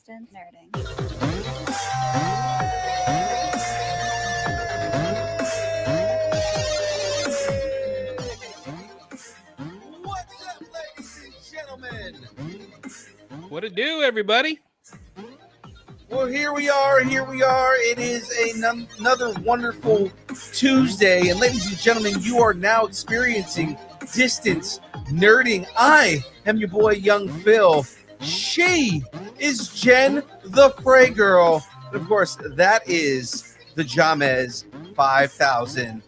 Distance Nerding. What's up, ladies and gentlemen? What it do, everybody? Well, here we are. It is another wonderful Tuesday. And ladies and gentlemen, you are now experiencing Distance Nerding. I am your boy, Young Phil. She is Jen the Fray Girl. And of course, that is the Jamez 5000.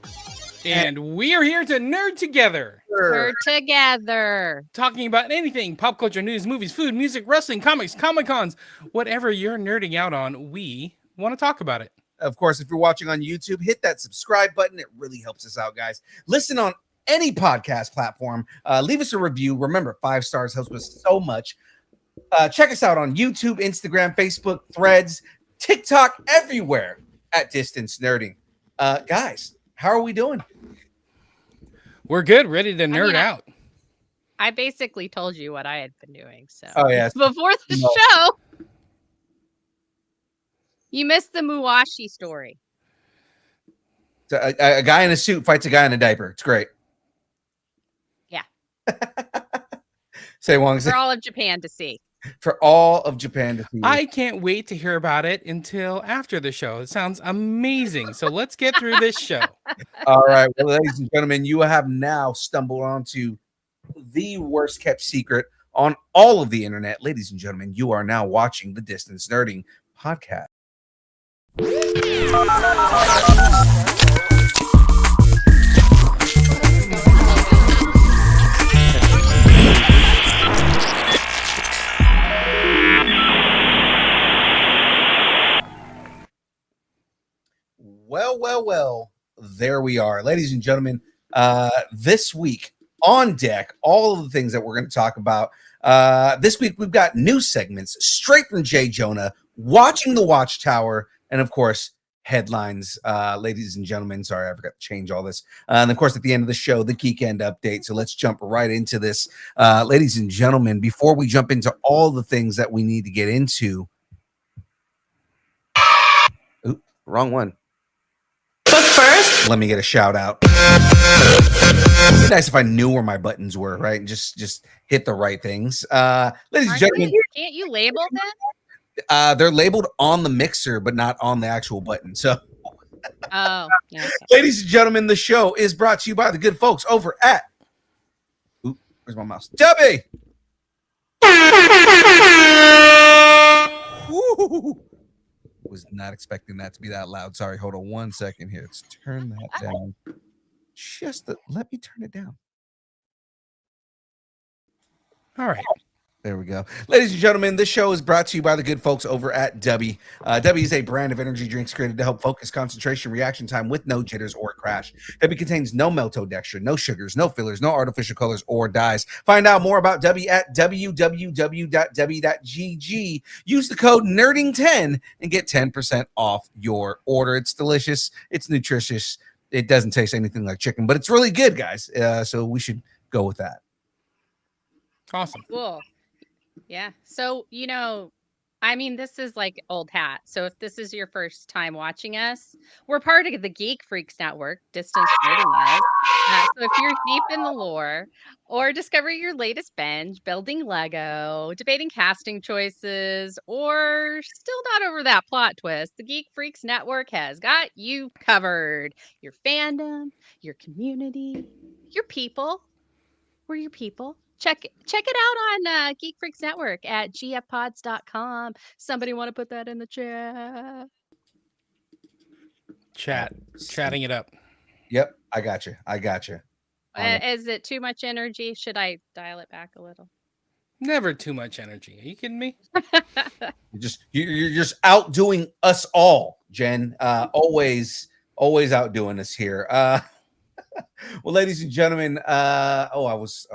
And we are here to nerd together. We're together. Talking about anything, pop culture, news, movies, food, music, wrestling, comics, Comic-Cons, whatever you're nerding out on, we want to talk about it. Of course, if you're watching on YouTube, hit that subscribe button. It really helps us out, guys. Listen on any podcast platform. Leave us a review. Remember, 5 stars helps us so much. Check us out on YouTube, Instagram, Facebook, Threads, TikTok, everywhere at Distance Nerding. Guys, how are we doing? We're good, ready to nerd out. I basically told you what I had been doing. So before the show, you missed the Muwashi story. So a guy in a suit fights a guy in a diaper. It's great. Yeah. Say Wong. For all of Japan to see. For all of Japan to see. I can't wait to hear about it until after the show. It sounds amazing. So let's get through this show. All right, well, ladies and gentlemen, you have now stumbled onto the worst kept secret on all of the internet. Ladies and gentlemen, you are now watching the Distance Nerding podcast. Well, there we are. Ladies and gentlemen, this week on deck, all of the things that we're going to talk about. This week, we've got new segments straight from J. Jonah, watching the Watchtower, and of course, headlines. Ladies and gentlemen, sorry, I forgot to change all this. And of course, at the end of the show, the Geek End update. So let's jump right into this. Ladies and gentlemen, before we jump into all the things that we need to get into. Ooh, wrong one. But first, let me get a shout out. It'd be nice if I knew where my buttons were, right? And just hit the right things. Ladies and gentlemen, Can't you label them? They're labeled on the mixer, but not on the actual button. So, yeah, okay. Ladies and gentlemen, the show is brought to you by the good folks over at. Ooh, where's my mouse? Dubby. Woo! Was not expecting that to be that loud. Sorry, hold on 1 second here. Let's turn that down. Let me turn it down. All right. There we go. Ladies and gentlemen, this show is brought to you by the good folks over at Dubby. Dubby is a brand of energy drinks created to help focus concentration reaction time with no jitters or crash. Dubby contains no maltodextrin, no sugars, no fillers, no artificial colors or dyes. Find out more about Dubby at www.dubby.gg. Use the code NERDING10 and get 10% off your order. It's delicious. It's nutritious. It doesn't taste anything like chicken, but it's really good, guys. So we should go with that. Awesome. Cool. Yeah. So, this is like old hat. So if this is your first time watching us, we're part of the Geek Freaks Network, Distance Nerding is. So if you're deep in the lore or discovering your latest binge, building Lego, debating casting choices, or still not over that plot twist, the Geek Freaks Network has got you covered. Your fandom, your community, your people. We're your people. Check it out on Geek Freaks Network at gfpods.com. Somebody want to put that in the chat? Chatting it up. Yep, I got you. Is it too much energy? Should I dial it back a little? Never too much energy. Are you kidding me? You're just outdoing us all, Jen. Always outdoing us here. Well, ladies and gentlemen, I was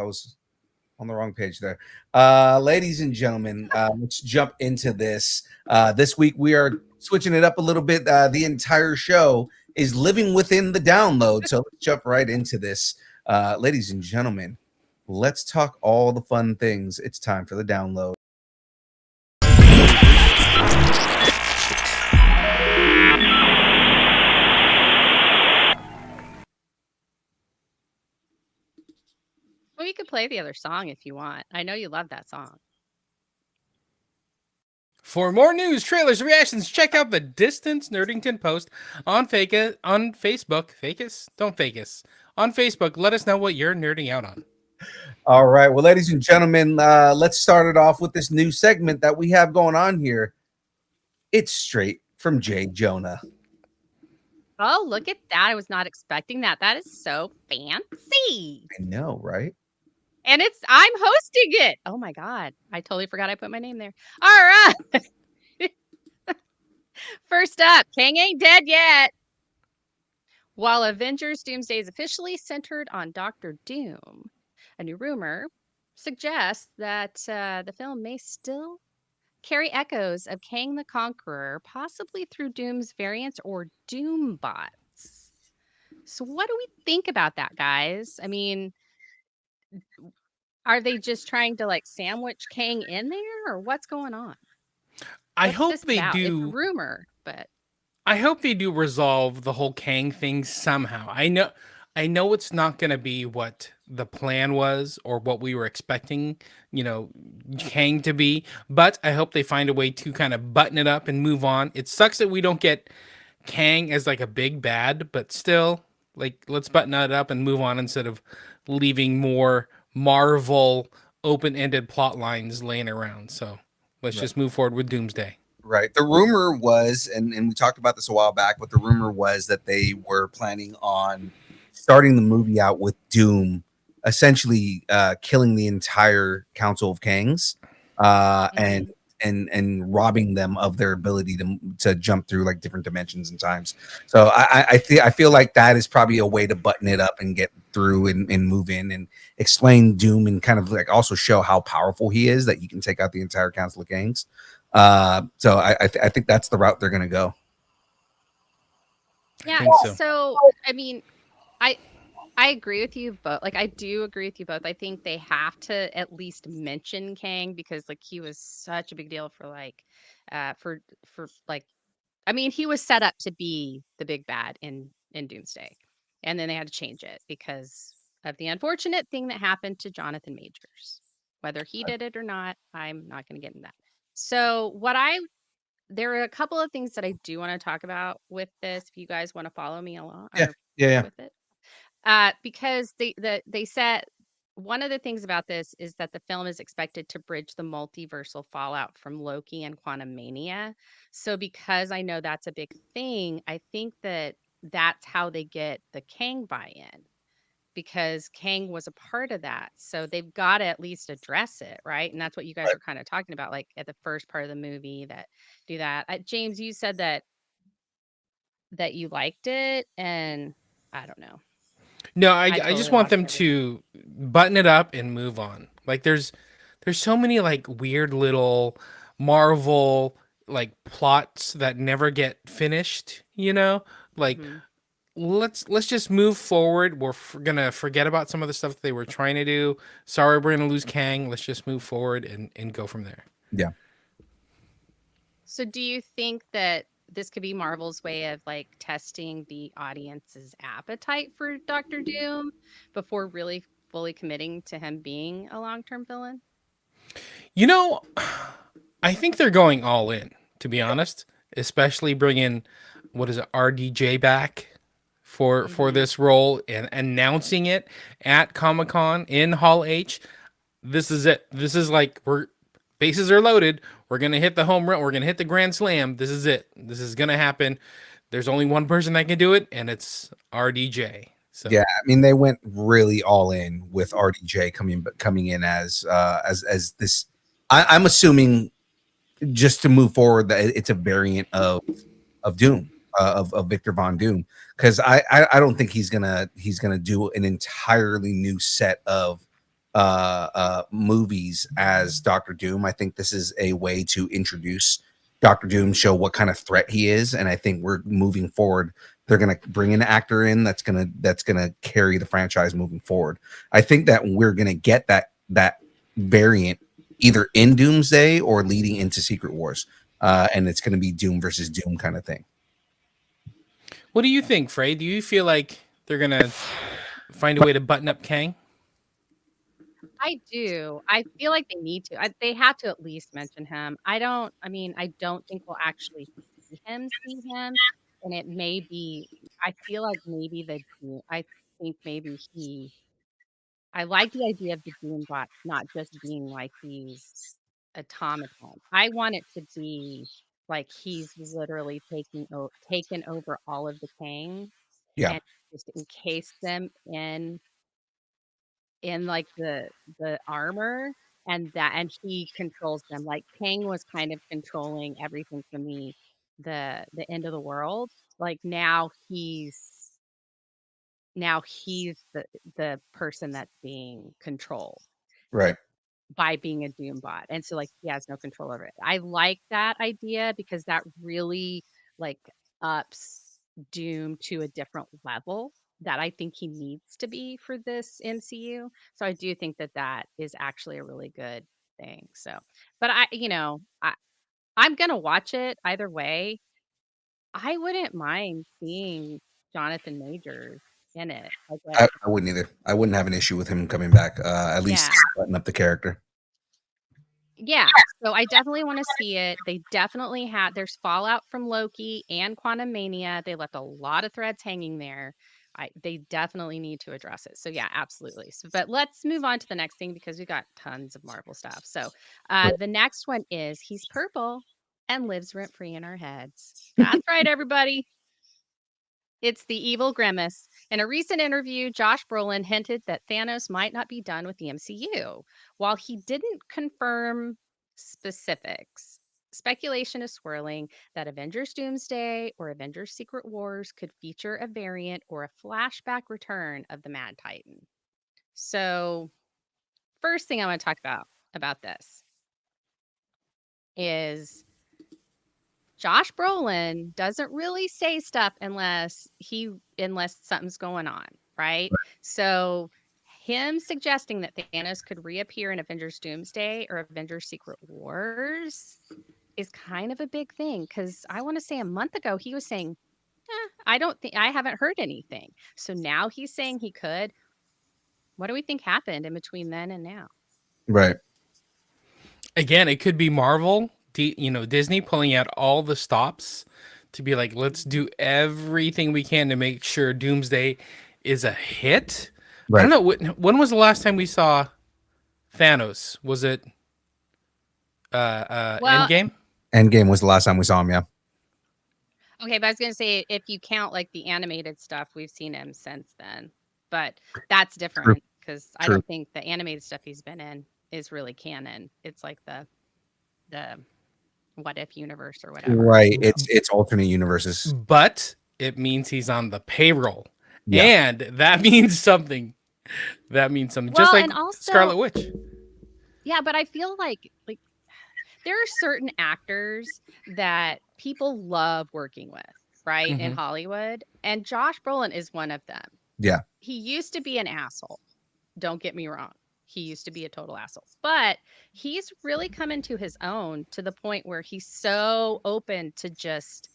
on the wrong page there. Ladies and gentlemen, let's jump into this. This week we are switching it up a little bit. The entire show is living within the download. So let's jump right into this. Ladies and gentlemen, let's talk all the fun things. It's time for the download. could play the other song if you want. I know you love that song. For more news, trailers, reactions, check out the Distance Nerdington post on Facebook. Fake us? Don't fake us. On Facebook, let us know what you're nerding out on. All right. Well, ladies and gentlemen, let's start it off with this new segment that we have going on here. It's straight from J. Jonah. Oh, look at that. I was not expecting that. That is so fancy. I know, right? And I'm hosting it. Oh my God. I totally forgot I put my name there. All right. First up, Kang ain't dead yet. While Avengers Doomsday is officially centered on Doctor Doom, a new rumor suggests that the film may still carry echoes of Kang the Conqueror, possibly through Doom's variants or Doombots. So what do we think about that, guys? I mean, are they just trying to like sandwich Kang in there, or what's going on? I What's hope this they about? It's a do. rumor, but I hope they do resolve the whole Kang thing somehow. I know it's not going to be what the plan was or what we were expecting, Kang to be, but I hope they find a way to kind of button it up and move on. It sucks that we don't get Kang as like a big bad, but still, like, let's button it up and move on instead of leaving more Marvel open-ended plot lines laying around. So let's just move forward with Doomsday. Right. The rumor was, and we talked about this a while back, but the rumor was that they were planning on starting the movie out with Doom essentially killing the entire Council of Kangs and robbing them of their ability to jump through like different dimensions and times. So I feel like that is probably a way to button it up and get through and move in and explain Doom and kind of like also show how powerful he is, that you can take out the entire Council of Kangs. So I think that's the route they're going to go. yeah. I think so. So I mean, I agree with you both. Like, I do agree with you both. I think they have to at least mention Kang because like he was such a big deal for like, for like, I mean, he was set up to be the big bad in Doomsday, and then they had to change it because of the unfortunate thing that happened to Jonathan Majors. Whether he did it or not, I'm not going to get into that. So there are a couple of things that I do want to talk about with this. If you guys want to follow me along, Yeah. with it, because they said one of the things about this is that the film is expected to bridge the multiversal fallout from Loki and Quantumania. So because I know that's a big thing, I think that's how they get the Kang buy-in, because Kang was a part of that. So they've got to at least address it, right? And that's what you guys were kind of talking about, like at the first part of the movie that do that. James, you said that you liked it, and I don't know. No, I totally just want lost them everything. to button it up and move on. Like there's so many like weird little Marvel like plots that never get finished, Like Mhm. let's just move forward. We're gonna forget about some of the stuff that they were trying to do. Sorry, we're gonna lose Kang. Let's just move forward and go from there. Yeah. So do you think that this could be Marvel's way of like testing the audience's appetite for Doctor Doom before really fully committing to him being a long-term villain? I think they're going all in, to be honest, especially bringing RDJ back for this role and announcing it at Comic-Con in Hall H. This is it. This is like bases are loaded. We're going to hit the home run. We're going to hit the grand slam. This is it. This is going to happen. There's only one person that can do it, and it's RDJ. So Yeah, I mean they went really all in with RDJ coming in as this. I'm assuming just to move forward that it's a variant of Doom, of Victor Von Doom, because I don't think he's gonna do an entirely new set of movies as Doctor Doom. I think this is a way to introduce Doctor Doom, show what kind of threat he is, and I think we're moving forward. They're gonna bring an actor in that's gonna carry the franchise moving forward. I think that we're gonna get that variant either in Doomsday or leading into Secret Wars, and it's gonna be Doom versus Doom kind of thing. what do you think, Frey? Do you feel like they're gonna find a way to button up Kang? I do. I feel like they need to. They have to at least mention him. I don't think we'll actually see him, and it may be. I feel like maybe I think maybe he. I like the idea of the Doombot not just being like these automaton. I want it to be like he's literally taken over all of the Kang Yeah. and just encased them in like the armor and he controls them. Like Kang was kind of controlling everything from the end of the world. Like now he's the person that's being controlled Right. by being a Doombot. And so like he has no control over it. I like that idea because that really like ups Doom to a different level that I think he needs to be for this MCU. So I do think that that is actually a really good thing. So, but I'm going to watch it either way. I wouldn't mind seeing Jonathan Majors in it. I wouldn't either. I wouldn't have an issue with him coming back. At least Yeah. button up the character. Yeah, so I definitely want to see it. They definitely there's fallout from Loki and Quantum Mania. They left a lot of threads hanging there. They definitely need to address it. So yeah, absolutely. So, but let's move on to the next thing because we got tons of Marvel stuff. So the next one is he's purple and lives rent free in our heads. That's right, everybody. It's the evil grimace. In a recent interview, Josh Brolin hinted that Thanos might not be done with the MCU. While he didn't confirm specifics, speculation is swirling that Avengers Doomsday or Avengers Secret Wars could feature a variant or a flashback return of the Mad Titan. So, first thing I want to talk about this is Josh Brolin doesn't really say stuff unless something's going on, right? So him suggesting that Thanos could reappear in Avengers Doomsday or Avengers Secret Wars is kind of a big thing because I want to say a month ago he was saying, I haven't heard anything. So now he's saying he could. What do we think happened in between then and now? Right. Again, it could be Marvel, Disney pulling out all the stops to be like, let's do everything we can to make sure Doomsday is a hit. I Right. don't know when was the last time we saw Thanos? Was it Well, Endgame? Endgame was the last time we saw him. Yeah. okay, but I was gonna say if you count like the animated stuff, we've seen him since then. But that's different because I don't think the animated stuff he's been in is really canon. It's like the what if universe or whatever. Right. It's alternate universes. But it means he's on the payroll. Yeah. And that means something. That means something. Well, Just like and also, Scarlet Witch. Yeah, but I feel like there are certain actors that people love working with, right? In Hollywood. And Josh Brolin is one of them. Yeah. He used to be an asshole. Don't get me wrong. He used to be a total asshole. But he's really come into his own to the point where he's so open to just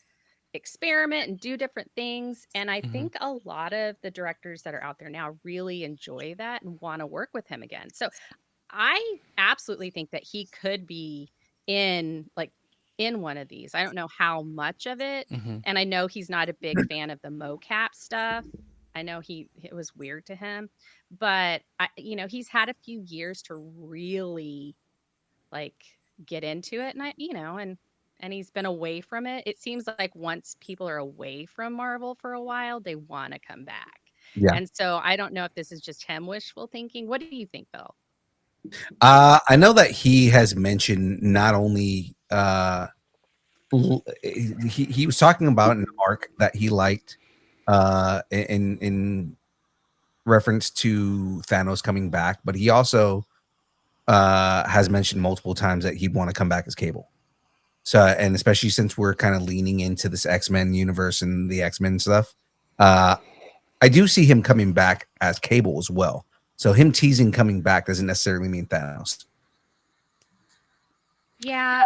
experiment and do different things. And I think a lot of the directors that are out there now really enjoy that and want to work with him again. So I absolutely think that he could be in one of these. I don't know how much of it. And I know he's not a big fan of the mocap stuff. I know it was weird to him, but he's had a few years to really like get into it and he's been away from it. It seems like once people are away from Marvel for a while, they want to come back. Yeah. And so I don't know if this is just him wishful thinking. What do you think, Bill? I know that he has mentioned not only he was talking about an arc that he liked in reference to Thanos coming back, but he also has mentioned multiple times that he'd want to come back as Cable. So, and especially since we're kind of leaning into this X-Men universe and the X-Men stuff, I do see him coming back as Cable as well. So him teasing coming back doesn't necessarily mean Thanos. Yeah,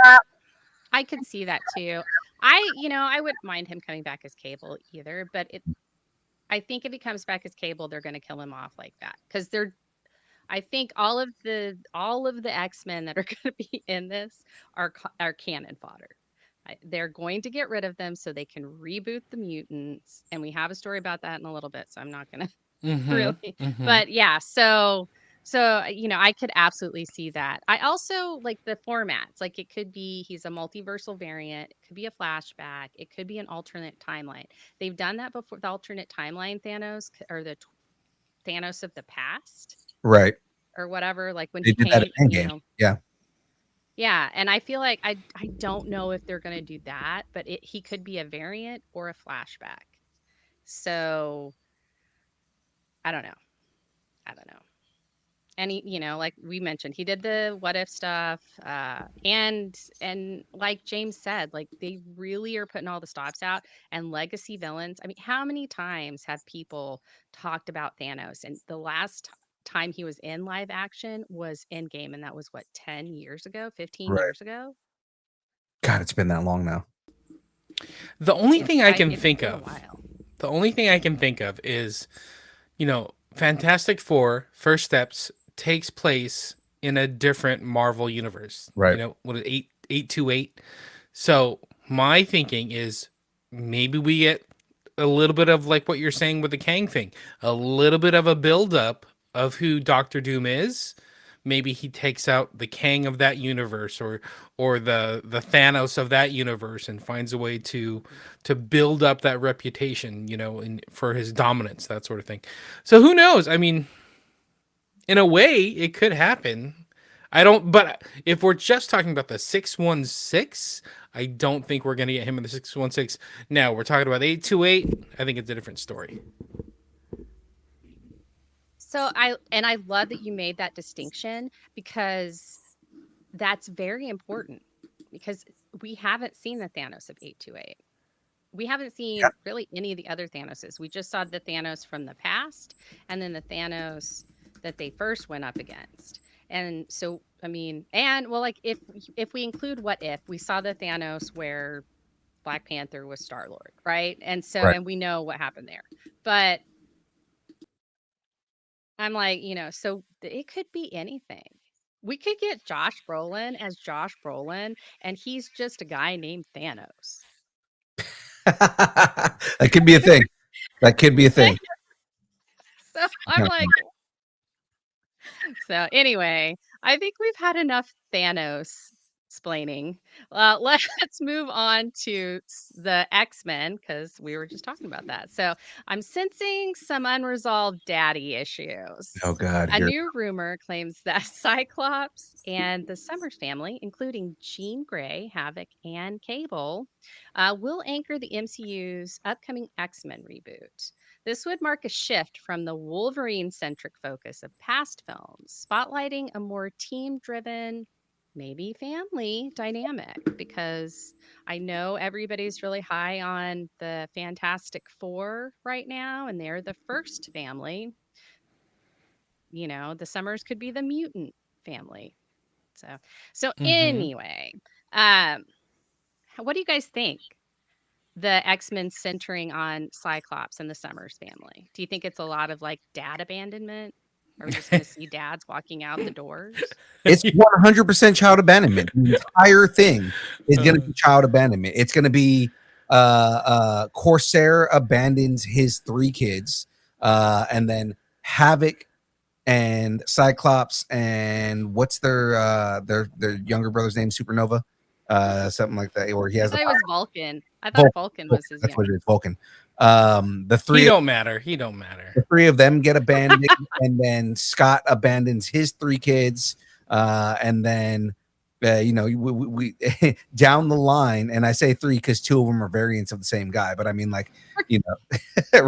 I could see that too. I wouldn't mind him coming back as Cable either, but I think if he comes back as Cable, they're going to kill him off like that because I think all of the X-Men that are going to be in this are cannon fodder. They're going to get rid of them so they can reboot the mutants, and we have a story about that in a little bit, so I'm not going to really. But yeah, so I could absolutely see that. I also like the formats. Like it could be he's a multiversal variant, it could be a flashback, it could be an alternate timeline. They've done that before. The alternate timeline Thanos or the Thanos of the past, right? or whatever. Like when They he did that came, in Endgame. Yeah. Yeah, and I feel like I don't know if they're gonna do that, but he could be a variant or a flashback. So I don't know. I don't know. And he, like we mentioned, he did the what if stuff, and like James said, like they really are putting all the stops out and legacy villains. I mean, how many times have people talked about Thanos? And the last time he was in live action was Endgame, and that was what, 10 years ago, 15 Right. years ago. God, it's been that long now. The only thing I can think been a of, while. the only thing I can think of is, Fantastic Four First Steps takes place in a different Marvel universe. Right. What is 828? So my thinking is maybe we get a little bit of like what you're saying with the Kang thing, a little bit of a buildup of who Doctor Doom is. Maybe he takes out the Kang of that universe or the Thanos of that universe and finds a way to build up that reputation, for his dominance, that sort of thing. So who knows? I mean, in a way, it could happen. But if we're just talking about the 616, I don't think we're going to get him in the 616. Now, we're talking about 828. I think it's a different story. So I love that you made that distinction, because that's very important, because we haven't seen the Thanos of 828. We haven't seen really any of the other Thanoses. We just saw the Thanos from the past, and then the Thanos that they first went up against. And so, I mean, like if we include What If, we saw the Thanos where Black Panther was Star-Lord, right? And so, and we know what happened there. But I'm like, so it could be anything. We could get Josh Brolin as Josh Brolin, and he's just a guy named Thanos. That could be a thing. That could be a thing. So I'm like, so anyway, I think we've had enough Thanos splaining. Let's move on to the X-Men, because we were just talking about that. So I'm sensing some unresolved daddy issues. Oh God! A new rumor claims that Cyclops and the Summers family, including Jean Grey, Havoc, and Cable, will anchor the MCU's upcoming X-Men reboot. This would mark a shift from the Wolverine-centric focus of past films, spotlighting a more team-driven, maybe family dynamic, because I know everybody's really high on the Fantastic Four right now, and they're the first family. The Summers could be the mutant family. So anyway, what do you guys think? The X-Men centering on Cyclops and the Summers family. Do you think it's a lot of like dad abandonment? Are we just going to see dads walking out the doors? It's 100% child abandonment. The entire thing is going to be child abandonment. It's going to be Corsair abandons his 3 kids, and then Havoc and Cyclops and what's their younger brother's name? Supernova, something like that. Or he has. I thought it was Vulcan. I thought Vulcan was his. That's what it is, Vulcan. The 3. He don't matter. The 3 of them get abandoned, and then Scott abandons his 3 kids, and then we down the line, and I say 3 because 2 of them are variants of the same guy, but I mean, like,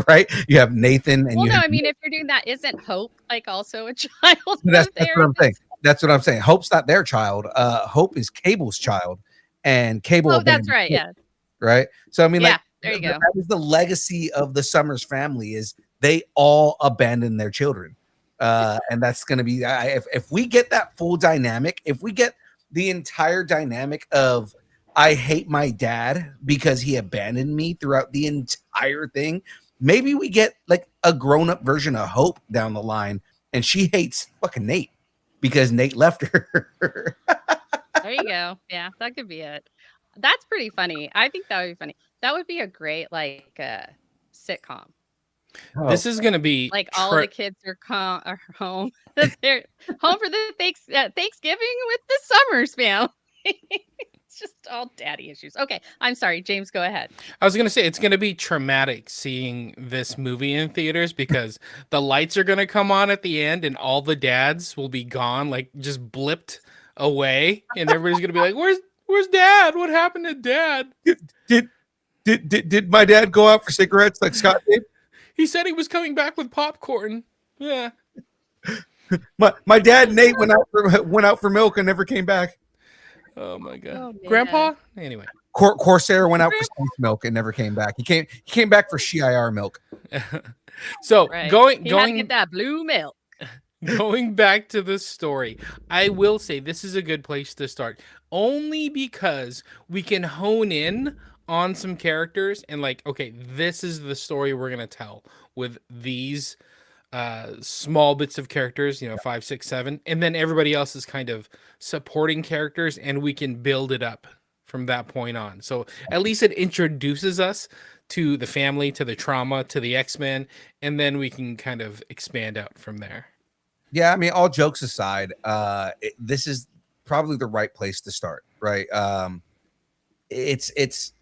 right? You have Nathan, and I mean, if you're doing that, isn't Hope like also a child? That's what I'm saying. That's what I'm saying. Hope's not their child. Hope is Cable's child, and Cable. Oh, that's right. Yeah. Right. So I mean, yeah, there you go. That is the legacy of the Summers family. Is they all abandon their children, and that's going to be if we get that full dynamic, if we get the entire dynamic of I hate my dad because he abandoned me throughout the entire thing. Maybe we get like a grown-up version of Hope down the line and she hates fucking Nate because Nate left her. There you go. Yeah, that could be it. That's pretty funny. I think that would be funny. That would be a great like sitcom. This is gonna be Like all of the kids are home. They're home for the Thanksgiving with the Summers family. It's just all daddy issues. Okay, I'm sorry, James. Go ahead. I was gonna say it's gonna be traumatic seeing this movie in theaters because the lights are gonna come on at the end and all the dads will be gone, like just blipped away, and everybody's gonna be like, "Where's Dad? What happened to Dad? Did my dad go out for cigarettes like Scott did? He said he was coming back with popcorn." Yeah. My dad Nate went out for milk and never came back. Oh my god. Oh, man. Grandpa? Anyway. Corsair went out for spice milk and never came back. He came back for Shiar milk. So Right. going He had to get that blue milk. going back to the story, I will say this is a good place to start, only because we can hone in on some characters and like, okay, this is the story we're gonna tell with these small bits of characters, 5, 6, 7, and then everybody else is kind of supporting characters, and we can build it up from that point on. So at least it introduces us to the family, to the trauma, to the X-Men, and then we can kind of expand out from there. Yeah, I mean, all jokes aside, this is probably the right place to start, right? It's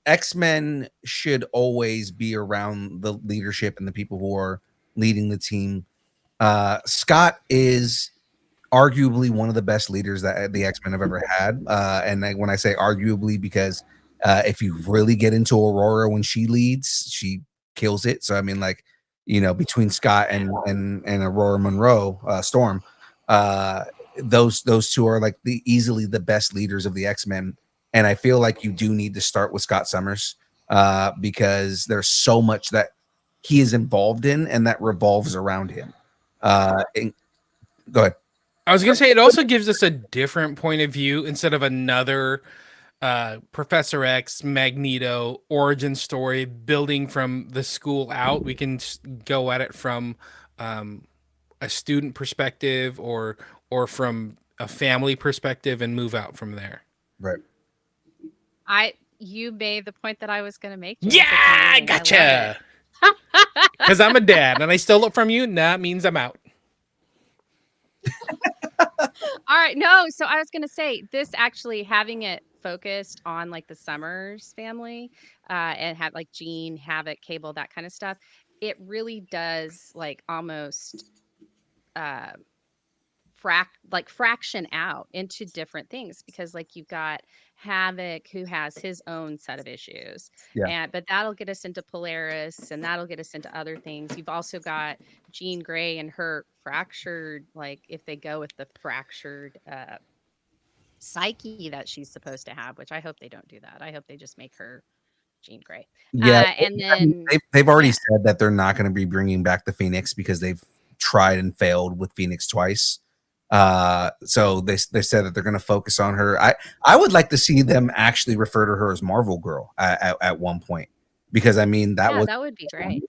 X-Men should always be around the leadership and the people who are leading the team. Scott is arguably one of the best leaders that the X-Men have ever had. When I say arguably, because if you really get into Aurora when she leads, she kills it. So I mean, like, between Scott and Aurora Monroe, Storm, those two are like easily the best leaders of the X-Men. And I feel like you do need to start with Scott Summers because there's so much that he is involved in and that revolves around him. Go ahead. I was going to say it also gives us a different point of view instead of another Professor X, Magneto origin story building from the school out. We can go at it from a student perspective or from a family perspective and move out from there. Right. You made the point that I was going to make. James. Yeah, I gotcha. Because I'm a dad and I stole it from you, and that means I'm out. All right. No, so I was going to say this actually having it focused on like the Summers family and have like Jean, Havoc, Cable, that kind of stuff. It really does like almost fraction out into different things because like you've got Havoc who has his own set of issues. Yeah. But that'll get us into Polaris and that'll get us into other things. You've also got Jean Grey and her fractured, like if they go with the fractured psyche that she's supposed to have, which I hope they don't do that. I hope they just make her Jean Grey. Yeah. And then they've already said that they're not going to be bringing back the Phoenix because they've tried and failed with Phoenix twice. So they said that they're going to focus on her. I would like to see them actually refer to her as Marvel Girl at one point, because I mean that would be great.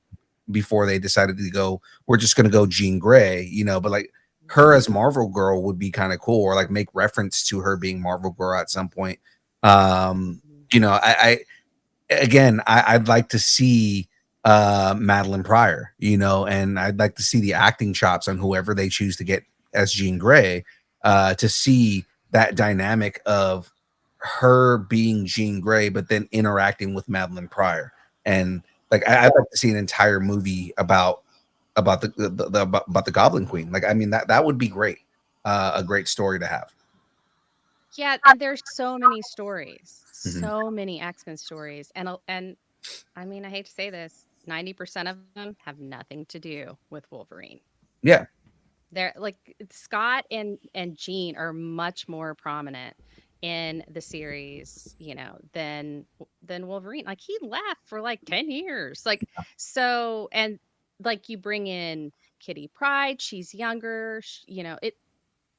Before they decided to go, we're just going to go Jean Grey, but like her as Marvel Girl would be kind of cool, or like make reference to her being Marvel Girl at some point. I'd like to see Madeline Pryor, and I'd like to see the acting chops on whoever they choose to get as Jean Grey, to see that dynamic of her being Jean Grey, but then interacting with Madeline Pryor. And like, I'd like to see an entire movie about the Goblin Queen. Like, I mean, that would be great. A great story to have. Yeah, and there's so many stories, so many X-Men stories, and I mean, I hate to say this, 90% of them have nothing to do with Wolverine. Yeah. They're like Scott and Jean are much more prominent in the series, than Wolverine. Like he left for like 10 years. Like so, and like you bring in Kitty Pryde, she's younger,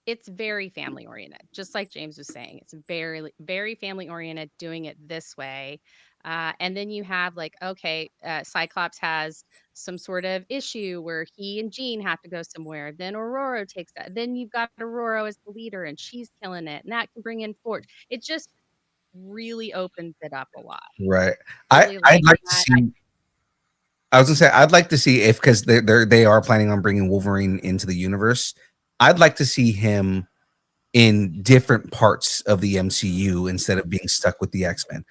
it's very family oriented. Just like James was saying, it's very very family oriented, doing it this way. And then you have like, okay, Cyclops has some sort of issue where he and Jean have to go somewhere. Then Aurora takes that. Then you've got Aurora as the leader and she's killing it. And that can bring in Forge. It just really opens it up a lot. Right. Really I'd like like to that. see. I was gonna say I'd like to see if because they are planning on bringing Wolverine into the universe. I'd like to see him in different parts of the MCU instead of being stuck with the X-Men.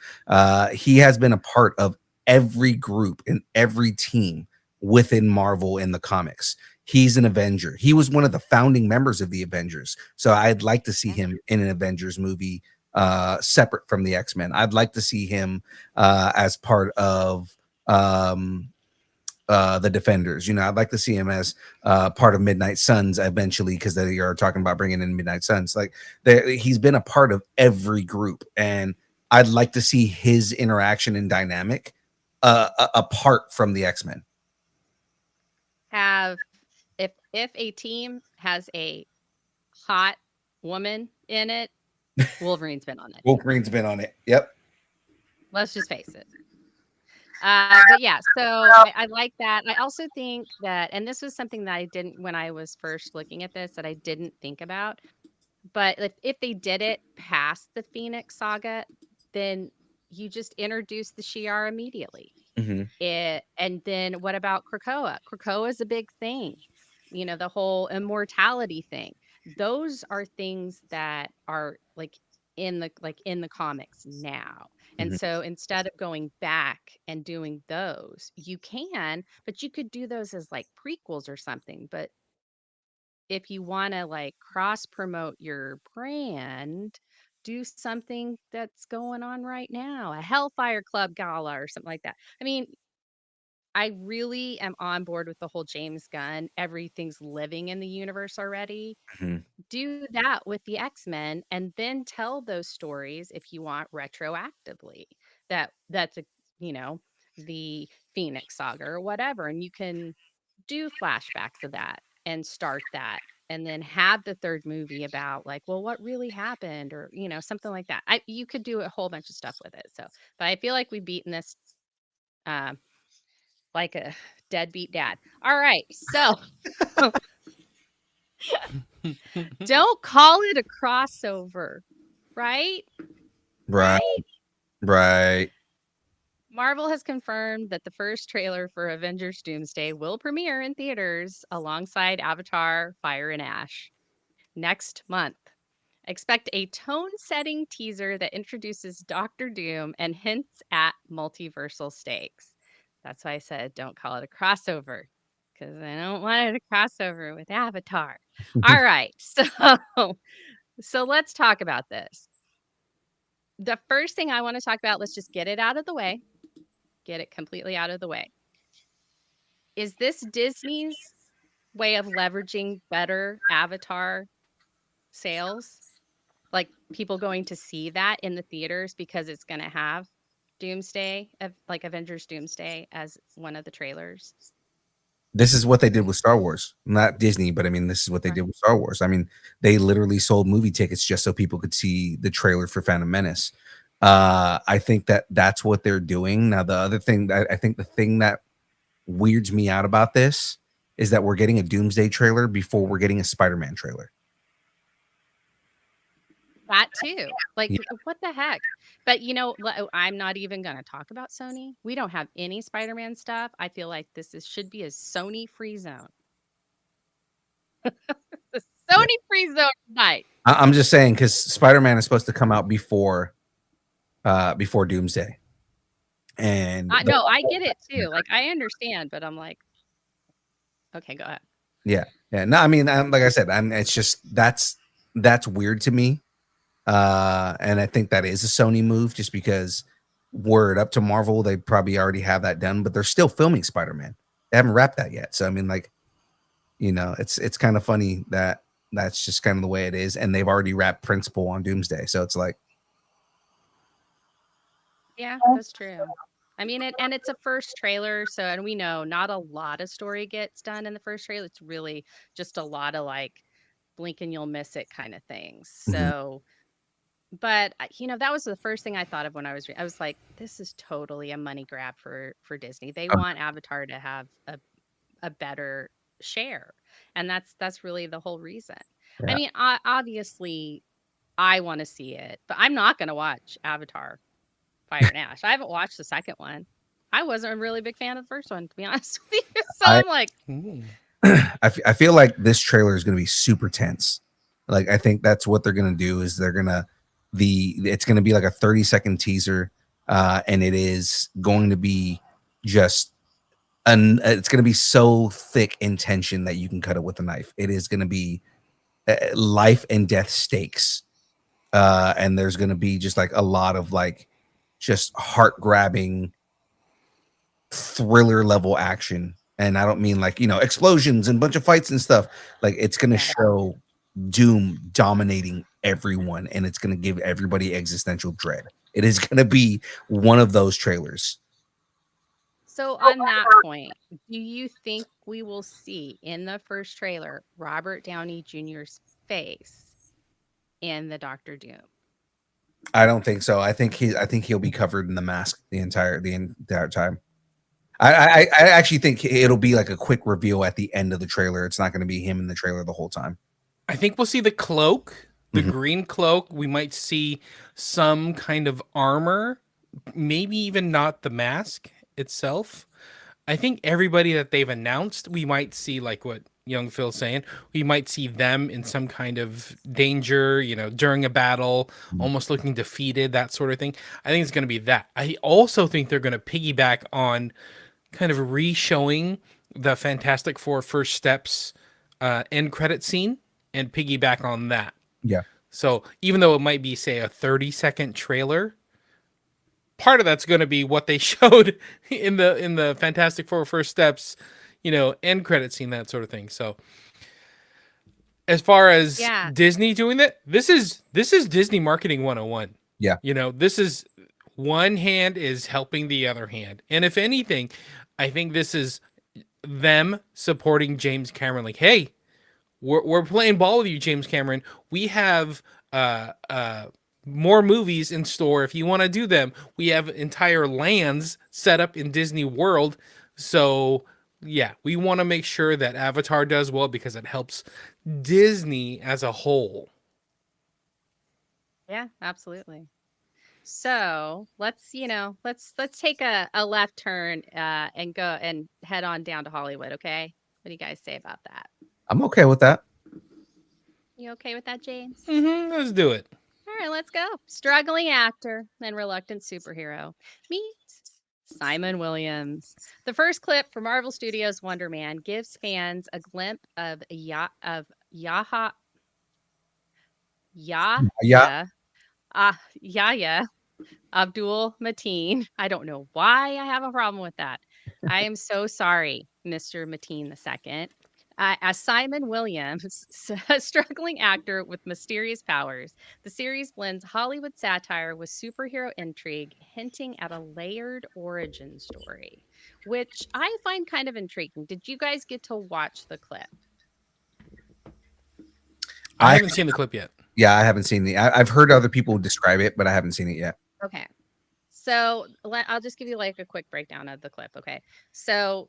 He has been a part of every group and every team within Marvel in the comics. He's an Avenger. He was one of the founding members of the Avengers. So I'd like to see him in an Avengers movie separate from the X-Men. I'd like to see him as part of the Defenders. I'd like to see him as part of Midnight Suns eventually because they are talking about bringing in Midnight Suns. Like he's been a part of every group, and I'd like to see his interaction and dynamic apart from the X-Men. Have if a team has a hot woman in it, Wolverine's been on it. Wolverine's been on it. Yep. Let's just face it. But yeah, so I like that. I also think that, and this was something that I didn't when I was first looking at this that I didn't think about. But if they did it past the Phoenix saga, then you just introduce the Shi'ar immediately. And then what about Krakoa? Krakoa is a big thing. The whole immortality thing. Those are things that are in the comics now. And so instead of going back and doing those, you can, but you could do those as like prequels or something. But if you want to like cross promote your brand, do something that's going on right now, a Hellfire Club gala or something like that. I mean, I really am on board with the whole James Gunn, everything's living in the universe already. Do that with the X-Men and then tell those stories if you want retroactively. That's the Phoenix saga or whatever, and you can do flashbacks of that and start that and then have the third movie about like, well, what really happened or something like that. You could do a whole bunch of stuff with it. So, but I feel like we've beaten this um like a deadbeat dad. All right. So don't call it a crossover, right? Right. Right. Marvel has confirmed that the first trailer for Avengers Doomsday will premiere in theaters alongside Avatar Fire and Ash next month. Expect a tone-setting teaser that introduces Doctor Doom and hints at multiversal stakes. That's why I said don't call it a crossover, because I don't want it a crossover with Avatar. All right, so let's talk about this. The first thing I want to talk about, let's just get it out of the way. Get it completely out of the way. Is this Disney's way of leveraging better Avatar sales? Like people going to see that in the theaters because it's going to have Doomsday, like Avengers Doomsday as one of the trailers. This is what they did with Star Wars. Not Disney, but I mean, this is what they did with Star Wars. I mean, they literally sold movie tickets just so people could see the trailer for Phantom Menace. I think that's what they're doing. Now, the other thing, I think the thing that weirds me out about this is that we're getting a Doomsday trailer before we're getting a Spider-Man trailer. That too. Like, Yeah. what the heck? But I'm not even going to talk about Sony. We don't have any Spider-Man stuff. I feel like should be a Sony-free zone. The Sony-free zone tonight. I'm just saying because Spider-Man is supposed to come out before Doomsday. And no, I get it too. Like, I understand, but I'm like, okay, go ahead. Yeah. No, I mean, like I said, it's just that's weird to me. And I think that is a Sony move just because word up to Marvel, they probably already have that done, but they're still filming Spider-Man. They haven't wrapped that yet. So I mean, like, it's kind of funny that that's just kind of the way it is, and they've already wrapped Principal on Doomsday. So it's like, yeah, that's true. I mean, it's a first trailer, so and we know not a lot of story gets done in the first trailer. It's really just a lot of like blink and you'll miss it kind of things. So But that was the first thing I thought of when I was like, this is totally a money grab for Disney. They Um, want Avatar to have a better share, and that's really the whole reason. I yeah. mean, obviously, I want to see it, but I'm not going to watch Avatar Fire and Ash. I haven't watched the second one. I wasn't a really big fan of the first one, to be honest with you. So I I'm like, Ooh. I feel like this trailer is going to be super tense. Like I think that's what they're going to do is they're going to it's going to be like a 30-second teaser, and it is going to be just it's going to be so thick in tension that you can cut it with a knife. It is going to be life and death stakes, and there's going to be just like a lot of like just heart grabbing thriller level action. And I don't mean like, explosions and bunch of fights and stuff. Like it's going to yeah. show Doom dominating everyone, and it's going to give everybody existential dread. It is going to be one of those trailers. So on that point, do you think we will see in the first trailer Robert Downey Jr.'s face in the Doctor Doom? I don't think so. I think he'll be covered in the mask the entire time. I actually think it'll be like a quick reveal at the end of the trailer. It's not going to be him in the trailer the whole time. I think we'll see the cloak, the Mhm. green cloak. We might see some kind of armor, maybe even not the mask itself. I think everybody that they've announced, we might see, like what young Phil's saying, we might see them in some kind of danger, during a battle, almost looking defeated, that sort of thing. I think it's going to be that. I also think they're going to piggyback on kind of re-showing the Fantastic Four first steps end credit scene and piggyback on that. Yeah. So even though it might be, say, a 30-second trailer, part of that's going to be what they showed in the Fantastic Four first steps, end credit scene, that sort of thing. So as far as Yeah. Disney doing that, this is Disney marketing 101. Yeah. This is one hand is helping the other hand. And if anything, I think this is them supporting James Cameron. Like, hey, we're playing ball with you, James Cameron. We have more movies in store. If you want to do them, we have entire lands set up in Disney World. So yeah, we want to make sure that Avatar does well because it helps Disney as a whole. Yeah, absolutely. So let's take a left turn and go and head on down to Hollywood, okay? What do you guys say about that? I'm okay with that. You okay with that, James? Let's do it. All right, let's go. Struggling actor and reluctant superhero. Meet Simon Williams. The first clip for Marvel Studios' Wonder Man gives fans a glimpse of Yeah. Yahya Abdul Mateen. I don't know why I have a problem with that. I am so sorry, Mr. Mateen II. As Simon Williams, a struggling actor with mysterious powers, the series blends Hollywood satire with superhero intrigue, hinting at a layered origin story, which I find kind of intriguing. Did you guys get to watch the clip? I haven't seen the clip yet. Yeah, I haven't seen I've heard other people describe it, but I haven't seen it yet. Okay. So I'll just give you like a quick breakdown of the clip. Okay. So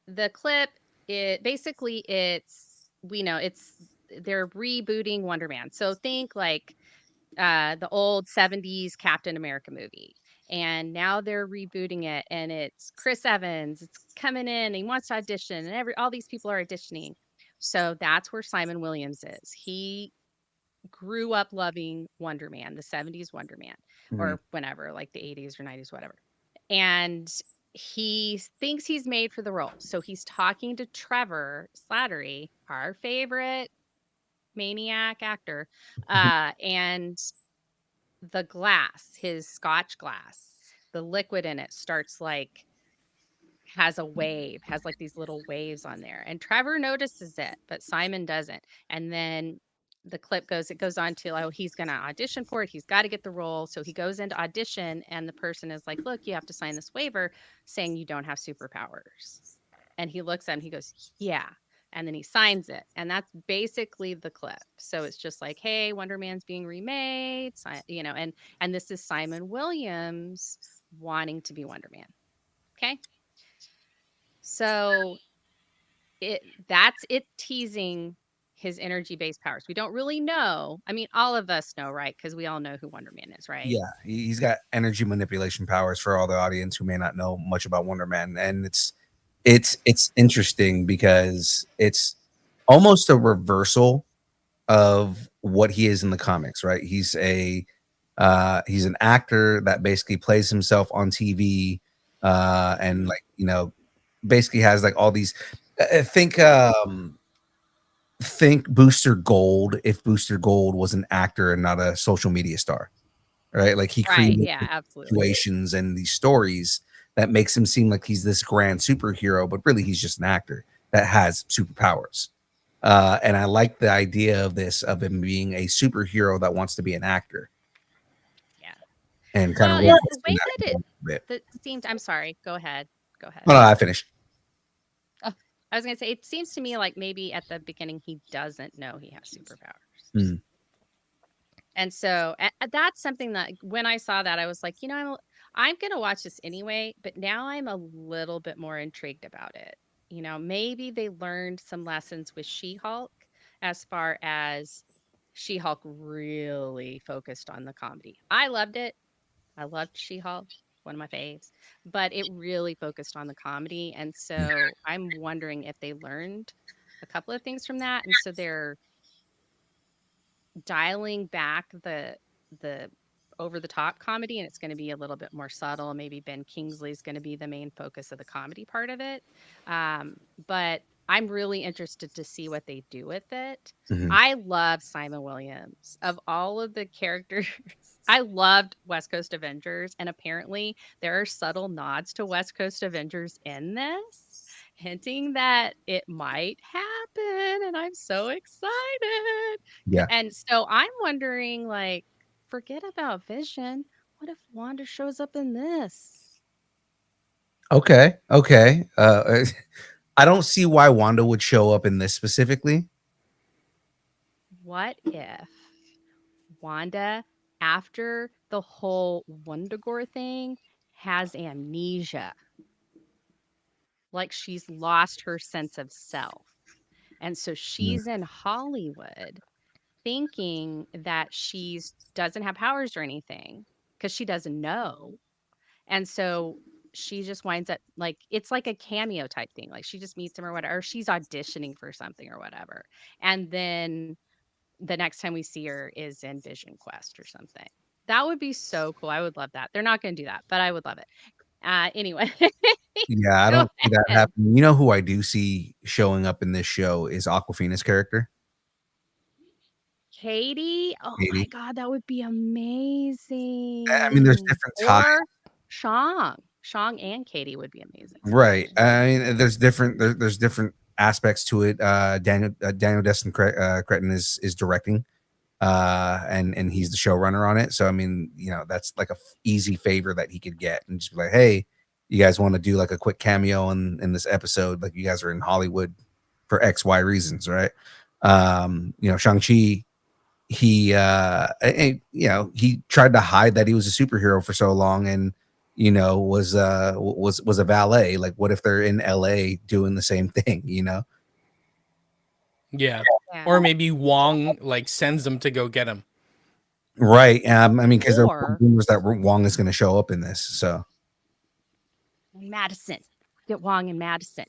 the clip, they're rebooting Wonder Man. So think like the old 70s Captain America movie. And now they're rebooting it, and it's Chris Evans. It's coming in, and he wants to audition, and all these people are auditioning. So that's where Simon Williams is. He grew up loving Wonder Man, the 70s Wonder Man, or whenever, like the 80s or 90s, whatever. And he thinks he's made for the role. So he's talking to Trevor Slattery, our favorite maniac actor, and the glass, his scotch glass, the liquid in it starts like has like these little waves on there. And Trevor notices it, but Simon doesn't. And then the clip goes on to, oh, he's going to audition for it. He's got to get the role. So he goes into audition, and the person is like, look, you have to sign this waiver saying you don't have superpowers. And he looks at him, he goes, yeah, And then he signs it. And that's basically the clip. So it's just like, hey, Wonder Man's being remade, and this is Simon Williams wanting to be Wonder Man. Okay. So that's it teasing his energy-based powers. We don't really know. I mean, all of us know, right? Because we all know who Wonder Man is, right? Yeah, he's got energy manipulation powers for all the audience who may not know much about Wonder Man, and it's interesting because it's almost a reversal of what he is in the comics, right? He's an actor that basically plays himself on TV, and like basically has like all these. Think Booster Gold if Booster Gold was an actor and not a social media star, right? Like he Right. created Yeah, absolutely. situations and these stories that makes him seem like he's this grand superhero, but really he's just an actor that has superpowers. And I like the idea of him being a superhero that wants to be an actor. Yeah. And kind of Well, the way that that seemed, I'm sorry, go ahead. Go ahead. no, I finished. Oh, I was going to say, it seems to me like maybe at the beginning he doesn't know he has superpowers. Mm. And so that's something that when I saw that, I was like, I'm going to watch this anyway, but now I'm a little bit more intrigued about it. Maybe they learned some lessons with She-Hulk as far as She-Hulk really focused on the comedy. I loved it. I loved She-Hulk, one of my faves, but it really focused on the comedy. And so I'm wondering if they learned a couple of things from that. And so they're dialing back the over the top comedy, and it's going to be a little bit more subtle. Maybe Ben Kingsley's going to be the main focus of the comedy part of it. But I'm really interested to see what they do with it. Mhm. I love Simon Williams. Of all of the characters, I loved West Coast Avengers, and apparently there are subtle nods to West Coast Avengers in this, hinting that it might happen, and I'm so excited. Yeah. And so I'm wondering, like, forget about Vision. What if Wanda shows up in this? Okay. I don't see why Wanda would show up in this specifically. What if Wanda, after the whole Wundagore thing, has amnesia? Like she's lost her sense of self. And so she's in Hollywood thinking that she's doesn't have powers or anything because she doesn't know. And so she just winds up like it's like a cameo type thing. Like she just meets him or whatever, or she's auditioning for something or whatever. And then the next time we see her is in Vision Quest or something. That would be so cool. I would love that. They're not going to do that, but I would love it. Anyway, Yeah, I go don't see that ahead. happening. You know who I do see showing up in this show is Aquafina's character, Katie. Oh my Katie. God, that would be I mean, there's amazing. different ties, Or Shang. Shang and Katie would be amazing. right? I mean, there's different aspects to it. Daniel Destin Cretton is directing, and he's the showrunner on it. So I mean, that's like a easy favor that he could get, and just be like, hey, you guys want to do like a quick cameo in this episode? Like you guys are in Hollywood for XY reasons, right? Shang-Chi, he tried to hide that he was a superhero for so long, and was a valet. Like what if they're in LA doing the same thing? Yeah. Yeah. Or maybe Wong like sends them to go get him. Right. I mean, because there were Or rumors that Wong is going to show up in this. So Madison. Get Wong and Madison.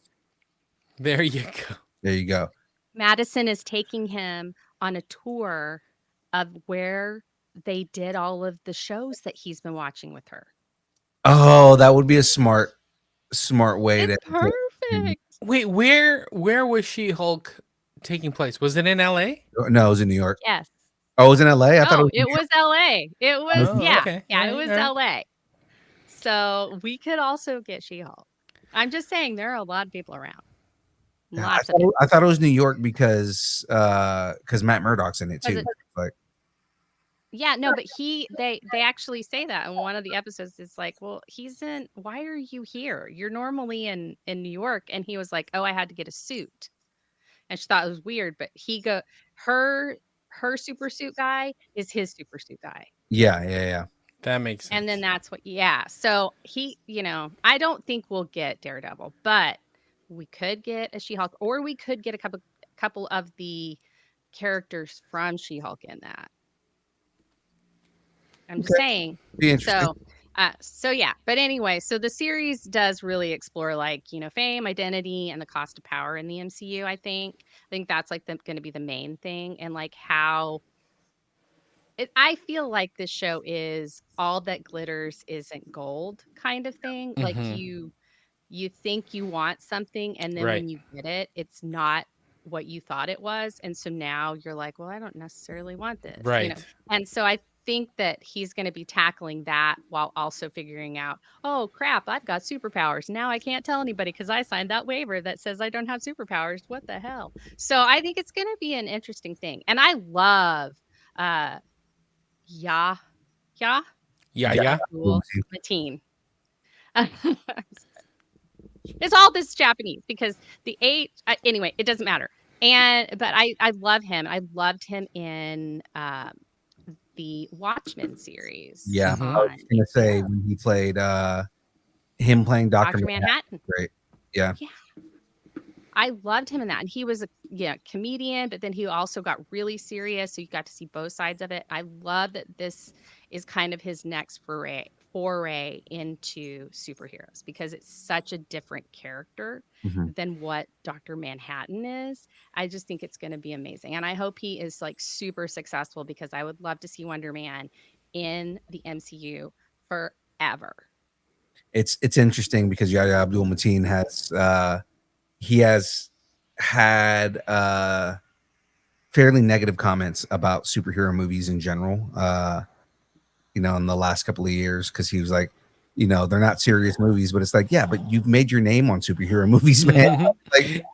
There you go. there you go. Madison is taking him on a tour of where they did all of the shows that he's been watching with her. Oh, that would be a smart way It's to. perfect. Wait, where was She-Hulk taking place? Was it in LA? No, it was in New York. Yes. Oh, it was in LA. I thought No, it was. it was LA. It was Oh, okay. yeah, it All was right. LA. So we could also get She-Hulk. I'm just saying there are a lot of people around. Yeah, Lots of people. I thought it was New York because Matt Murdock's in it too. Like, Yeah, no, but they actually say that in one of the episodes. It's like, well, why are you here? You're normally in New York. And he was like, oh, I had to get a suit. and she thought it was weird. But her super suit guy is his super suit guy. Yeah. That makes sense. And then that's what, yeah. So I don't think we'll get Daredevil, but we could get a She-Hulk, or we could get a couple of the characters from She-Hulk in that. I'm just saying. Be interesting. So yeah. But anyway, so the series does really explore fame, identity, and the cost of power in the MCU. I think that's like going to be the main thing, and like how. I feel like this show is all that glitters isn't gold kind of thing. Like you think you want something, and then when you get it, it's not what you thought it was. And so now you're like, well, I don't necessarily want this. Right. And so I think that he's going to be tackling that while also figuring out, oh crap, I've got superpowers. Now I can't tell anybody because I signed that waiver that says I don't have superpowers. What the hell? So I think it's going to be an interesting thing. And I love Yeah. Mateen. It's all this Japanese because anyway, it doesn't matter. But I love him. I loved him in the Watchmen series. Yeah, I was gonna say when he played him playing Dr. Manhattan. Great. Yeah. I loved him in that. And he was a comedian, but then he also got really serious. So you got to see both sides of it. I love that this is kind of his next foray into superheroes because it's such a different character than what Dr. Manhattan is. I just think it's going to be amazing. And I hope he is like super successful because I would love to see Wonder Man in the MCU forever. It's interesting because Yahya Abdul-Mateen has had fairly negative comments about superhero movies in general, in the last couple of years, because he was like, they're not serious movies, but it's like, yeah, but you've made your name on superhero movies, man. Like,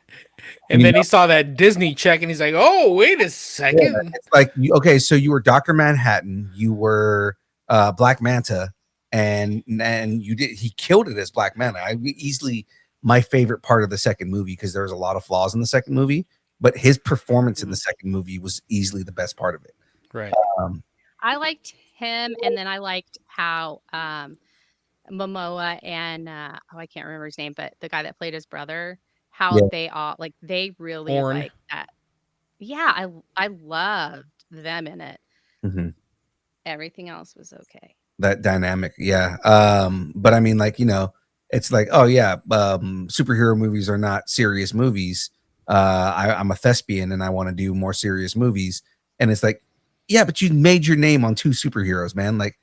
and then he saw that Disney check and he's like, oh, wait a second. Yeah, it's like, okay, so you were Dr. Manhattan, you were Black Manta, and he killed it as Black Manta. Easily my favorite part of the second movie because there was a lot of flaws in the second movie, but his performance in the second movie was easily the best part of it. Right. I liked him, and then I liked how Momoa and I can't remember his name, but the guy that played his brother, how they all they really like that. Yeah, I loved them in it. Everything else was okay. That dynamic, yeah. But I mean, it's like, oh yeah, superhero movies are not serious movies. I'm a thespian and I want to do more serious movies. And it's like, yeah, but you made your name on two superheroes, man. Like,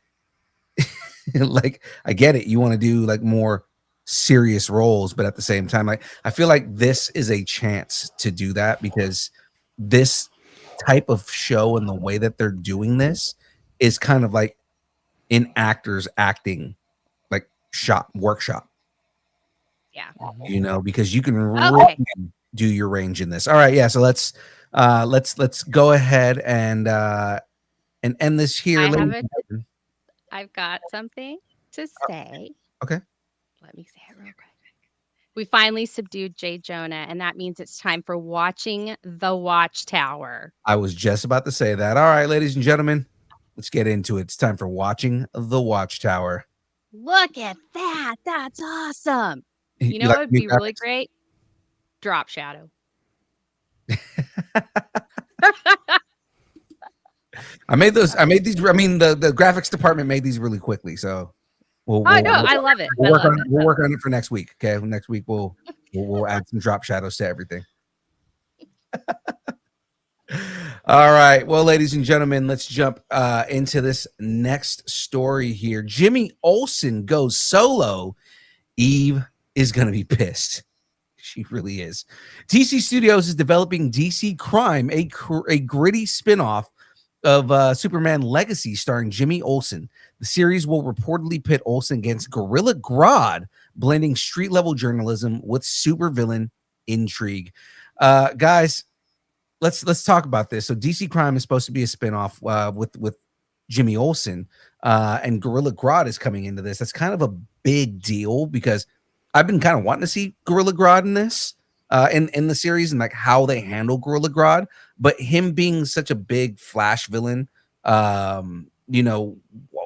I get it. You want to do like more serious roles, but at the same time, I feel like this is a chance to do that because this type of show and the way that they're doing this is kind of like in actors acting like workshop. Yeah. Because you can really do your range in this. All right, yeah. So let's go ahead and end this here. I've got something to say. Okay. Let me say it real quick. We finally subdued J. Jonah, and that means it's time for watching the Watchtower. I was just about to say that. All right, ladies and gentlemen, let's get into it. It's time for watching the Watchtower. Look at that. That's awesome. You know what would be really great? Drop shadow. I made these. I mean, the graphics department made these really quickly. So I love it. We'll work on it for next week. Okay. Next week, we'll add some drop shadows to everything. All right. Well, ladies and gentlemen, let's jump into this next story here. Jimmy Olsen goes solo. Eve is going to be pissed. She really is. DC Studios is developing DC Crime, a gritty spinoff of Superman Legacy starring Jimmy Olsen. The series will reportedly pit Olsen against Gorilla Grodd, blending street-level journalism with supervillain intrigue. Guys, let's talk about this. So DC Crime is supposed to be a spinoff with Jimmy Olsen, and Gorilla Grodd is coming into this. That's kind of a big deal because I've been kind of wanting to see Gorilla Grodd in this. in the series and like how they handle Gorilla Grodd. But him being such a big Flash villain, you know,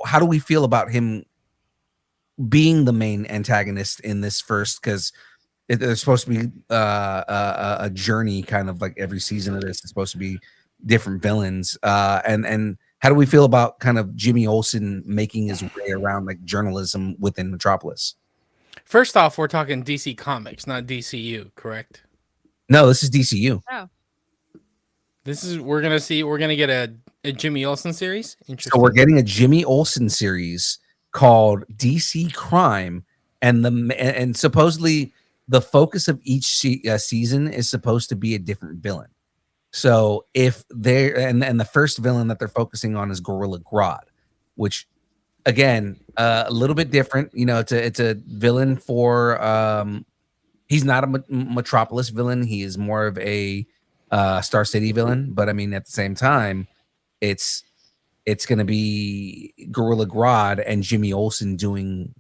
how do we feel about him being the main antagonist in this first? Because there's supposed to be a journey, kind of like every season of this is supposed to be different villains. And how do we feel about kind of Jimmy Olsen making his way around like journalism within Metropolis? First off, we're talking DC Comics, not DCU, correct? No, this is DCU. Oh, This is we're gonna get a Jimmy Olsen series. Interesting. So we're getting a Jimmy Olsen series called DC Crime, and supposedly the focus of each season is supposed to be a different villain. So if they and the first villain that they're focusing on is Gorilla Grodd, which again a little bit different. You know, it's a villain for he's not a Metropolis villain. He is more of a Star City villain. But I mean, at the same time, it's going to be Gorilla Grodd and Jimmy Olsen doing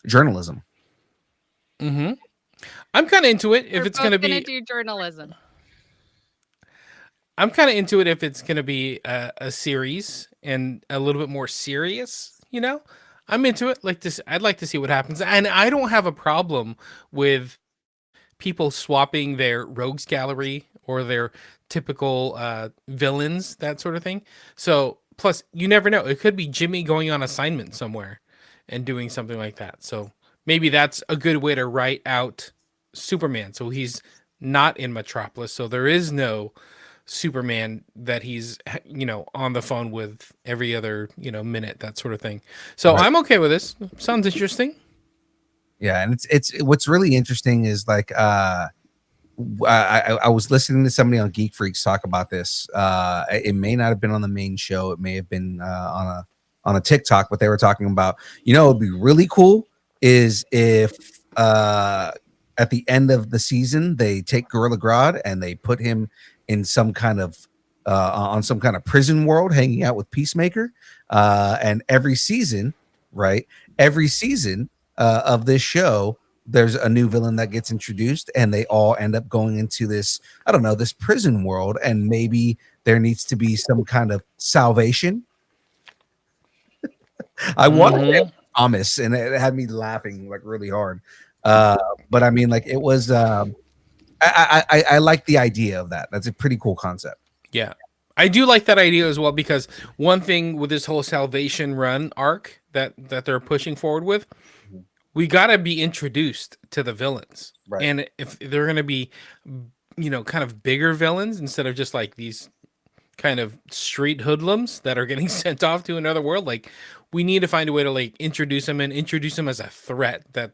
journalism. Mm-hmm. I'm kind of into it if we're it's going to both gonna be. do journalism. I'm kind of into it if it's going to be a series and a little bit more serious. You know, I'm into it. Like this, I'd like to see what happens, and I don't have a problem with people swapping their rogues gallery or their typical villains, that sort of thing. So, plus, you never know. It could be Jimmy going on assignment somewhere and doing something like that. So maybe that's a good way to write out Superman. So he's not in Metropolis. So there is no Superman that he's, you know, on the phone with every other, you know, minute, that sort of thing. So Right. I'm okay with this. Sounds interesting. Yeah, and it's what's really interesting is like I was listening to somebody on Geek Freaks talk about this. It may not have been on the main show. It may have been on a TikTok, but they were talking about, you know, it'd be really cool is if at the end of the season they take Gorilla Grodd and they put him in some kind of on some kind of prison world, hanging out with Peacemaker. And every season, right? Every season of this show, there's a new villain that gets introduced and they all end up going into this, I don't know, this prison world, and maybe there needs to be some kind of salvation. I wanted it Thomas, and it had me laughing like really hard. But I mean, like it was I like the idea of that. That's a pretty cool concept. Yeah. I do like that idea as well, because one thing with this whole Salvation Run arc that they're pushing forward with, we got to be introduced to the villains. Right. And if they're going to be, you know, kind of bigger villains instead of just like these kind of street hoodlums that are getting sent off to another world, like we need to find a way to like introduce them as a threat that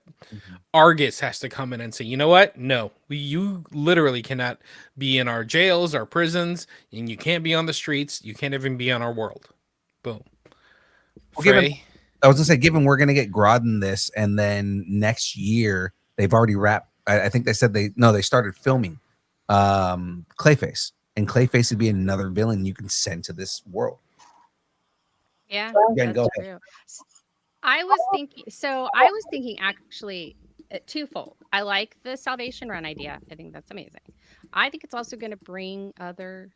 Argus has to come in and say, you know what? No, you literally cannot be in our jails, our prisons, and you can't be on the streets. You can't even be on our world. Boom. Well, I was gonna say, given we're gonna get Grodd in this, and then next year they've already wrapped. I think they said they started filming Clayface, and Clayface would be another villain you can send to this world. Yeah, Again, that's go true. I was thinking actually twofold. I like the Salvation Run idea. I think that's amazing. I think it's also going to bring other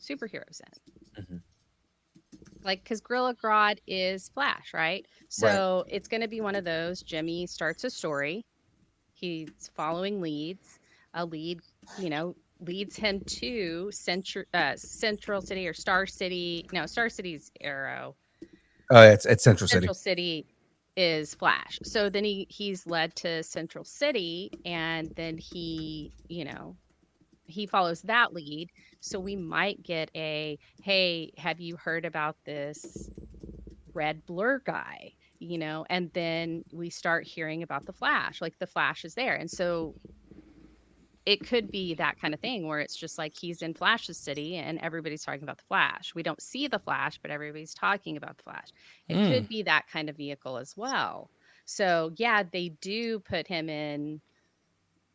superheroes in. Mhm. Like, because Gorilla Grodd is Flash, right? So it's going to be one of those. Jimmy starts a story. He's following leads. A lead, you know, leads him to Central City or Star City. No, Star City's Arrow. It's Central City. Central City is Flash. So then he's led to Central City, and then he, you know, he follows that lead. So we might get a, hey, have you heard about this red blur guy? You know, and then we start hearing about the Flash, like the Flash is there. And so it could be that kind of thing where it's just like he's in Flash's city and everybody's talking about the Flash. We don't see the Flash, but everybody's talking about the Flash. It could be that kind of vehicle as well. So yeah, they do put him in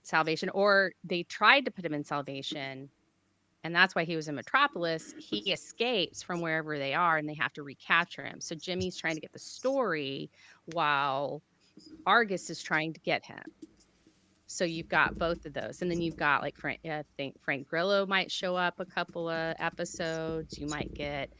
Salvation, or they tried to put him in Salvation, and that's why he was in Metropolis. He escapes from wherever they are and they have to recapture him. So Jimmy's trying to get the story while Argus is trying to get him. So you've got both of those, and then you've got like I think Frank Grillo might show up a couple of episodes. You might get,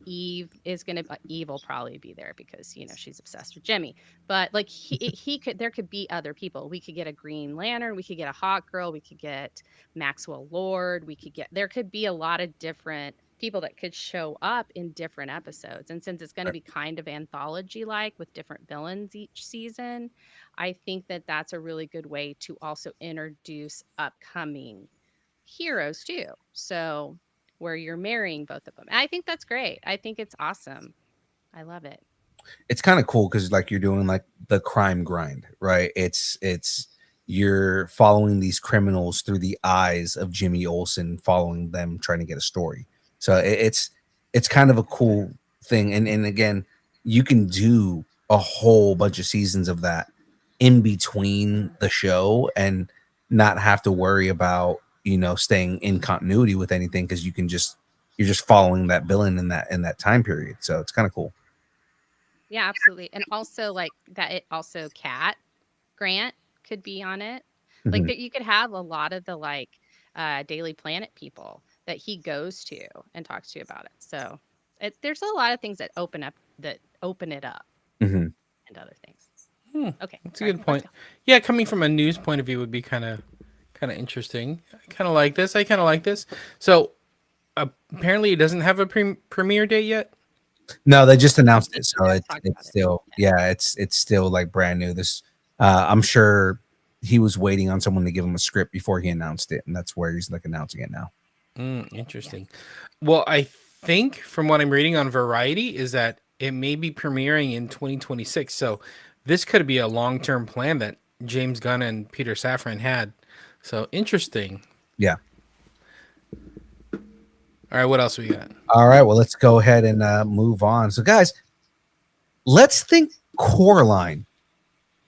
Eve is gonna Eve will probably be there because she's obsessed with Jimmy. But like he could there could be other people. We could get a Green Lantern, we could get a Hawk Girl, we could get Maxwell Lord, there could be a lot of different people that could show up in different episodes. And since it's going to be kind of anthology like with different villains each season, I think that that's a really good way to also introduce upcoming heroes too. So where you're marrying both of them. And I think that's great. I think it's awesome. I love it. It's kind of cool because like you're doing like the crime grind, right? It's you're following these criminals through the eyes of Jimmy Olsen, following them trying to get a story. So it's kind of a cool thing. And again, you can do a whole bunch of seasons of that in between the show and not have to worry about staying in continuity with anything because you're just following that villain in that time period. So it's kind of cool. Yeah, absolutely. And also like that, it also Cat Grant could be on it. Like that, you could have a lot of the like Daily Planet people that he goes to and talks to you about it. So there's a lot of things that open it up and other things. Okay, that's a good point. Yeah, coming from a news point of view would be kind of interesting. I kind of like this. So apparently it doesn't have a premiere date yet. No, they just announced it, so it's still it's still like brand new. This I'm sure he was waiting on someone to give him a script before he announced it, and that's where he's like announcing it now. Interesting. Well, I think from what I'm reading on Variety is that it may be premiering in 2026. So this could be a long-term plan that James Gunn and Peter Safran had. So interesting. Yeah. All right, what else we got? All right, well, let's go ahead and move on. So, guys, let's think Coraline,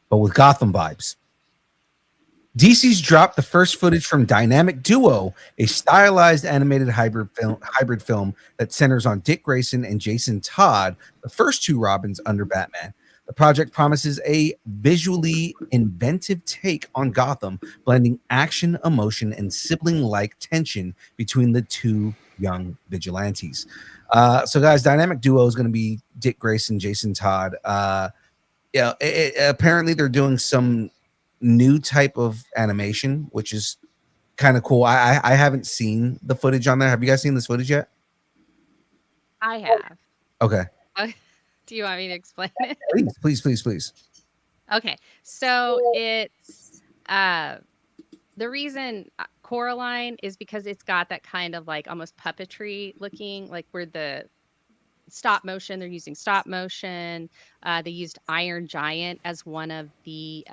but with Gotham vibes. DC's dropped the first footage from Dynamic Duo, a stylized animated hybrid film that centers on Dick Grayson and Jason Todd, the first two Robins under Batman. The project promises a visually inventive take on Gotham, blending action, emotion, and sibling-like tension between the two young vigilantes. So, guys, Dynamic Duo is going to be Dick Grayson, Jason Todd. Apparently they're doing some new type of animation, which is kind of cool. I haven't seen the footage on there. Have you guys seen this footage yet? I have. Okay. Do you want me to explain it? Please. Okay. So it's the reason Coraline is because it's got that kind of like almost puppetry looking, like where the stop motion, they're using stop motion. They used Iron Giant as one of the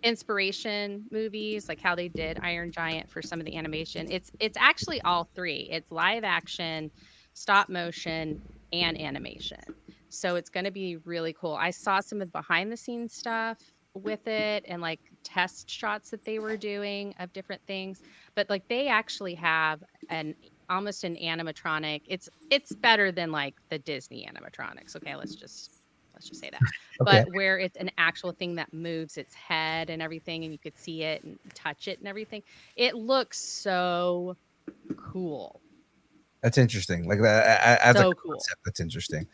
inspiration movies, like how they did Iron Giant for some of the animation. It's actually all three. It's live action, stop motion, and animation. So it's going to be really cool. I saw some of the behind the scenes stuff with it and like test shots that they were doing of different things, but like they actually have almost an animatronic. It's better than like the Disney animatronics. Okay, let's just say that. Okay. But where it's an actual thing that moves its head and everything, and you could see it and touch it and everything. It looks so cool. That's interesting. Like that as so a cool. Concept, that's interesting.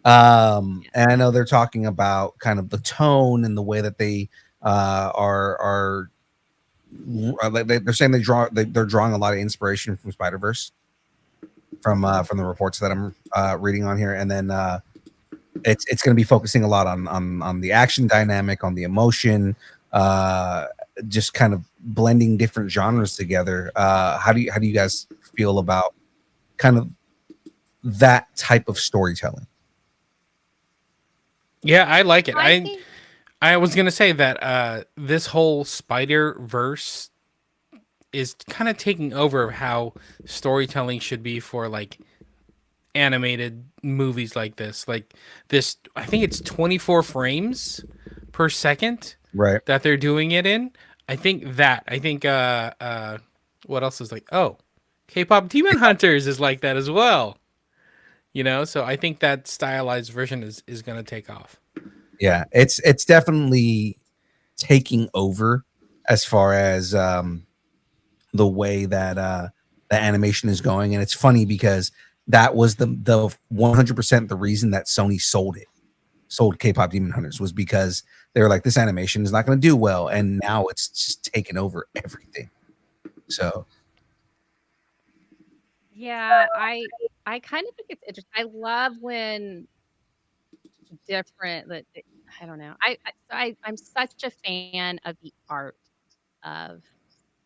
And I know they're talking about kind of the tone and the way that they are they're saying they're drawing a lot of inspiration from Spider-Verse from the reports that I'm reading on here, and then it's going to be focusing a lot on the action dynamic, on the emotion, just kind of blending different genres together. How do you guys feel about kind of that type of storytelling? Yeah, I like it. I was gonna say that this whole Spider-Verse is kind of taking over how storytelling should be for like animated movies like this. Like this, I think it's 24 frames per second, right? That they're doing it in. I think what else is like? Oh, K-pop Demon Hunters is like that as well. So I think that stylized version is going to take off. Yeah, it's definitely taking over as far as the way that the animation is going, and it's funny because that was the 100% the reason that Sony sold K-pop Demon Hunters, was because they were like, this animation is not going to do well, and now it's just taken over everything. So Yeah, I kind of think it's interesting. I love when different I don't know. I'm such a fan of the art of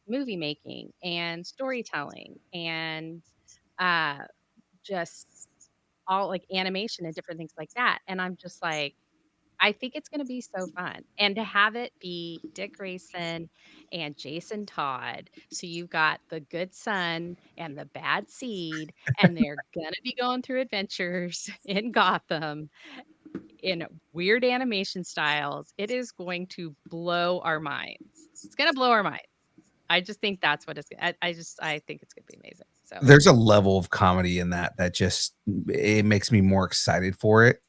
movie making and storytelling and uh just all like animation and different things like that. And I'm just like, I think it's going to be so fun. And to have it be Dick Grayson and Jason Todd. So you've got the good son and the bad seed, and they're going to be going through adventures in Gotham in weird animation styles. It is going to blow our minds. It's going to blow our minds. I just think that's what it's. I think it's gonna be amazing. So there's a level of comedy in that just it makes me more excited for it,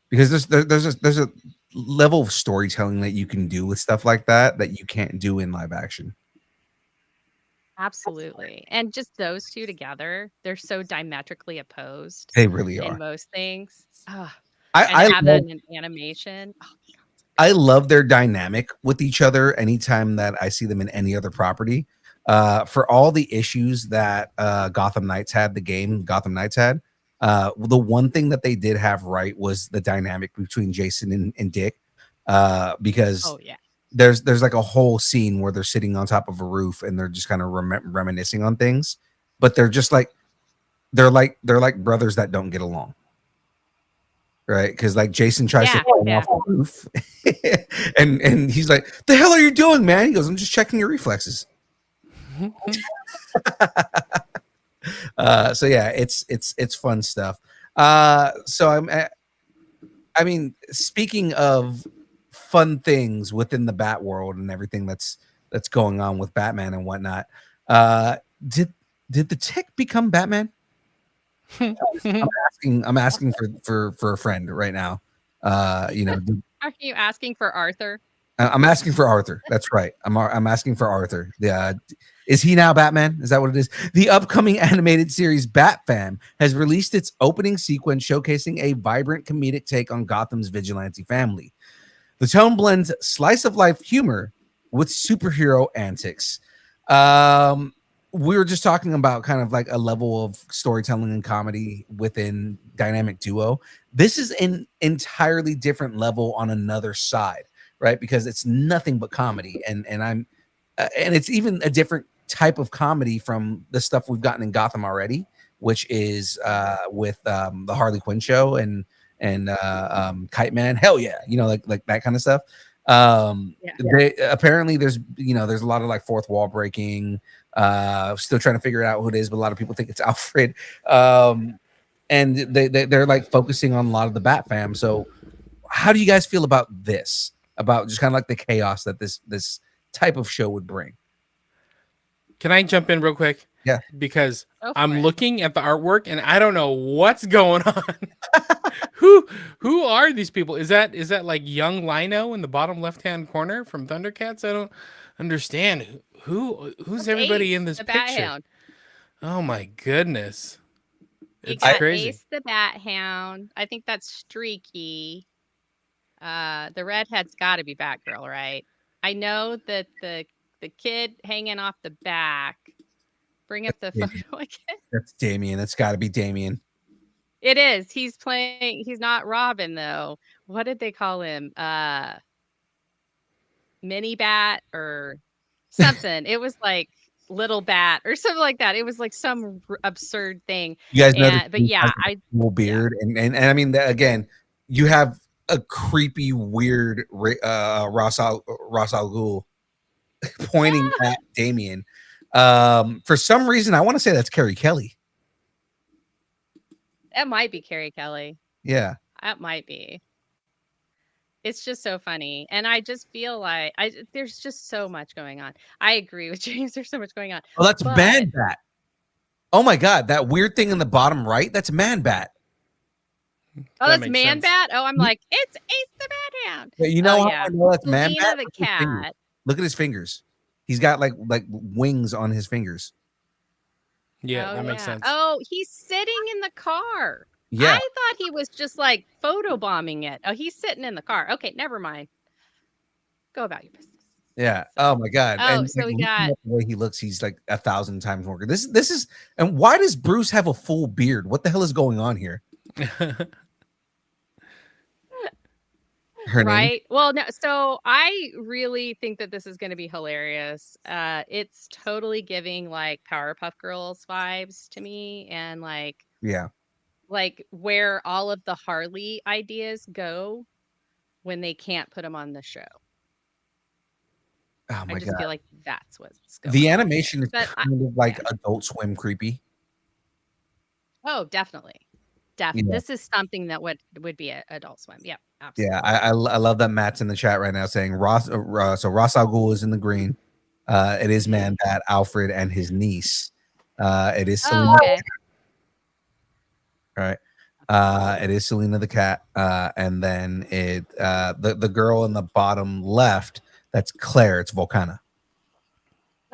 because there's a level of storytelling that you can do with stuff like that you can't do in live action. absolutely, and just those two together, they're so diametrically opposed They really in are. most things. Ugh. I And to I have that love, in an animation. Oh, I love their dynamic with each other anytime that I see them in any other property. For all the issues that Gotham Knights had, the game Gotham Knights had, the one thing that they did have right was the dynamic between Jason and Dick, because oh yeah. there's like a whole scene where they're sitting on top of a roof and they're just kind of reminiscing on things, but they're just like they're like brothers that don't get along, right? Because like Jason tries to Yeah, fall yeah. off the roof, and he's like, "The hell are you doing, man?" He goes, "I'm just checking your reflexes." So yeah, it's fun stuff. So I mean, speaking of fun things within the Bat world and everything that's going on with Batman and whatnot, uh, did did the Tick become Batman? I'm asking for a friend right now. Did, Are you asking for Arthur? I'm asking for Arthur. That's right. I'm asking for Arthur. Is he now Batman? Is that what it is? The upcoming animated series Bat Fam has released its opening sequence showcasing a vibrant comedic take on Gotham's vigilante family. The tone blends slice of life humor with superhero antics. Um, we were just talking about kind of like a level of storytelling and comedy within Dynamic Duo. This is an entirely different level on another side, right? Because it's nothing but comedy, and it's even a different type of comedy from the stuff we've gotten in Gotham already, which is with the Harley Quinn show and Kite Man. Hell yeah, like that kind of stuff. Apparently there's a lot of like fourth wall breaking. Still trying to figure out who it is, but a lot of people think it's Alfred. And they're like focusing on a lot of the Bat Fam. So how do you guys feel about this? About just kind of like the chaos that this type of show would bring? Can I jump in real quick? Yeah. Because Go for I'm it. looking at the artwork and I don't know what's going on. Who are these people? Is that like young Lino in the bottom left-hand corner from Thundercats? I don't understand. Who's That's everybody Ace, in this the Bat picture? Hound. Oh my goodness. You It's got crazy. Ace the Bat Hound. I think that's Streaky. The redhead's got to be Batgirl, right? I know that the kid hanging off the back. Bring up the Yeah. photo again. That's Damien. That's got to be Damien. It is. He's playing. He's not Robin though. What did they call him? Mini Bat or something. It was like Little Bat or something like that. It was like some absurd thing. You guys know But yeah, cool beard, and I mean again, you have a creepy, weird Ra's al Ghul pointing at Damien. For some reason, I want to say that's Carrie Kelly. that might be Carrie Kelly. Yeah, That might be. It's just so funny. And I just feel like there's just so much going on. I agree with James. There's so much going on. oh, that's But Man Bat. Oh my God, that weird thing in the bottom right, that's Man Bat. Oh, That that's makes Man sense. Bat? Oh, I'm like, it's Ace the Batman. But you Oh, know how yeah. I know that's Man Selena Bat? the Look at his fingers. cat. Look at his fingers. He's got like wings on his fingers. Yeah, Oh, that makes yeah. sense. Oh, he's sitting in the car. Yeah. I thought he was just like photobombing it. Oh, he's sitting in the car. Okay, never mind. Go about your business. Yeah. Oh my God. Oh, And so like, we looking got at the way he looks, he's like 1,000 times more good. This is, and why does Bruce have a full beard? What the hell is going on here? Her name? right. Well, no, so I really think that this is going to be hilarious. It's totally giving like Powerpuff Girls vibes to me, and Yeah. like where all of the Harley ideas go when they can't put them on the show. Oh I my just God. feel like that's what's going The on animation here. is But kind of like yeah. Adult Swim creepy. Oh, definitely. Yeah. This is something that would be a Adult Swim. Yep, absolutely. Yeah. I love that Matt's in the chat right now saying Ross. So Ross Al Ghul is in the green. It is Man Bat, Alfred, and his niece. It is Selena. Oh, okay. All right. It is Selena the cat, and then the girl in the bottom left. That's Claire. It's Volcana.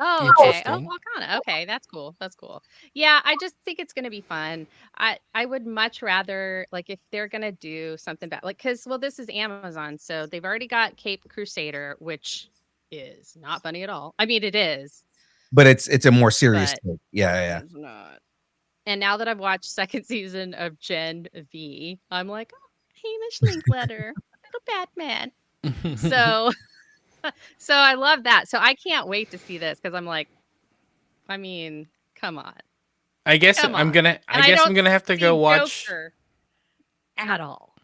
Oh, okay. Oh, Interesting. Volcana. Okay, that's cool. That's cool. Yeah, I just think it's gonna be fun. I would much rather like if they're gonna do something bad, like because this is Amazon, so they've already got Cape Crusader, which is not funny at all. I mean, it is, But it's a more serious but take. Yeah. it's not. And now that I've watched second season of Gen V, I'm like, oh, Hamish Linkletter, little Batman. So so I love that. So I can't wait to see this because I'm like, I mean, come on. I guess Come I'm on. gonna. And I guess I'm gonna have to see go watch. Joker at all.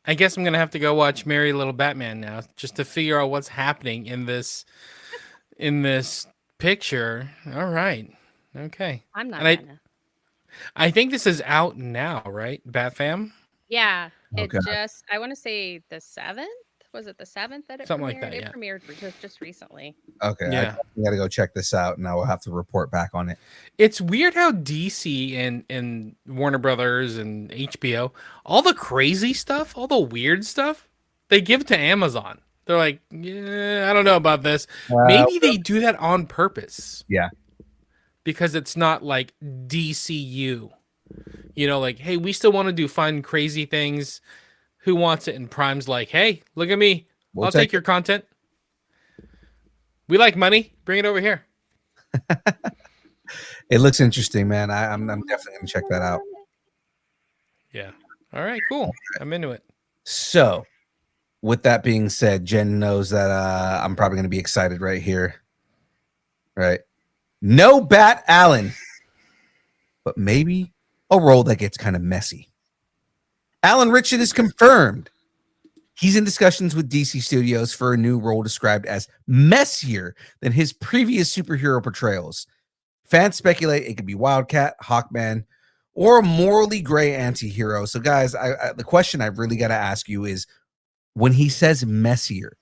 I guess I'm gonna have to go watch Merry Little Batman now, just to figure out what's happening in this picture. All right. Okay. I'm not And gonna. I think this is out now, right? Batfam? Yeah, Okay. it just. I want to say the 7th. Was it the 7th that it Something premiered? like that, yeah. It premiered just recently. Okay. Yeah. I got to go check this out, and I will have to report back on it. It's weird how DC and Warner Brothers and HBO, all the crazy stuff, all the weird stuff, they give to Amazon. They're like, yeah, I don't know about this. Maybe they do that on purpose. Yeah. Because it's not like DCU. You know, like, hey, we still want to do fun, crazy things. Who wants it? And Prime's like, hey, look at me. We'll I'll take your content. We like money. Bring it over here. It looks interesting, man. I'm definitely gonna check that out. Yeah. All right, cool. I'm into it. So, with that being said, Jen knows that I'm probably gonna be excited right here. Right? No Bat Allen, but maybe a role that gets kind of messy. Alan Ritchson is confirmed. He's in discussions with DC Studios for a new role described as messier than his previous superhero portrayals. Fans speculate it could be Wildcat, Hawkman, or a morally gray anti-hero. So, guys, the question I really got to ask you is, when he says messier,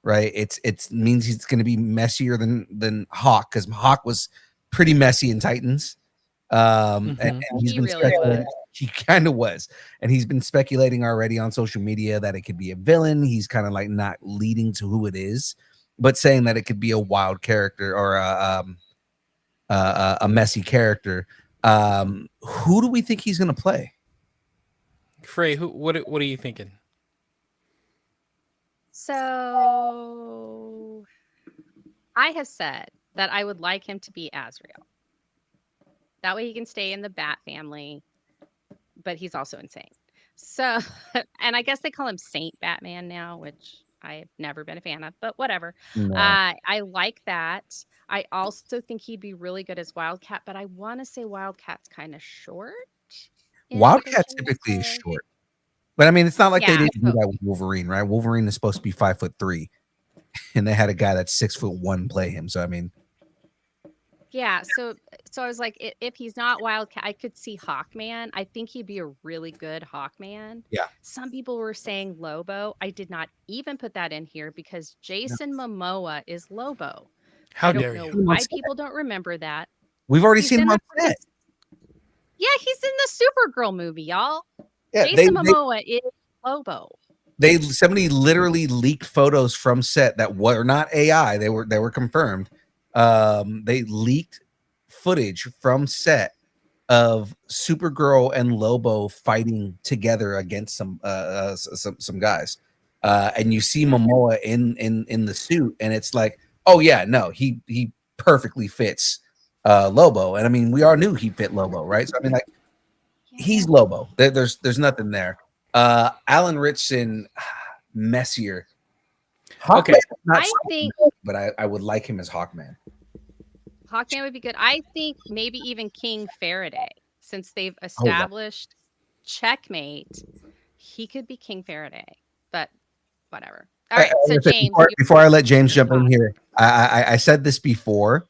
right? It means he's going to be messier than Hawk, because Hawk was pretty messy in Titans. And he's He been really speculating. was. He kind of was, and he's been speculating already on social media that it could be a villain. He's kind of like not leading to who it is, but saying that it could be a wild character or a messy character. Who do we think he's going to play? Frey, what are you thinking? So I have said that I would like him to be Azrael. That way he can stay in the Bat family, but he's also insane. So, and I guess they call him Saint Batman now, which I've never been a fan of, but whatever. No. I like that. I also think he'd be really good as Wildcat, but I want to say Wildcat's kind of short. Wildcat typically is short, but I mean, it's not like they didn't do that with Wolverine, right? Wolverine is supposed to be 5'3", and they had a guy that's 6'1" play him. So I mean, yeah. So I was like, if he's not Wildcat, I could see Hawkman. I think he'd be a really good Hawkman. Yeah. Some people were saying Lobo. I did not even put that in here because Jason Momoa is Lobo. How dare you? I don't know why people don't remember that. We've already seen him on set. Yeah, he's in the Supergirl movie, y'all. Yeah, Jason Momoa is Lobo. somebody literally leaked photos from set that were not AI. They were confirmed. They leaked footage from set of Supergirl and Lobo fighting together against some guys. And you see Momoa in the suit, and it's like, oh yeah, no, he perfectly fits Lobo. And I mean, we all knew he fit Lobo, right? So I mean, like, he's Lobo. There's nothing there. Alan Ritchson, messier. Okay. I think, but I would like him as Hawkman. Hawkman would be good. I think maybe even King Faraday, since they've established checkmate, he could be King Faraday. But whatever. All right, so James, before I let James jump in here, I said this before.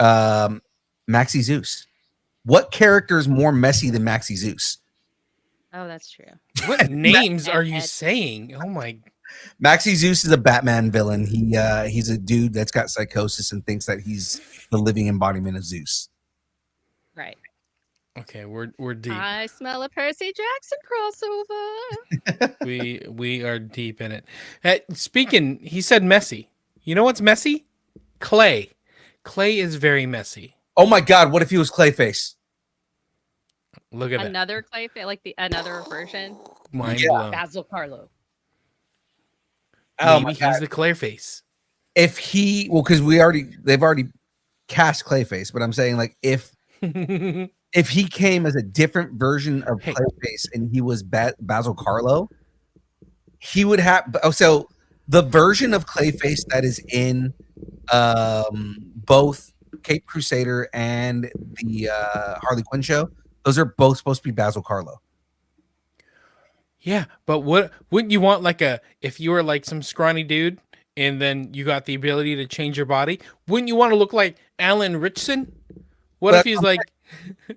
Maxie Zeus. What character is more messy than Maxie Zeus? Oh, that's true. What names are you saying? Oh my! Maxie Zeus is a Batman villain. He's a dude that's got psychosis and thinks that he's the living embodiment of Zeus. Right. Okay, we're deep. I smell a Percy Jackson crossover. we are deep in it. Hey, speaking, he said messy. You know what's messy? Clay. Clay is very messy. Oh my God! What if he was Clayface? Look at another Clay, like another version. Mind blown. Basil Carlo. Maybe he's the Clayface. If he, because they've already cast Clayface, but I'm saying, like, if he came as a different version of Clayface and he was Basil Carlo, he would have. So the version of Clayface that is in both Cape Crusader and the Harley Quinn show, those are both supposed to be Basil Carlo. Yeah, but wouldn't you want, like, if you were like some scrawny dude and then you got the ability to change your body, wouldn't you want to look like Alan Ritchson? What if he's like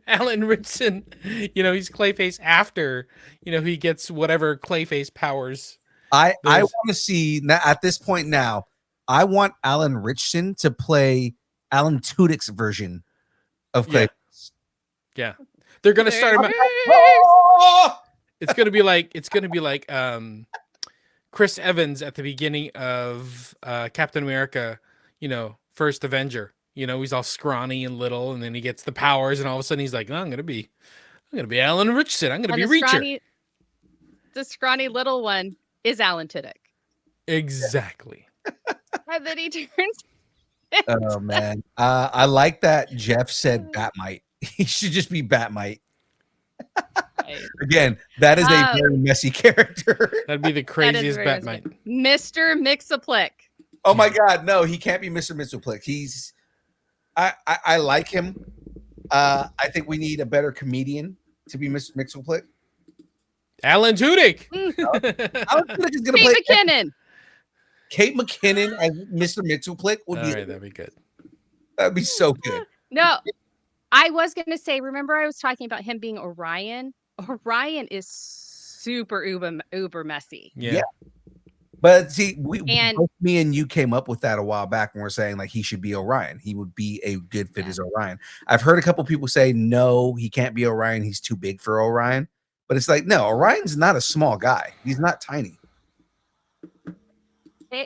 Alan Ritchson? You know, he's Clayface after, he gets whatever Clayface powers. I want to see at this point now. I want Alan Ritchson to play Alan Tudyk's version of Clayface. Yeah. They're gonna start him. It's gonna be like Chris Evans at the beginning of Captain America, First Avenger. He's all scrawny and little, and then he gets the powers, and all of a sudden he's like, I'm gonna be Alan Ritchson. I'm gonna be Reacher. The scrawny little one is Alan Tudyk. Exactly. And then he turns. Oh man, I like that Jeff said Batmite. He should just be Batmite. Again, that is a very messy character. That'd be the craziest Batmite. Mr. Mixaplick. Oh my God, no, he can't be Mr. Mixaplick. I like him. I think we need a better comedian to be Mr. Mixaplick. Alan Tudyk. Alan Tudyk is gonna Kate play McKinnon. Kate McKinnon as Mr. Mixaplick would be. Right, that'd be good. That'd be so good. No, I was gonna say. Remember, I was talking about him being Orion. Orion is super uber messy. Yeah. But see, both me and you came up with that a while back when we're saying, like, he should be Orion. He would be a good fit as Orion. I've heard a couple people say, no, he can't be Orion. He's too big for Orion. But it's like, no, Orion's not a small guy. He's not tiny.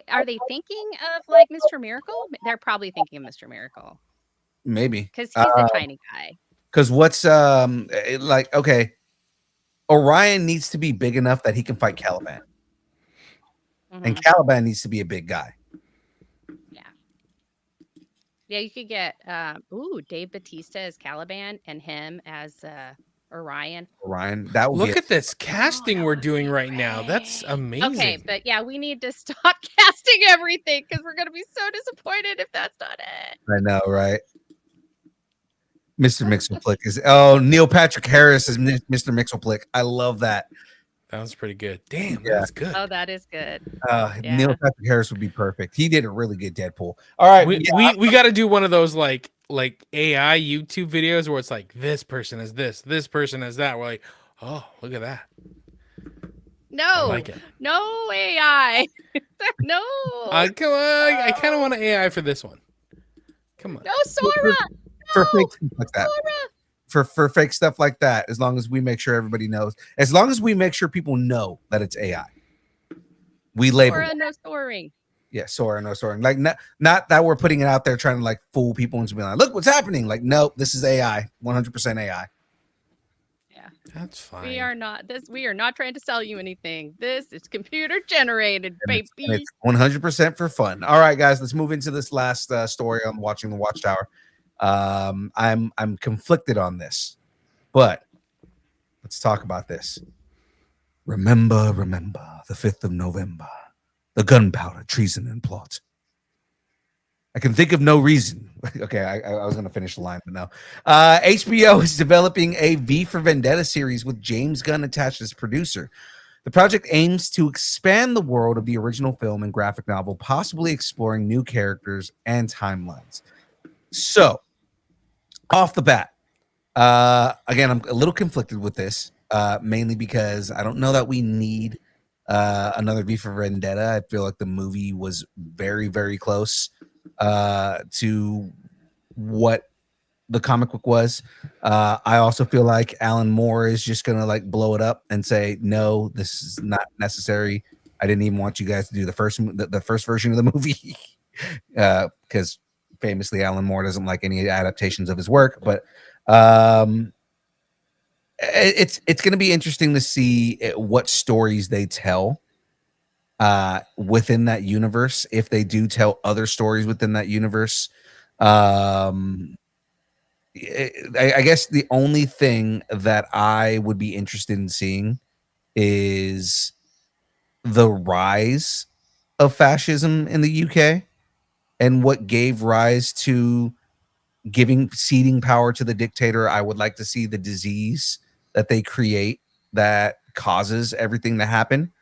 Are they thinking of, like, Mr. Miracle? They're probably thinking of Mr. Miracle. Maybe. Because he's a tiny guy. Because what's, okay, Orion needs to be big enough that he can fight Caliban. Mm-hmm. And Caliban needs to be a big guy. Yeah. Yeah, you could get Dave Bautista as Caliban and him as Orion. That would look at this casting we're doing right now. That's amazing. Okay, but yeah, we need to stop casting everything because we're gonna be so disappointed if that's not it. I know, right? Mr. Mixaplick is Neil Patrick Harris is Mr. Mixaplick. I love that. That was pretty good. Damn, that's good. Oh, that is good. Neil Patrick Harris would be perfect. He did a really good Deadpool. All right, we got to do one of those like AI YouTube videos where it's like this person is this person is that. We're like, oh, look at that. No, I like it. No AI. No. Come on. I kind of want an AI for this one. Come on. No, Sora. For fake like that. for fake stuff like that, as long as we make sure everybody knows, as long as we make sure people know that it's AI. We label Sora, no soaring. yeah, Sora, no soaring. Like not that we're putting it out there trying to like fool people and be like, look what's happening. Like, nope, this is AI, 100% AI. Yeah, That's fine. we are not trying to sell you anything. This is computer generated, baby. It's 100% for fun. All right, guys, let's move into this last story on watching the Watchtower. I'm conflicted on this, but let's talk about this. Remember the 5th of November, the gunpowder, treason, and plot. I can think of no reason. Okay, I was going to finish the line, but no. HBO is developing a V for Vendetta series with James Gunn attached as producer. The project aims to expand the world of the original film and graphic novel, possibly exploring new characters and timelines. So, off the bat, again, I'm a little conflicted with this, mainly because I don't know that we need another V for Vendetta. I feel like the movie was very, very close to what the comic book was. I also feel like Alan Moore is just gonna like blow it up and say, no, this is not necessary. I didn't even want you guys to do the first version of the movie because famously Alan Moore doesn't like any adaptations of his work. But it's going to be interesting to see what stories they tell within that universe, if they do tell other stories within that universe. I guess the only thing that I would be interested in seeing is the rise of fascism in the UK and what gave rise to ceding power to the dictator. I would like to see the disease that they create that causes everything to happen.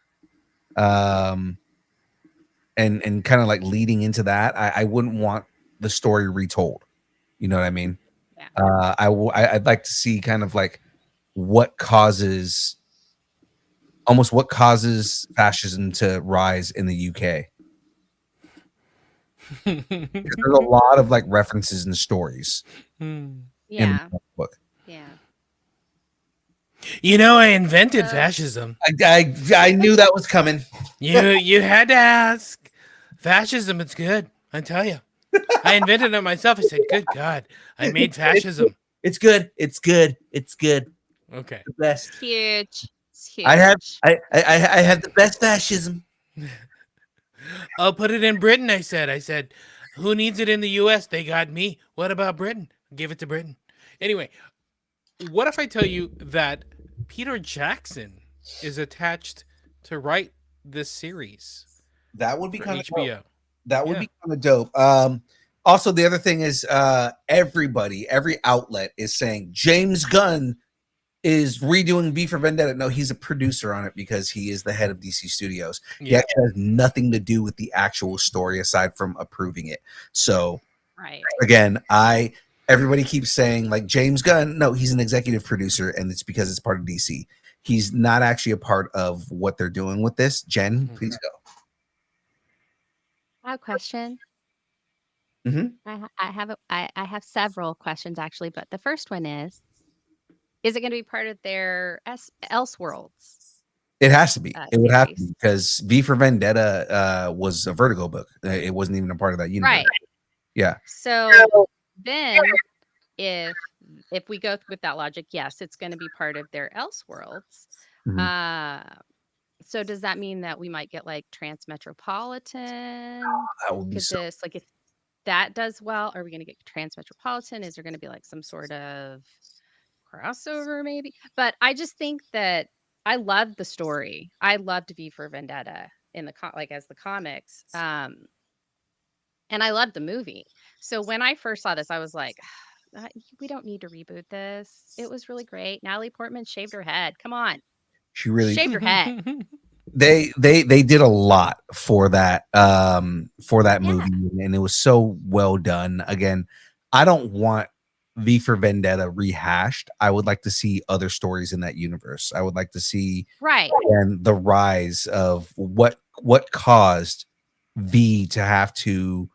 And kind of like leading into that, I wouldn't want the story retold. You know what I mean? Yeah. I'd like to see kind of like what causes fascism to rise in the UK. There's a lot of like references and stories in the book. Yeah. You know, I invented fascism. I knew that was coming. You had to ask. Fascism, it's good. I tell you. I invented it myself. I said, good God, I made fascism. It's good. It's good. It's good. Okay. The best. It's huge. It's huge. I have the best fascism. I'll put it in Britain, I said, who needs it in the US? They got me. What about Britain? Give it to Britain. Anyway, what if I tell you that Peter Jackson is attached to write this series? That would be kind of HBO. dope. That would be kind of dope. Also, the other thing is every outlet is saying James Gunn is redoing V for Vendetta. No, he's a producer on it because he is the head of DC Studios. He actually has nothing to do with the actual story aside from approving it. So, again, everybody keeps saying like James Gunn. No, he's an executive producer, and it's because it's part of DC. He's not actually a part of what they're doing with this. Jen, please go. I have a question. Mm-hmm. I have several questions actually, but the first one is it going to be part of their Elseworlds? It has to be. It would have to be because V for Vendetta was a Vertigo book. It wasn't even a part of that universe. Right. Yeah. So then, if we go with that logic, yes, it's going to be part of their Elseworlds. So does that mean that we might get like Transmetropolitan? That would be if that does well, are we going to get Transmetropolitan? Is there going to be like some sort of crossover maybe? But I just think that I loved the story. I loved V for Vendetta in the as the comics. And I loved the movie. So when I first saw this, I was like, we don't need to reboot this. It was really great. Natalie Portman shaved her head. Come on. She really shaved her head. They did a lot for that movie, and it was so well done. Again, I don't want V for Vendetta rehashed. I would like to see other stories in that universe. I would like to see and the rise of what caused V to have to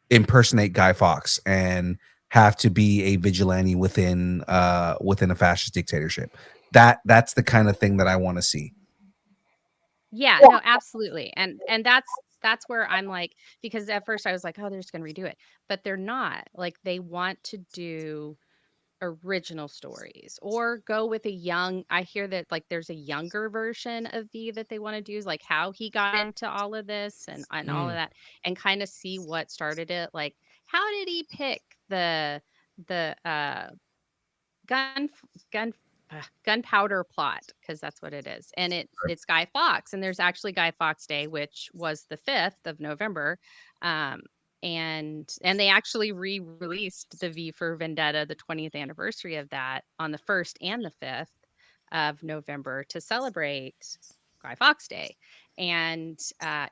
impersonate Guy Fawkes and have to be a vigilante within a fascist dictatorship. That's the kind of thing that I want to see. Yeah, no, absolutely. And that's where I'm like, because at first I was like, oh, they're just gonna redo it. But they're not. Like they want to do original stories or go with a young. I hear that like there's a younger version of V that they want to do, like how he got into all of this and all of Mm. that, and kind of see what started it. Like, how did he pick the gun gun gunpowder plot, because that's what it is, and it's Guy Fawkes, and there's actually Guy Fawkes Day, which was the 5th of November, um and they actually re-released the V for Vendetta, the 20th anniversary of that, on the 1st and the 5th of November to celebrate Guy Fawkes Day. And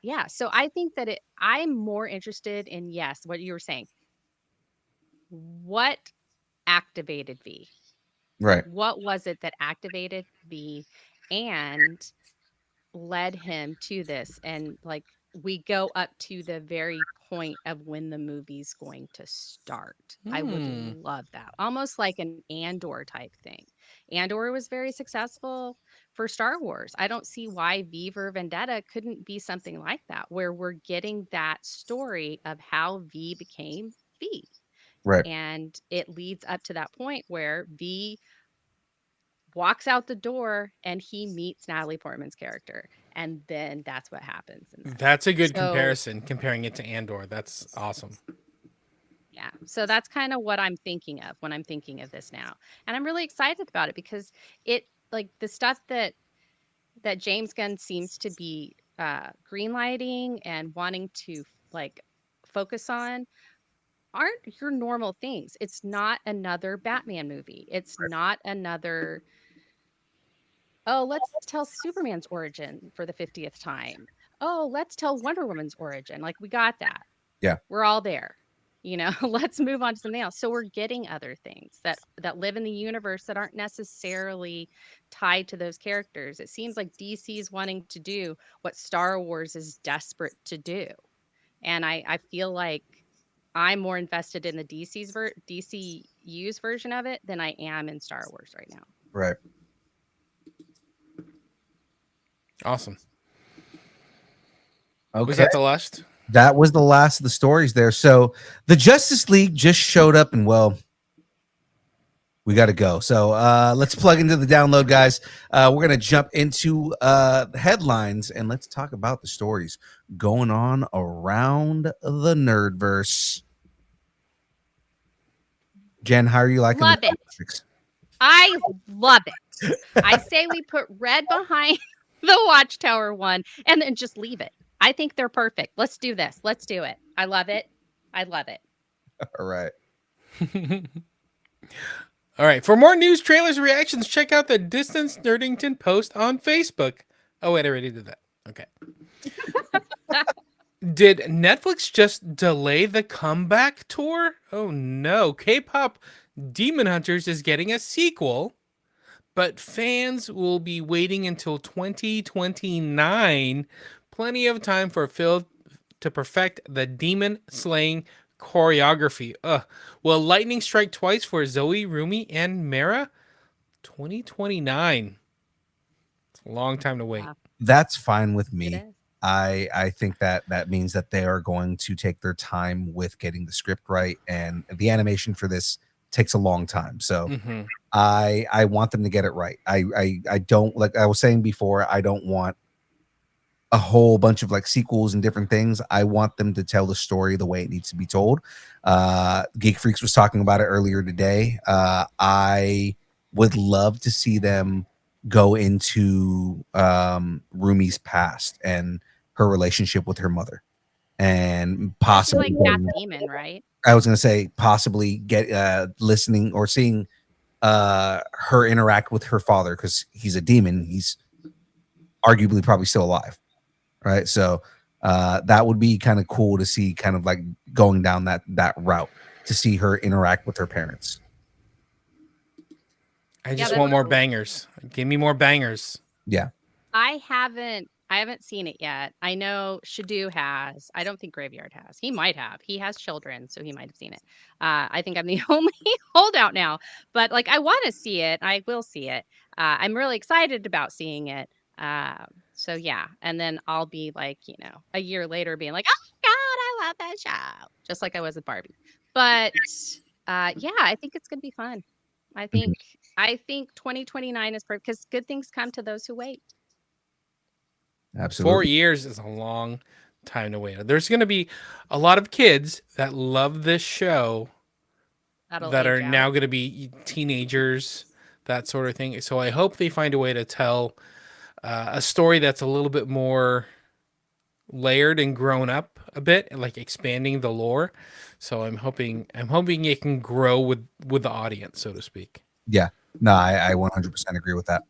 yeah, so I think that I'm more interested in, yes, what you were saying, what activated V. Like, Right. what was it that activated V and led him to this? And like, we go up to the very point of when the movie's going to start. I would Hmm. love that. Almost like an Andor type thing. Andor was very successful for Star Wars. I don't see why V for Vendetta couldn't be something like that, where we're getting that story of how V became V. Right. And it leads up to that point where V walks out the door and he meets Natalie Portman's character. And then that's what happens in that. That's a good So, comparison, comparing it to Andor. That's awesome. yeah. So that's kind of what I'm thinking of when I'm thinking of this now. And I'm really excited about it because it, like, the stuff that James Gunn seems to be greenlighting and wanting to like focus on aren't your normal things. It's not another Batman movie. It's not another, oh, let's tell Superman's origin for the 50th time. Oh, let's tell Wonder Woman's origin. Like, we got that. Yeah. We're all there. Let's move on to something else. So we're getting other things that live in the universe that aren't necessarily tied to those characters. It seems like DC is wanting to do what Star Wars is desperate to do. And I feel like I'm more invested in the DCU's version of it than I am in Star Wars right now. Right. Awesome. Okay. Was that the last? That was the last of the stories there. So the Justice League just showed up, and well, we got to go. So let's plug into the download, guys. We're gonna jump into the headlines and let's talk about the stories going on around the nerdverse. Jen, how are you liking Love the it. graphics? I love it. I say we put red behind the Watchtower one and then just leave it. I think they're perfect. Let's do this. Let's do it. I love it. I love it. All right. All right. For more news, trailers, reactions, check out the Distance Nerdington post on Facebook. Oh, wait, I already did that. Okay. Did Netflix just delay the comeback tour? Oh no. K-pop Demon Hunters is getting a sequel, but fans will be waiting until 2029. Plenty of time for Phil to perfect the demon slaying choreography. Will lightning strike twice for Zoe, Rumi, and Mara? 2029. It's a long time to wait. Yeah, That's fine with it me. is. I think that means that they are going to take their time with getting the script right, and the animation for this takes a long time. So Mm-hmm. I want them to get it right. I don't, like I was saying before, I don't want a whole bunch of like sequels and different things. I want them to tell the story the way it needs to be told. Geek Freaks was talking about it earlier today. I would love to see them go into Rumi's past and her relationship with her mother, and Especially possibly like Matt Damon, right? I was going to say possibly get listening or seeing her interact with her father, because he's a demon. He's arguably probably still alive, right? So that would be kind of cool to see, kind of like going down that route, to see her interact with her parents. I Yeah, just that's want more cool. bangers. Give me more bangers. Yeah. I haven't I haven't seen it yet. I know Shadu has. I don't think Graveyard has. He might have. He has children, so he might have seen it. I think I'm the only holdout now, but like I want to see it. I will see it. I'm really excited about seeing it. So yeah, and then I'll be like, a year later being like, oh God, I love that show, just like I was with Barbie. But yeah, I think it's gonna be fun. I Mhm. think I think 2029 is perfect because good things come to those who wait. 4 Absolutely. years is a long time to wait. There's going to be a lot of kids that love this show That'll that are age now out. going to be teenagers, that sort of thing. So I hope they find a way to tell a story that's a little bit more layered and grown up a bit, like expanding the lore. So I'm hoping it can grow with the audience, so to speak. Yeah. No, I 100% agree with that.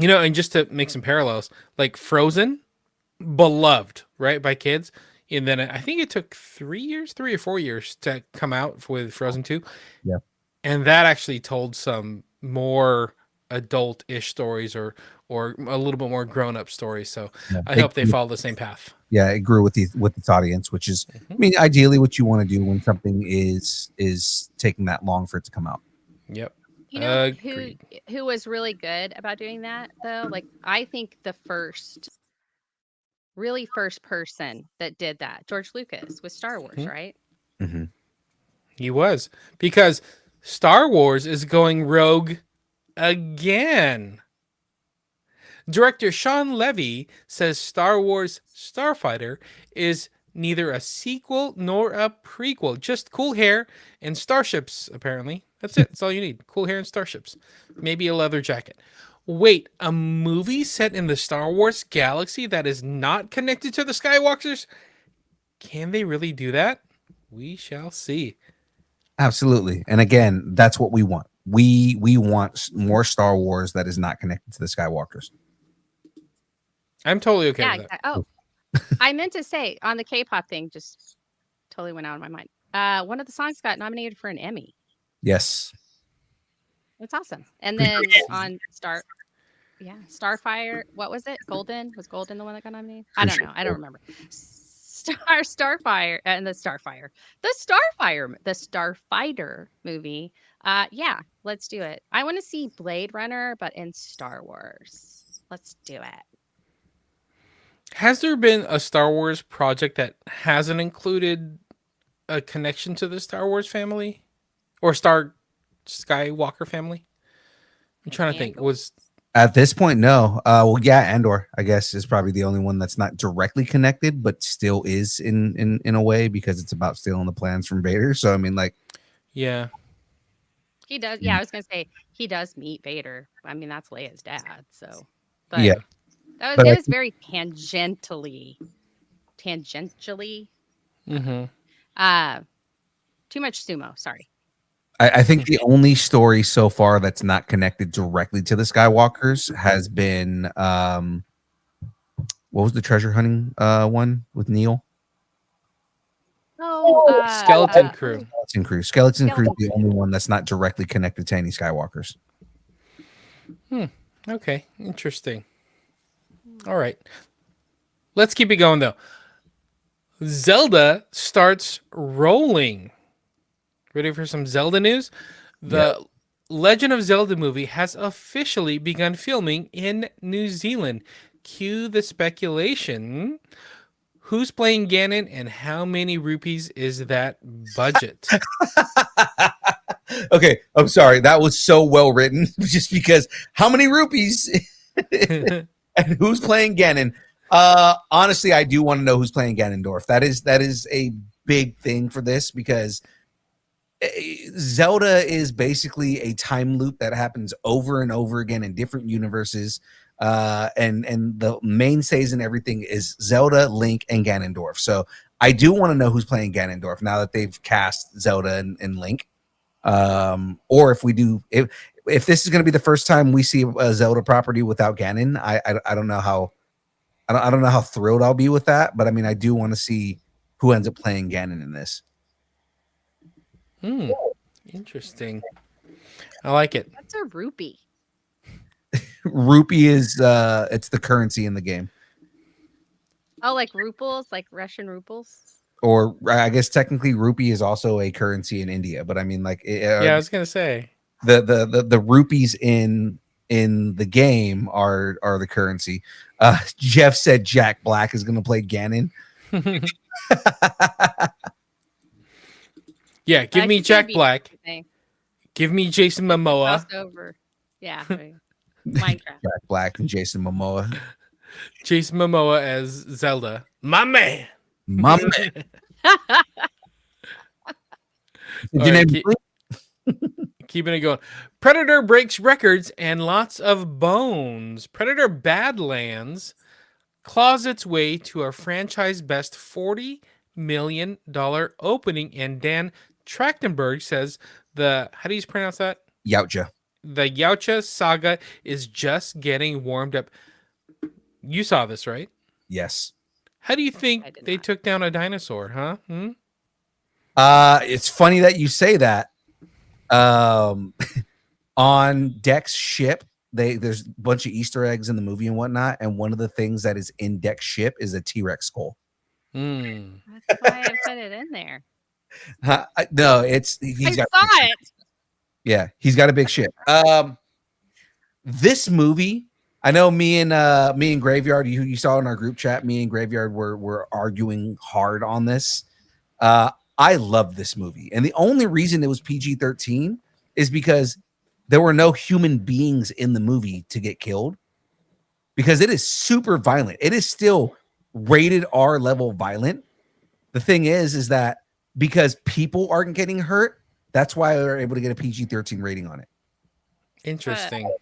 And just to make some parallels, like Frozen, beloved, right, by kids. And then I think it took 3 or 4 years to come out with Frozen 2. Yeah. And that actually told some more adult-ish stories or a little bit more grown-up stories. So Yeah. I hope they follow the same path. Yeah, it grew with its audience, which is, I mean, ideally what you want to do when something is taking that long for it to come out. Yep. You know Agreed. who was really good about doing that though? Like I think the really first person that did that, George Lucas with Star Wars, Mhm. right? Mm-hmm. He was. Because Star Wars is going rogue again. Director Sean Levy says Star Wars Starfighter is neither a sequel nor a prequel, just cool hair and starships, apparently. That's it. That's all you need. Cool hair and starships. Maybe a leather jacket. Wait, a movie set in the Star Wars galaxy that is not connected to the Skywalkers? Can they really do that? We shall see. Absolutely. And again, that's what we want. We want more Star Wars that is not connected to the Skywalkers. I'm totally okay Yeah, with that. exactly. Oh, I meant to say on the K-pop thing, just totally went out of my mind. One of the songs got nominated for an Emmy. Yes. It's awesome. And Pretty then cool. on Starfire, what was it? Golden? Was Golden the one that got nominated? I Pretty don't know. I don't remember. Starfire and the Starfighter movie. Yeah, let's do it. I want to see Blade Runner, but in Star Wars. Let's do it. Has there been a Star Wars project that hasn't included a connection to the Star Wars family or Skywalker family? I'm trying to think. Andor. Was At this point, no. Well, yeah, Andor, I guess, is probably the only one that's not directly connected, but still is in a way because it's about stealing the plans from Vader. So I mean, like, yeah. He does. Yeah, I was gonna say he does meet Vader. I mean, that's Leia's dad. So, but yeah. it But was very tangentially. Mm-hmm. Too much sumo. Sorry. I think the only story so far that's not connected directly to the Skywalkers has been what was the treasure hunting one with Neil? Oh, Skeleton Crew. Skeleton Crew. Skeleton Crew is Skeleton the only one that's not directly connected to any Skywalkers. Okay. Interesting. All right. Let's keep it going though. Zelda starts rolling. Ready for some Zelda news? The Legend of Zelda movie has officially begun filming in New Zealand. Cue the speculation. Who's playing Ganon and how many rupees is that budget? Okay, I'm sorry. That was so well written just because how many rupees and who's playing Ganon? Honestly, I do want to know who's playing Ganondorf. That is a big thing for this because Zelda is basically a time loop that happens over and over again in different universes. And the mainstays and everything is Zelda, Link, and Ganondorf. So I do want to know who's playing Ganondorf now that they've cast Zelda and Link. Or if we do, if this is going to be the first time we see a Zelda property without Ganon, I don't know how I don't know how thrilled I'll be with that. But I mean, I do want to see who ends up playing Ganon in this. Interesting. I like it. What's a rupee? Rupee is it's the currency in the game. Oh, like rubles, like Russian rubles. Or I guess technically rupee is also a currency in India, but I mean like Yeah, I was gonna say. the rupees in the game are the currency. Jeff said Jack Black is gonna play Ganon. Yeah, give me He's gonna Jack be Black. everything. Give me Jason Momoa. Crossover. Yeah. Minecraft. Jack Black and Jason Momoa. Jason Momoa as Zelda. My man. My man. Did All you right, name keeping it going. Predator breaks records and lots of bones. Predator Badlands claws its way to a franchise best $40 million opening. And Dan Trachtenberg says how do you pronounce that? Yautja. The Yautja saga is just getting warmed up. You saw this, right? Yes. How do you I think did they not. took down a dinosaur, huh? It's funny that you say that. On Deck's ship, there's a bunch of Easter eggs in the movie and whatnot, and one of the things that is in Deck's ship is a T-Rex skull. That's why I put it in there. No, I he's got saw it. Yeah, he's got a big ship. This movie, I know me and Graveyard, you saw in our group chat, me and Graveyard were arguing hard on this. I love this movie, and the only reason it was PG-13 is because there were no human beings in the movie to get killed, because it is super violent. It is still rated R level violent. The thing is that because people aren't getting hurt, that's why they're able to get a PG-13 rating on it. Interesting.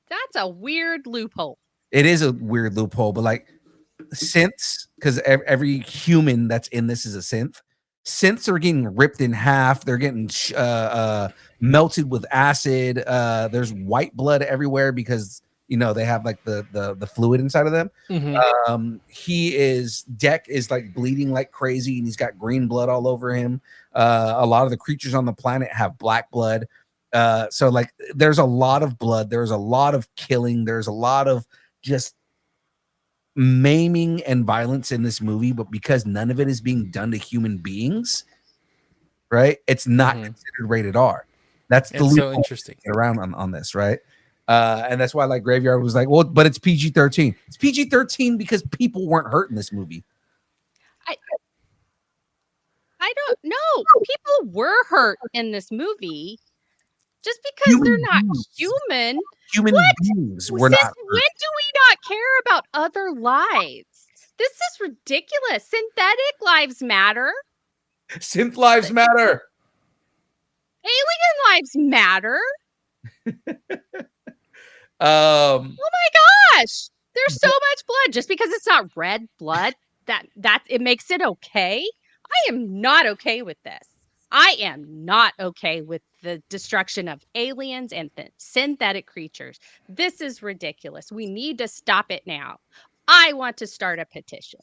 That's a weird loophole. It is a weird loophole, but like synths, because every human that's in this is a synth. Synths are getting ripped in half. They're getting melted with acid. There's white blood everywhere because they have like the fluid inside of them. Deck is like bleeding like crazy, and he's got green blood all over him. A lot of the creatures on the planet have black blood. So like there's a lot of blood, there's a lot of killing, there's a lot of just maiming and violence in this movie, but because none of it is being done to human beings, right? It's not considered rated R. That's so interesting. Get around on this, right? And that's why like Graveyard was like, well, but it's PG-13. It's PG-13 because people weren't hurt in this movie. I don't know. People were hurt in this movie. Just because they're not human. Human beings were Sis, not hurt. when do we not care about other lives? This is ridiculous. Synthetic lives matter. Synth lives matter. Alien lives matter. Oh my gosh. There's so much blood. Just because it's not red blood, that it makes it okay. I am not okay with this. I am not okay with the destruction of aliens and synthetic creatures. This is ridiculous. We need to stop it now. I want to start a petition.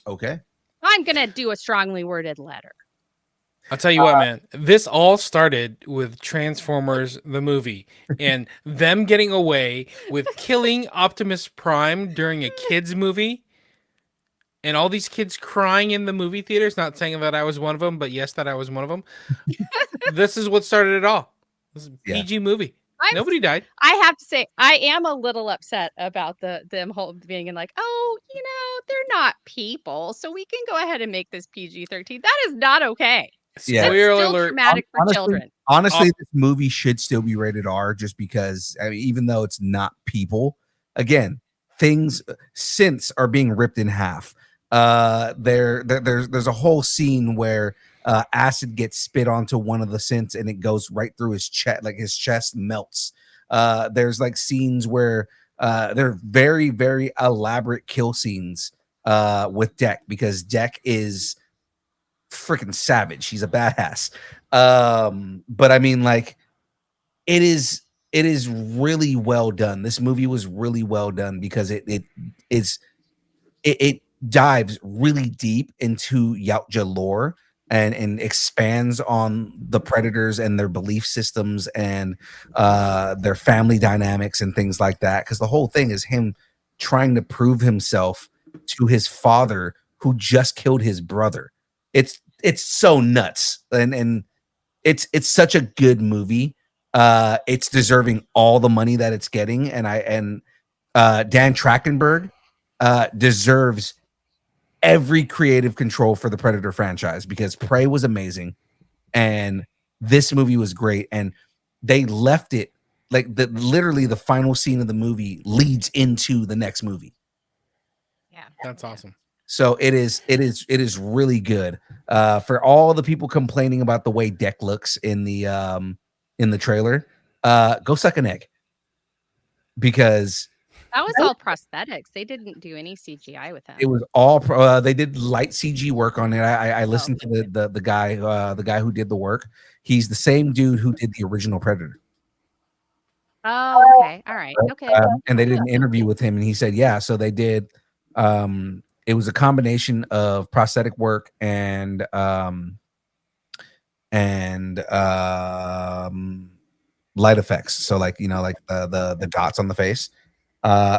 Okay. I'm going to do a strongly worded letter. I'll tell you what, man. This all started with Transformers, the movie, and them getting away with killing Optimus Prime during a kids' movie. And all these kids crying in the movie theaters, not saying that I was one of them, but yes, that I was one of them. This is what started it all. This is a PG movie. Nobody died. I have to say, I am a little upset about them being in like, oh, they're not people, so we can go ahead and make this PG-13. That is not okay. Yeah. Spoiler That's still alert. traumatic for children. Honestly, this movie should still be rated R, just because, I mean, even though it's not people, again, synths are being ripped in half. There's a whole scene where acid gets spit onto one of the synths and it goes right through his chest, like his chest melts. There's like scenes where they're very, very elaborate kill scenes with Deck, because Deck is freaking savage. He's a badass. But I mean, like, it is really well done. This movie was really well done because it dives really deep into Yautja lore, and expands on the predators and their belief systems and their family dynamics and things like that. Because the whole thing is him trying to prove himself to his father who just killed his brother. It's so nuts, and it's such a good movie. It's deserving all the money that it's getting, and Dan Trachtenberg deserves every creative control for the Predator franchise, because Prey was amazing and this movie was great, and they left it like literally the final scene of the movie leads into the next movie. Yeah. That's awesome. So it is really good. For all the people complaining about the way Deck looks in the trailer, go suck an egg, because That was all prosthetics. They didn't do any CGI with him. it was all they did light CG work on it. I listened to the guy who did the work. He's the same dude who did the original Predator. Oh, okay. All right. Okay. And they did an interview with him, and he said, yeah, so they did it was a combination of prosthetic work and light effects. So like, like the dots on the face.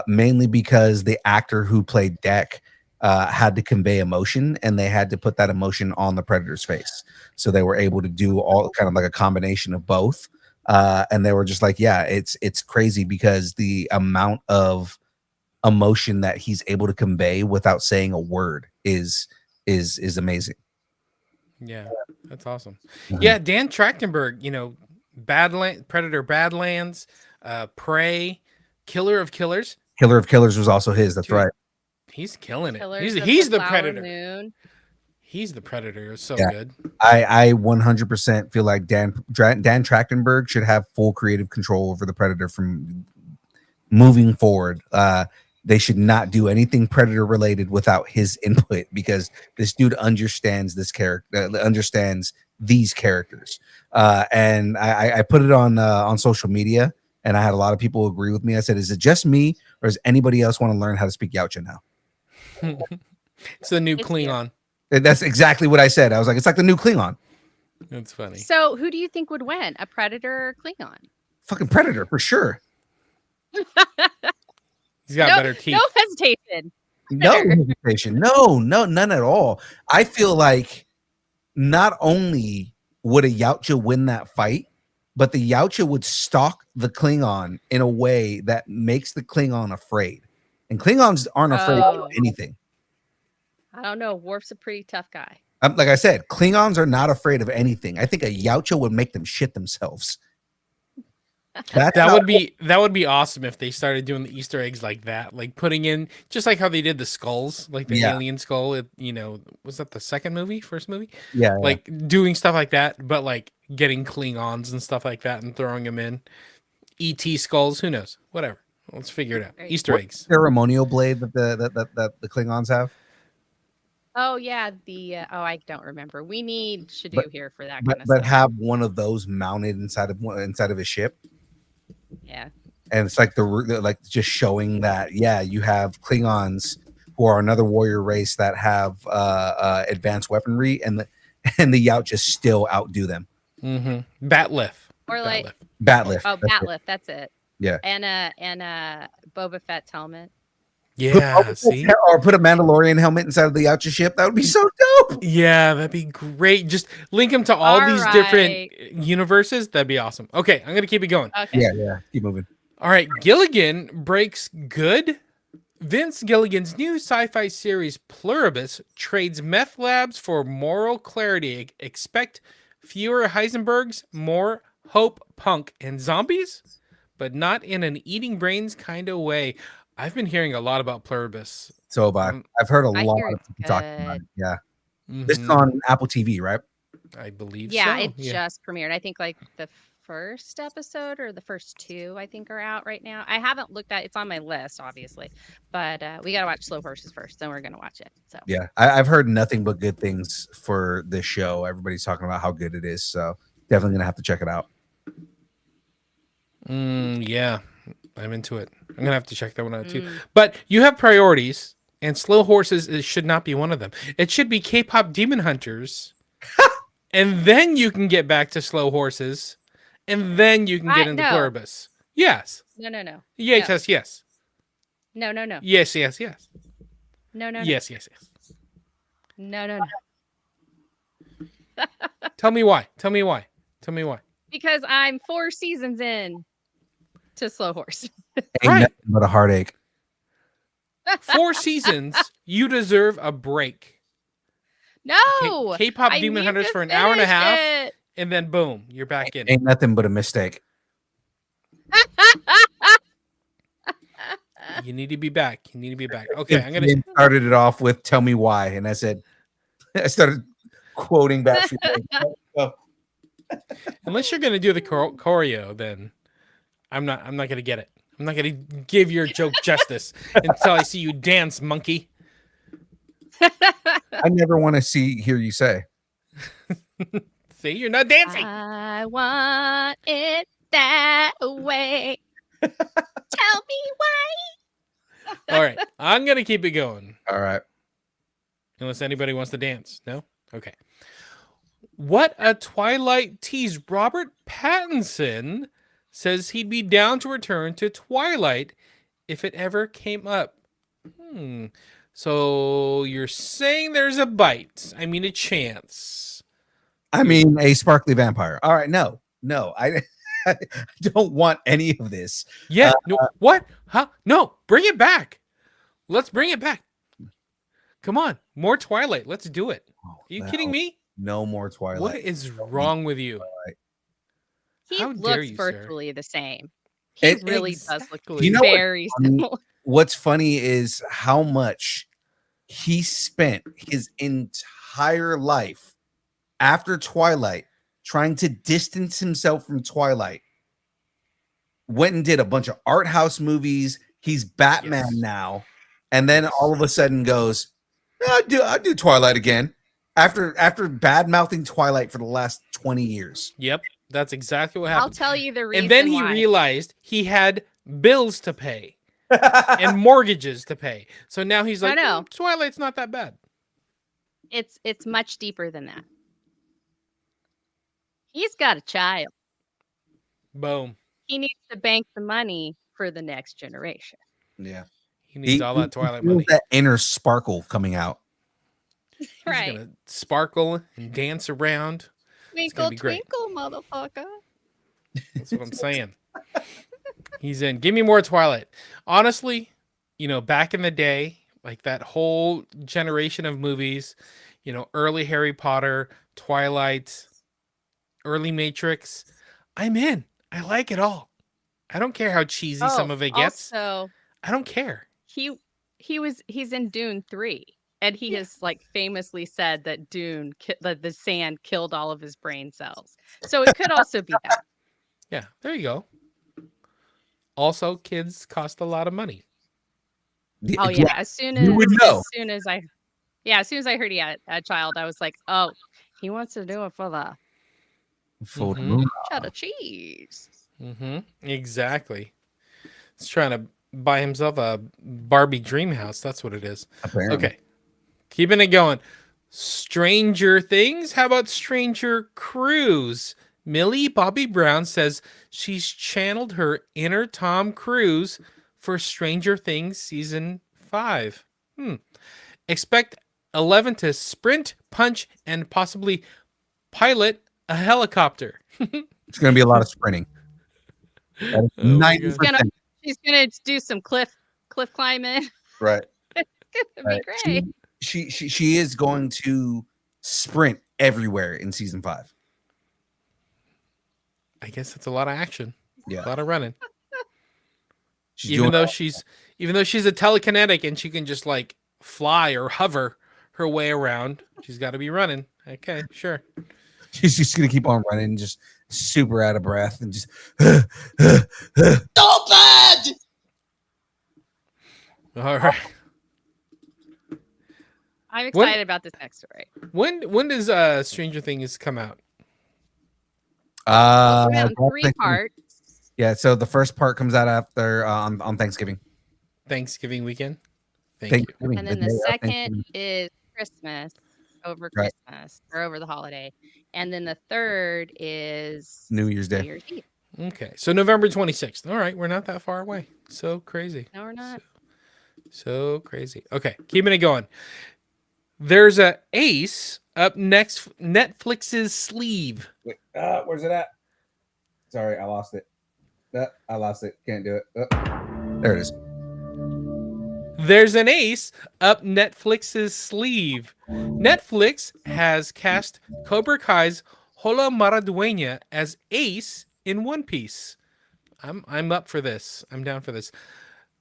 Mainly because the actor who played Deck had to convey emotion, and they had to put that emotion on the Predator's face. So they were able to do all kind of like a combination of both. And they were just like, yeah, it's crazy, because the amount of emotion that he's able to convey without saying a word is amazing. Yeah, that's awesome. Yeah, Dan Trachtenberg, Predator Badlands, Prey, Killer of Killers. Killer of Killers was also his. That's right. He's killing it. Killers of He's the Flower Predator. Moon. He's the Predator. It's so Yeah. good. I 100% feel like Dan Trachtenberg should have full creative control over the Predator from moving forward. They should not do anything Predator related without his input, because this dude understands this character, understands these characters. And I put it on social media, and I had a lot of people agree with me. I said, is it just me, or does anybody else want to learn how to speak Yautja now? It's the new Klingon. And that's exactly what I said. I was like, it's like the new Klingon. That's funny. So who do you think would win, a Predator or Klingon? Fucking Predator for sure. He's got better teeth. No hesitation. No hesitation. No, none at all. I feel like not only would a Yautja win that fight, but the Yautja would stalk the Klingon in a way that makes the Klingon afraid. And Klingons aren't afraid of anything. I don't know. Worf's a pretty tough guy. Like I said, Klingons are not afraid of anything. I think a Yautja would make them shit themselves. That would be awesome if they started doing the Easter eggs like that, like putting in just like how they did the skulls, like the alien skull. Was that the first movie? Yeah, like doing stuff like that, but like getting Klingons and stuff like that and throwing them in. ET skulls, who knows? Whatever. Let's figure it out. Right. Easter eggs. Ceremonial blade that the Klingons have. Oh yeah, I don't remember. We need Shadu here for that kind of but stuff. have one of those mounted inside of his ship. Yeah. And it's like like just showing that, yeah, you have Klingons who are another warrior race that have advanced weaponry, and the Yautja still outdo them. Mm-hmm. Batlift. Or like Batlift. Oh, Batlift. That's it. Yeah. And a Boba Fett's helmet. Yeah. See. Or put a Mandalorian helmet inside of the Yautja ship. That would be so dope. Yeah, that'd be great. Just link them to all these different universes. That'd be awesome. Okay, I'm gonna keep it going. Okay. Yeah. Keep moving. All right, Gilligan breaks good. Vince Gilligan's new sci-fi series Pluribus trades meth labs for moral clarity. Expect fewer Heisenbergs, more hope, punk, and zombies, but not in an eating brains kind of way. I've been hearing a lot about Pluribus. So I've heard a lot of people talking about it. Yeah. Mm-hmm. This is on Apple TV, right? I believe Yeah, so. it just premiered. I think like the first episode or the first two, I think, are out right now. I haven't looked at it's on my list, obviously, but we got to watch Slow Horses first, then we're going to watch it. So Yeah. I've heard nothing but good things for this show. Everybody's talking about how good it is. So definitely going to have to check it out. Yeah, I'm into it. I'm going to have to check that one out too. But you have priorities, and Slow Horses should not be one of them. It should be K-pop Demon Hunters and then you can get back to slow horses, and then you can get into No. pluribus. Yes. No. Yes, yes, yes. No. Yes, yes, yes. No. Yes, yes, yes. No. Tell me why. Tell me why. Tell me why. Because I'm 4 seasons in to Slow Horse. Ain't Right. nothing but a heartache. 4 seasons, you deserve a break. No. K-pop I Demon need Hunters to for an hour and a finish half, it. and then boom, you're back in. Ain't nothing but a mistake. You need to be back. You need to be back. Okay, I'm gonna. Ian started it off with "Tell me why," and I said, I started quoting Backstreet Boys. Oh, Unless you're gonna do the choreo, then I'm not gonna get it. I'm not gonna give your joke justice until I see you dance, monkey. I never want to hear you say. See, you're not dancing. I want it that way. Tell me why. All right, I'm gonna keep it going. All right. Unless anybody wants to dance. No? Okay. What a Twilight tease. Robert Pattinson says he'd be down to return to Twilight if it ever came up. So you're saying there's a bite. I mean, a chance. I mean, a sparkly vampire. All right. No, I don't want any of this. Yeah. No. What? Huh? No. Bring it back. Let's bring it back. Come on. More Twilight. Let's do it. Are you kidding me? No more Twilight. What is wrong with you? He How dare looks you, sir? virtually the same. He really does look Exactly. You know very similar. What's funny is how much he spent his entire life after Twilight trying to distance himself from Twilight. Went and did a bunch of art house movies. He's Batman now, and then all of a sudden goes, "I'll do Twilight again." After bad mouthing Twilight for the last 20 years. Yep, that's exactly what I'll happened. tell you the reason. And then he why. realized he had bills to pay and mortgages to pay. So now he's like, No. Twilight's not that bad. It's much deeper than that. He's got a child. Boom. He needs to bank the money for the next generation. Yeah. He needs all that Twilight feels money. that inner sparkle coming out. He's Right. gonna sparkle and dance around. Twinkle, be great. twinkle, motherfucker. That's what I'm saying. He's in. Give me more Twilight. Honestly, back in the day, like that whole generation of movies, early Harry Potter, Twilight, early Matrix, I'm in. I like it all. I don't care how cheesy some of it gets. Also, I don't care. he's in Dune 3. And he has famously said that Dune, that the sand killed all of his brain cells. So it could also be that. Yeah, there you go. Also, kids cost a lot of money. Oh yeah. As soon as I heard he had a child, I was like, oh, he wants to do it for the cheddar cheese. Exactly. He's trying to buy himself a Barbie dream house. That's what it is. Apparently. Okay. Keeping it going. Stranger Things? How about Stranger Cruise? Millie Bobby Brown says she's channeled her inner Tom Cruise for Stranger Things season 5. Expect 11 to sprint, punch, and possibly pilot a helicopter. It's going to be a lot of sprinting. 90%. She's gonna do some cliff climbing. Right. It'd be great. She is going to sprint everywhere in season 5. I guess it's a lot of action. Yeah. A lot of running. She's Even though she's a telekinetic and she can just fly or hover her way around, she's got to be running. Okay, sure. She's just gonna keep on running, just super out of breath, and just So bad. All right. I'm excited about this next story. When does Stranger Things come out? Around 3 parts. Yeah, so the first part comes out after on Thanksgiving. Thanksgiving weekend. Thank you. And then the second is Christmas over Right. Christmas or over the holiday. And then the third is New Year's Day. New Year's Eve. Okay, so November 26th. All right, we're not that far away. So crazy. No, we're not. So crazy. Okay, keeping it going. There's a Ace up next Netflix's sleeve. Wait, where's it at? Sorry, I lost it. I lost it. Can't do it. There it is. There's an Ace up Netflix's sleeve. Netflix has cast Cobra Kai's Hola Maradueña as Ace in One Piece. I'm up for this. I'm down for this.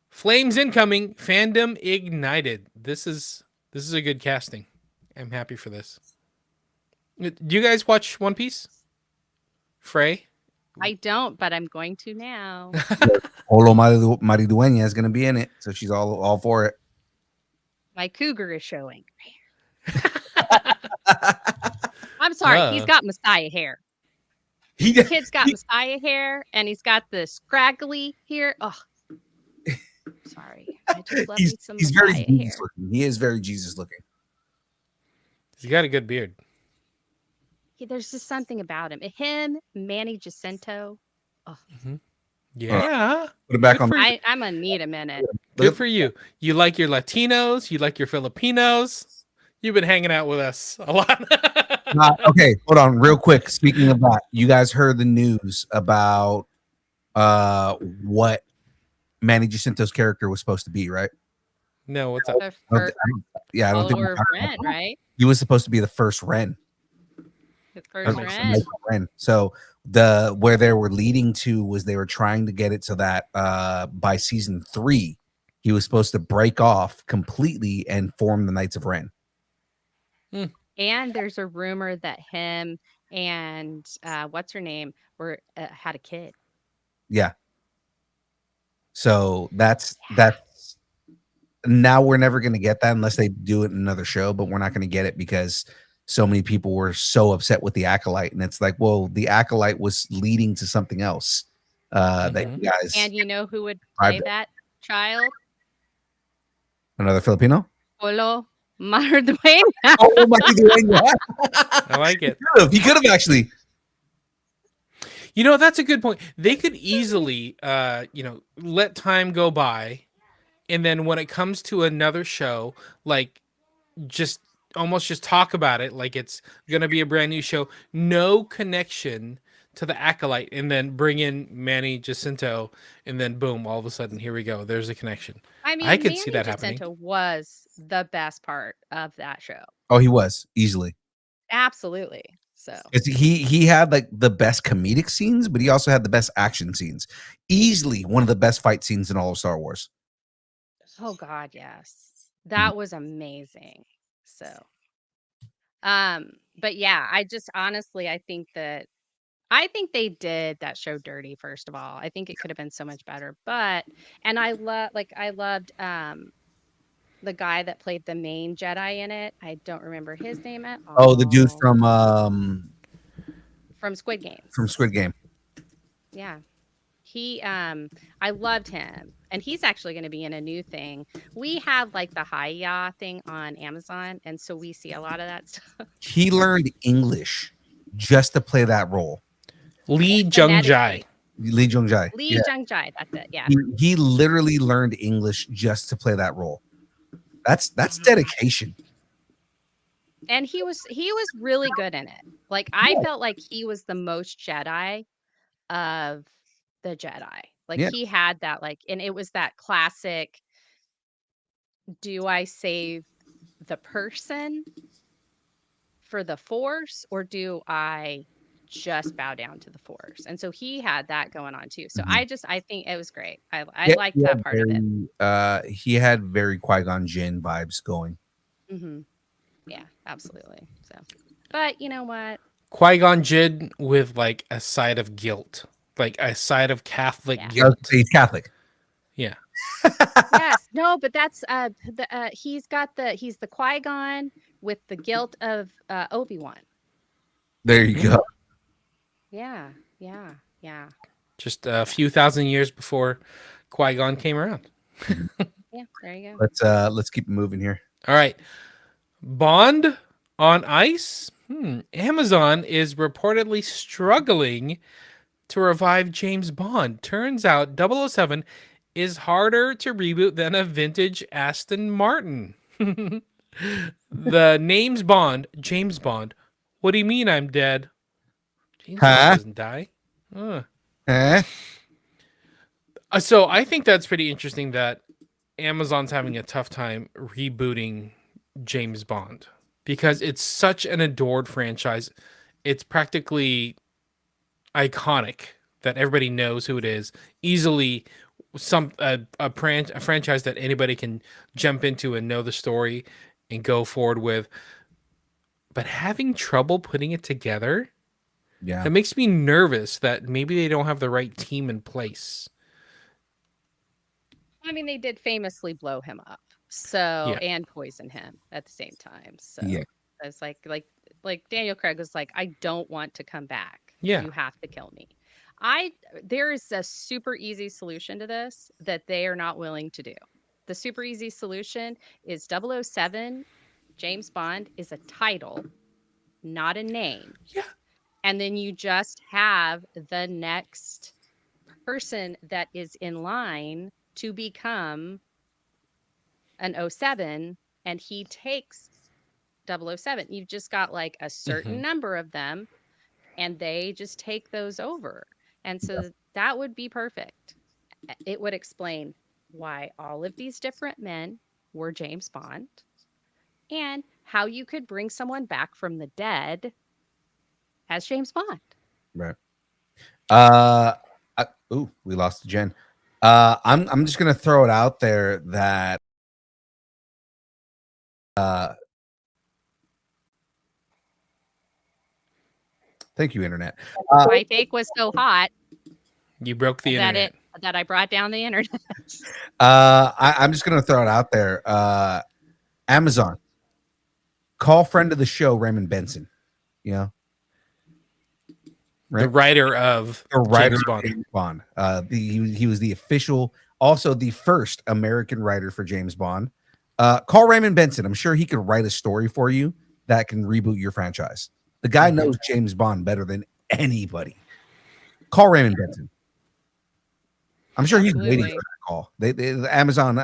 Flames incoming, fandom ignited. This is a good casting. I'm happy for this. Do you guys watch One Piece? Frey? I don't, but I'm going to now. Olo Maridueña is going to be in it, so she's all for it. My cougar is showing. I'm sorry. He's got Messiah hair. The kid's got Messiah hair, and he's got the scraggly hair. Oh, sorry. I just love me some he's Messiah very hair. Jesus looking. He is very Jesus looking. He's got a good beard. There's just something about him. Him, Manny Jacinto. Oh. Yeah. Put it back Good on. for you. I'm gonna need a minute. Good for you. You like your Latinos. You like your Filipinos. You've been hanging out with us a lot. Okay, hold on real quick. Speaking of that, you guys heard the news about what Manny Jacinto's character was supposed to be, right? No, what's up? The first Yeah, I don't think follower of Ren, right? he was supposed to be the first Ren. The first Or Ren. Ren. So where they were leading to was they were trying to get it so that by season 3 he was supposed to break off completely and form the Knights of Ren. And there's a rumor that him and what's her name were had a kid. Yeah. So that's now we're never going to get that unless they do it in another show, but we're not going to get it because so many people were so upset with the Acolyte, and it's like, well, the Acolyte was leading to something else that you guys. And you know who would play that child? Another Filipino? Olo Mardueña. Oh my God. I like it. He could have actually. You know, that's a good point. They could easily, let time go by, and then when it comes to another show, like just talk about it like it's gonna be a brand new show, no connection to the Acolyte, and then bring in Manny Jacinto, and then boom, all of a sudden here we go. There's a connection. I mean, I could Manny see that Jacinto happening. was the best part of that show. Oh, he was easily. Absolutely. So he had like the best comedic scenes, but he also had the best action scenes. Easily one of the best fight scenes in all of Star Wars. oh God, yes. That was amazing. So but yeah, I just honestly I think they did that show dirty, first of all. I think it could have been so much better. But and I loved the guy that played the main Jedi in it. I don't remember his name at all. Oh, the dude from Squid Games. From Squid Game. Yeah. He I loved him. And he's actually going to be in a new thing. We have like the Hiya thing on Amazon, and so we see a lot of that stuff. He learned English just to play that role. Lee Jung-jae. Lee Jung-jae. Lee Jung-jae, that's it. Yeah. He literally learned English just to play that role. That's dedication. And he was really good in it. Like I felt like he was the most Jedi of the Jedi. Like he had that and it was that classic, do I save the person for the Force, or do I just bow down to the Force? And so he had that going on too. So I think it was great. I liked that part of it. He had very Qui-Gon Jinn vibes going. Mm-hmm. Yeah, absolutely. So, but you know what? Qui-Gon Jinn with like a side of guilt, like a side of Catholic guilt. He's Catholic. Yeah. Yes. No, but that's he's the Qui-Gon with the guilt of Obi-Wan. There you go. Yeah. Just a few thousand years before Qui-Gon came around. Yeah, there you go. Let's keep moving here. All right. Bond On ice, Amazon is reportedly struggling to revive James Bond. Turns out 007 is harder to reboot than a vintage Aston Martin. The name's Bond, James Bond. What do you mean I'm dead? James Bond Huh? doesn't die. Huh. Huh? So I think that's pretty interesting that Amazon's having a tough time rebooting James Bond because it's such an adored franchise. It's practically iconic that everybody knows who it is. Easily a franchise that anybody can jump into and know the story and go forward with. But having trouble putting it together, Yeah. that makes me nervous that maybe they don't have the right team in place. I mean, they did famously blow him up, so Yeah. and poison him at the same time. So Yeah. it's like Daniel Craig was like, I don't want to come back. Yeah. You have to kill me. There is a super easy solution to this that they are not willing to do. The super easy solution is 007 James Bond is a title, not a name. Yeah. And then you just have the next person that is in line to become an 07 and he takes 007. You've just got like a certain number of them and they just take those over. And so that would be perfect. It would explain why all of these different men were James Bond and how you could bring someone back from the dead as James Bond. Right. We lost Jen. I'm just gonna throw it out there that thank you, internet. My take was so hot You broke the internet. that I brought down the internet. I'm just gonna throw it out there. Amazon, call friend of the show Raymond Benson. You know, The writer of the writer James of Bond. James Bond. He was the official, also the first American writer for James Bond. Call Raymond Benson. I'm sure he could write a story for you that can reboot your franchise. The guy knows James Bond better than anybody. Call Raymond Benson. I'm sure he's waiting for that call. The Amazon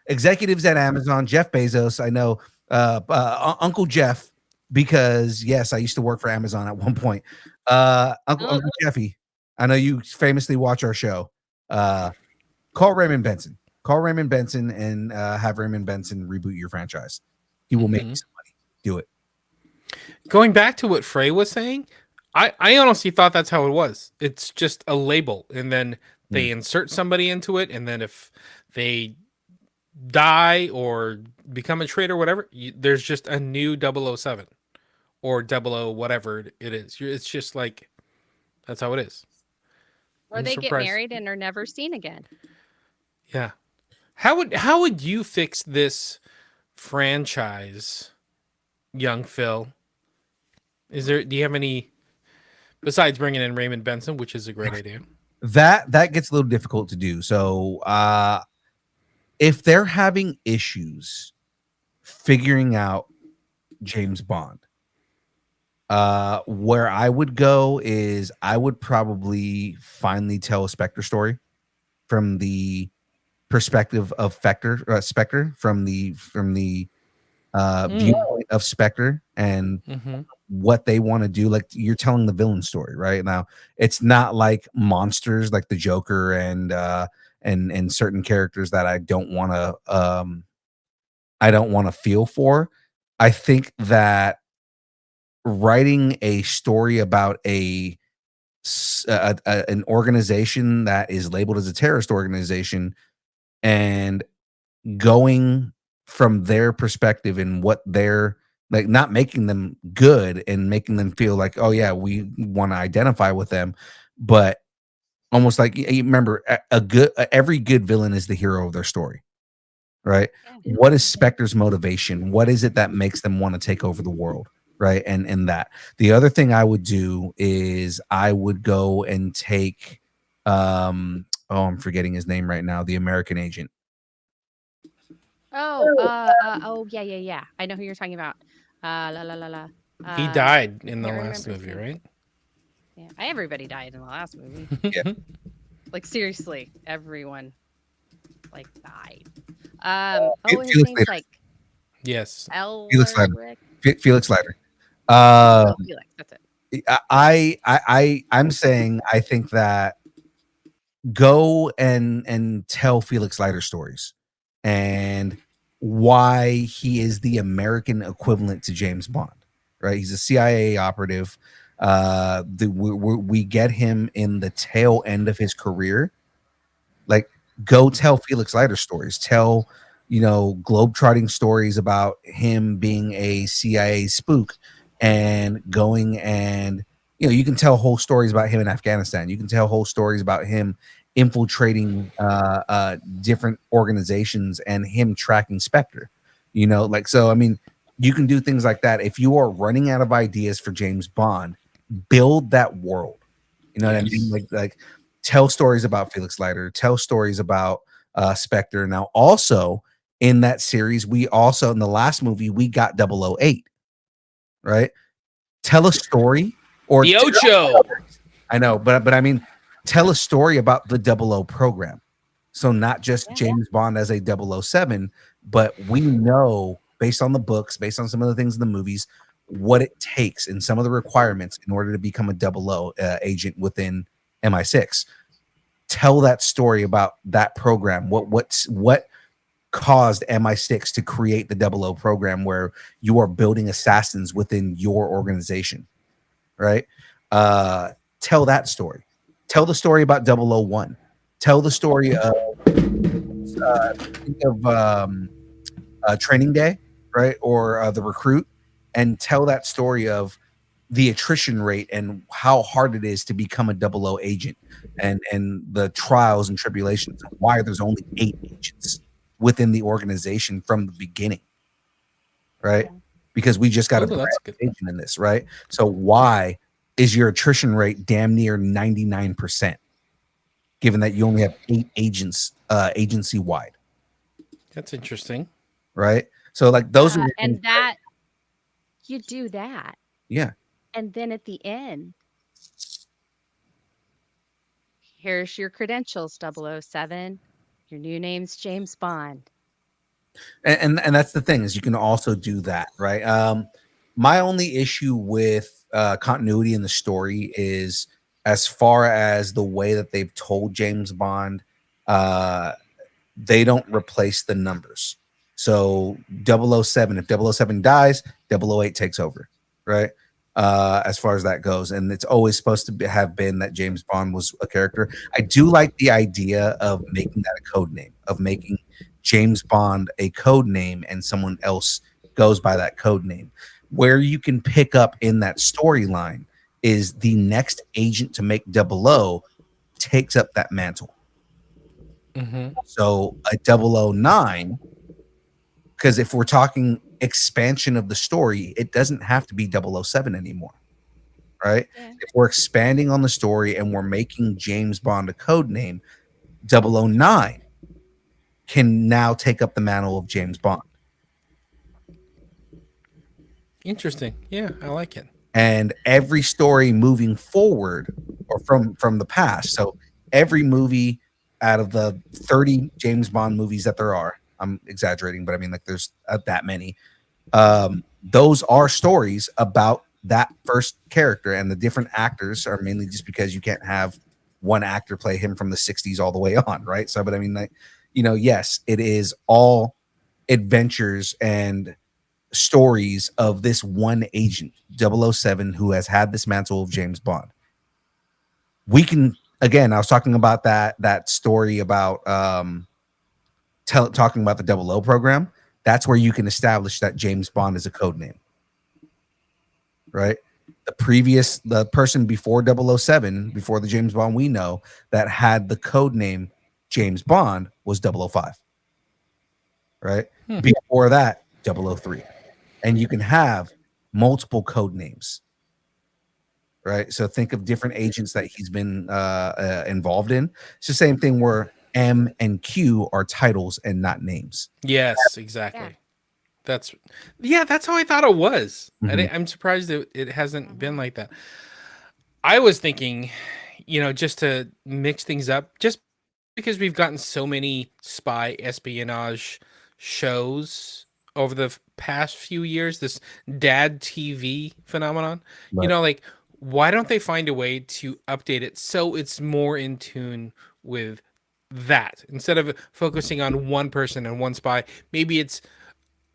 executives at Amazon, Jeff Bezos. I know Uncle Jeff, because yes, I used to work for Amazon at one point. Uncle Jeffy, I know you famously watch our show. Call Raymond Benson. Call Raymond Benson and have Raymond Benson reboot your franchise. He will make you some money. Do it. Going back to what Frey was saying, I honestly thought that's how it was. It's just a label, and then they insert somebody into it, and then if they die or become a traitor or whatever, there's just a new 007 or 00 whatever it is. It's just like, that's how it is. Or they get married and are never seen again. Yeah. How would you fix this franchise, young Phil? Do you have any, besides bringing in Raymond Benson, which is a great idea? That gets a little difficult to do. So if they're having issues figuring out James Bond, where I would go is I would probably finally tell a Spectre story from the perspective of Spectre, from the viewpoint of Spectre and what they want to do. Like, you're telling the villain story right now. It's not like monsters like the Joker and certain characters that I don't want to feel for. I think that writing a story about an organization that is labeled as a terrorist organization and going from their perspective and what they're like, not making them good and making them feel like, oh yeah, we want to identify with them, but almost like, you remember, every good villain is the hero of their story, right? What is Spectre's motivation? What is it that makes them want to take over the world, right? And that the other thing I would do is I would go and take I'm forgetting his name right now, the American agent. Yeah. I know who you're talking about. La la la la. He died in the Can't last remember his movie, name. right? Yeah, everybody died in the last movie. Yeah. Like seriously, everyone like died. His Felix name's Leiter. like Yes. Felix Leiter. Elric. Felix Leiter. Oh, Felix, that's it. I'm saying I think that go and tell Felix Leiter stories and why he is the American equivalent to James Bond, right? He's a CIA operative. We get him in the tail end of his career. Like, go tell Felix Leiter stories. Tell, globetrotting stories about him being a CIA spook and going and, you can tell whole stories about him in Afghanistan. You can tell whole stories about him infiltrating different organizations and him tracking Spectre. So, I mean, you can do things like that. If you are running out of ideas for James Bond, build that world. You know what I mean? Like tell stories about Felix Leiter, tell stories about Spectre. Now, also in that series, in the last movie, we got 008, right? Tell a story or The Ocho. I know, but I mean, tell a story about the 00 program. So not just James Bond as a 007, but we know based on the books, based on some of the things in the movies, what it takes and some of the requirements in order to become a 00 agent within MI6. Tell that story about that program. What caused MI6 to create the 00 program where you are building assassins within your organization, right? Tell that story. Tell the story about 001. Tell the story of Training Day, right? Or The Recruit, and tell that story of the attrition rate and how hard it is to become a 00 agent and the trials and tribulations and why there's only 8 agents within the organization from the beginning, right? Because we just got a agent in this, right? So why is your attrition rate damn near 99%, given that you only have 8 agents agency wide? That's interesting, right? So like those are and that you do that, yeah. And then at the end, here's your credentials, 007. Your new name's James Bond. And that's the thing, is you can also do that, right? My only issue with continuity in the story is as far as the way that they've told James Bond, they don't replace the numbers. So 007, if 007 dies, 008 takes over, right? As far as that goes. And it's always supposed to have been that James Bond was a character. I do like the idea of making that a code name, of making James Bond a code name and someone else goes by that code name. Where you can pick up in that storyline is the next agent to make 00 takes up that mantle. So a 009, because if we're talking expansion of the story, it doesn't have to be 007 anymore, right? Yeah. If we're expanding on the story and we're making James Bond a code name, 009 can now take up the mantle of James Bond. Interesting. Yeah, I like it. And every story moving forward or from the past, so every movie out of the 30 James Bond movies that there are, I'm exaggerating, but I mean, like, there's that many. Those are stories about that first character, and the different actors are mainly just because you can't have one actor play him from the 60s all the way on, right? So, but I mean, like, yes, it is all adventures and stories of this one agent, 007, who has had this mantle of James Bond. We can, again, I was talking about that story about talking about the 00 program. That's where you can establish that James Bond is a code name, right? The person before 007, before the James Bond we know, that had the code name James Bond was 005, right? Before that, 003. And you can have multiple code names, right? So think of different agents that he's been involved in. It's the same thing where M and Q are titles and not names. Yes, exactly. Yeah. That's how I thought it was. Mhm. I'm surprised that it hasn't been like that. I was thinking, just to mix things up, just because we've gotten so many spy espionage shows over the past few years, this dad TV phenomenon, Right. like, why don't they find a way to update it so it's more in tune with that instead of focusing on one person and one spy? Maybe it's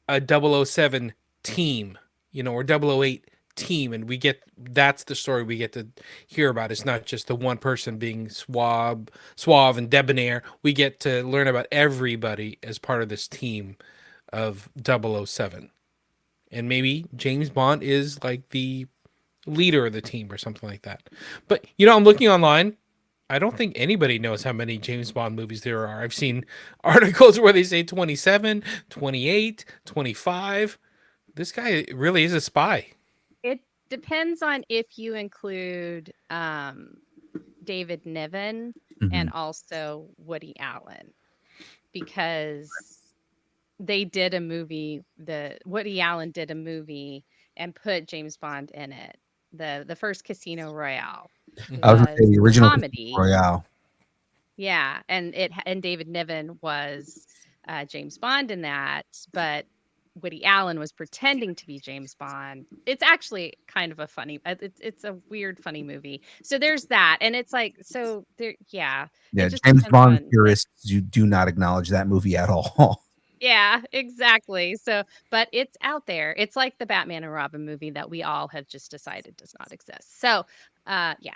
a 007 team, or 008 team, and that's the story we get to hear about. It's not just the one person being suave and debonair. We get to learn about everybody as part of this team of 007. And maybe James Bond is like the leader of the team or something like that. But I'm looking online. I don't think anybody knows how many James Bond movies there are. I've seen articles where they say 27, 28, 25. This guy really is a spy. It depends on if you include David Niven and also Woody Allen, because they did a movie. Woody Allen did a movie and put James Bond in it. The first Casino Royale I was gonna say the original comedy. Royale. Yeah, and David Niven was James Bond in that, but Woody Allen was pretending to be James Bond. It's actually kind of a funny. It's a weird, funny movie. So there's that, and it's like so there. Yeah, Yeah, it just James depends Bond on, purists, you do not acknowledge that movie at all. yeah, exactly. So, but it's out there. It's like the Batman and Robin movie that we all have just decided does not exist. So, yeah.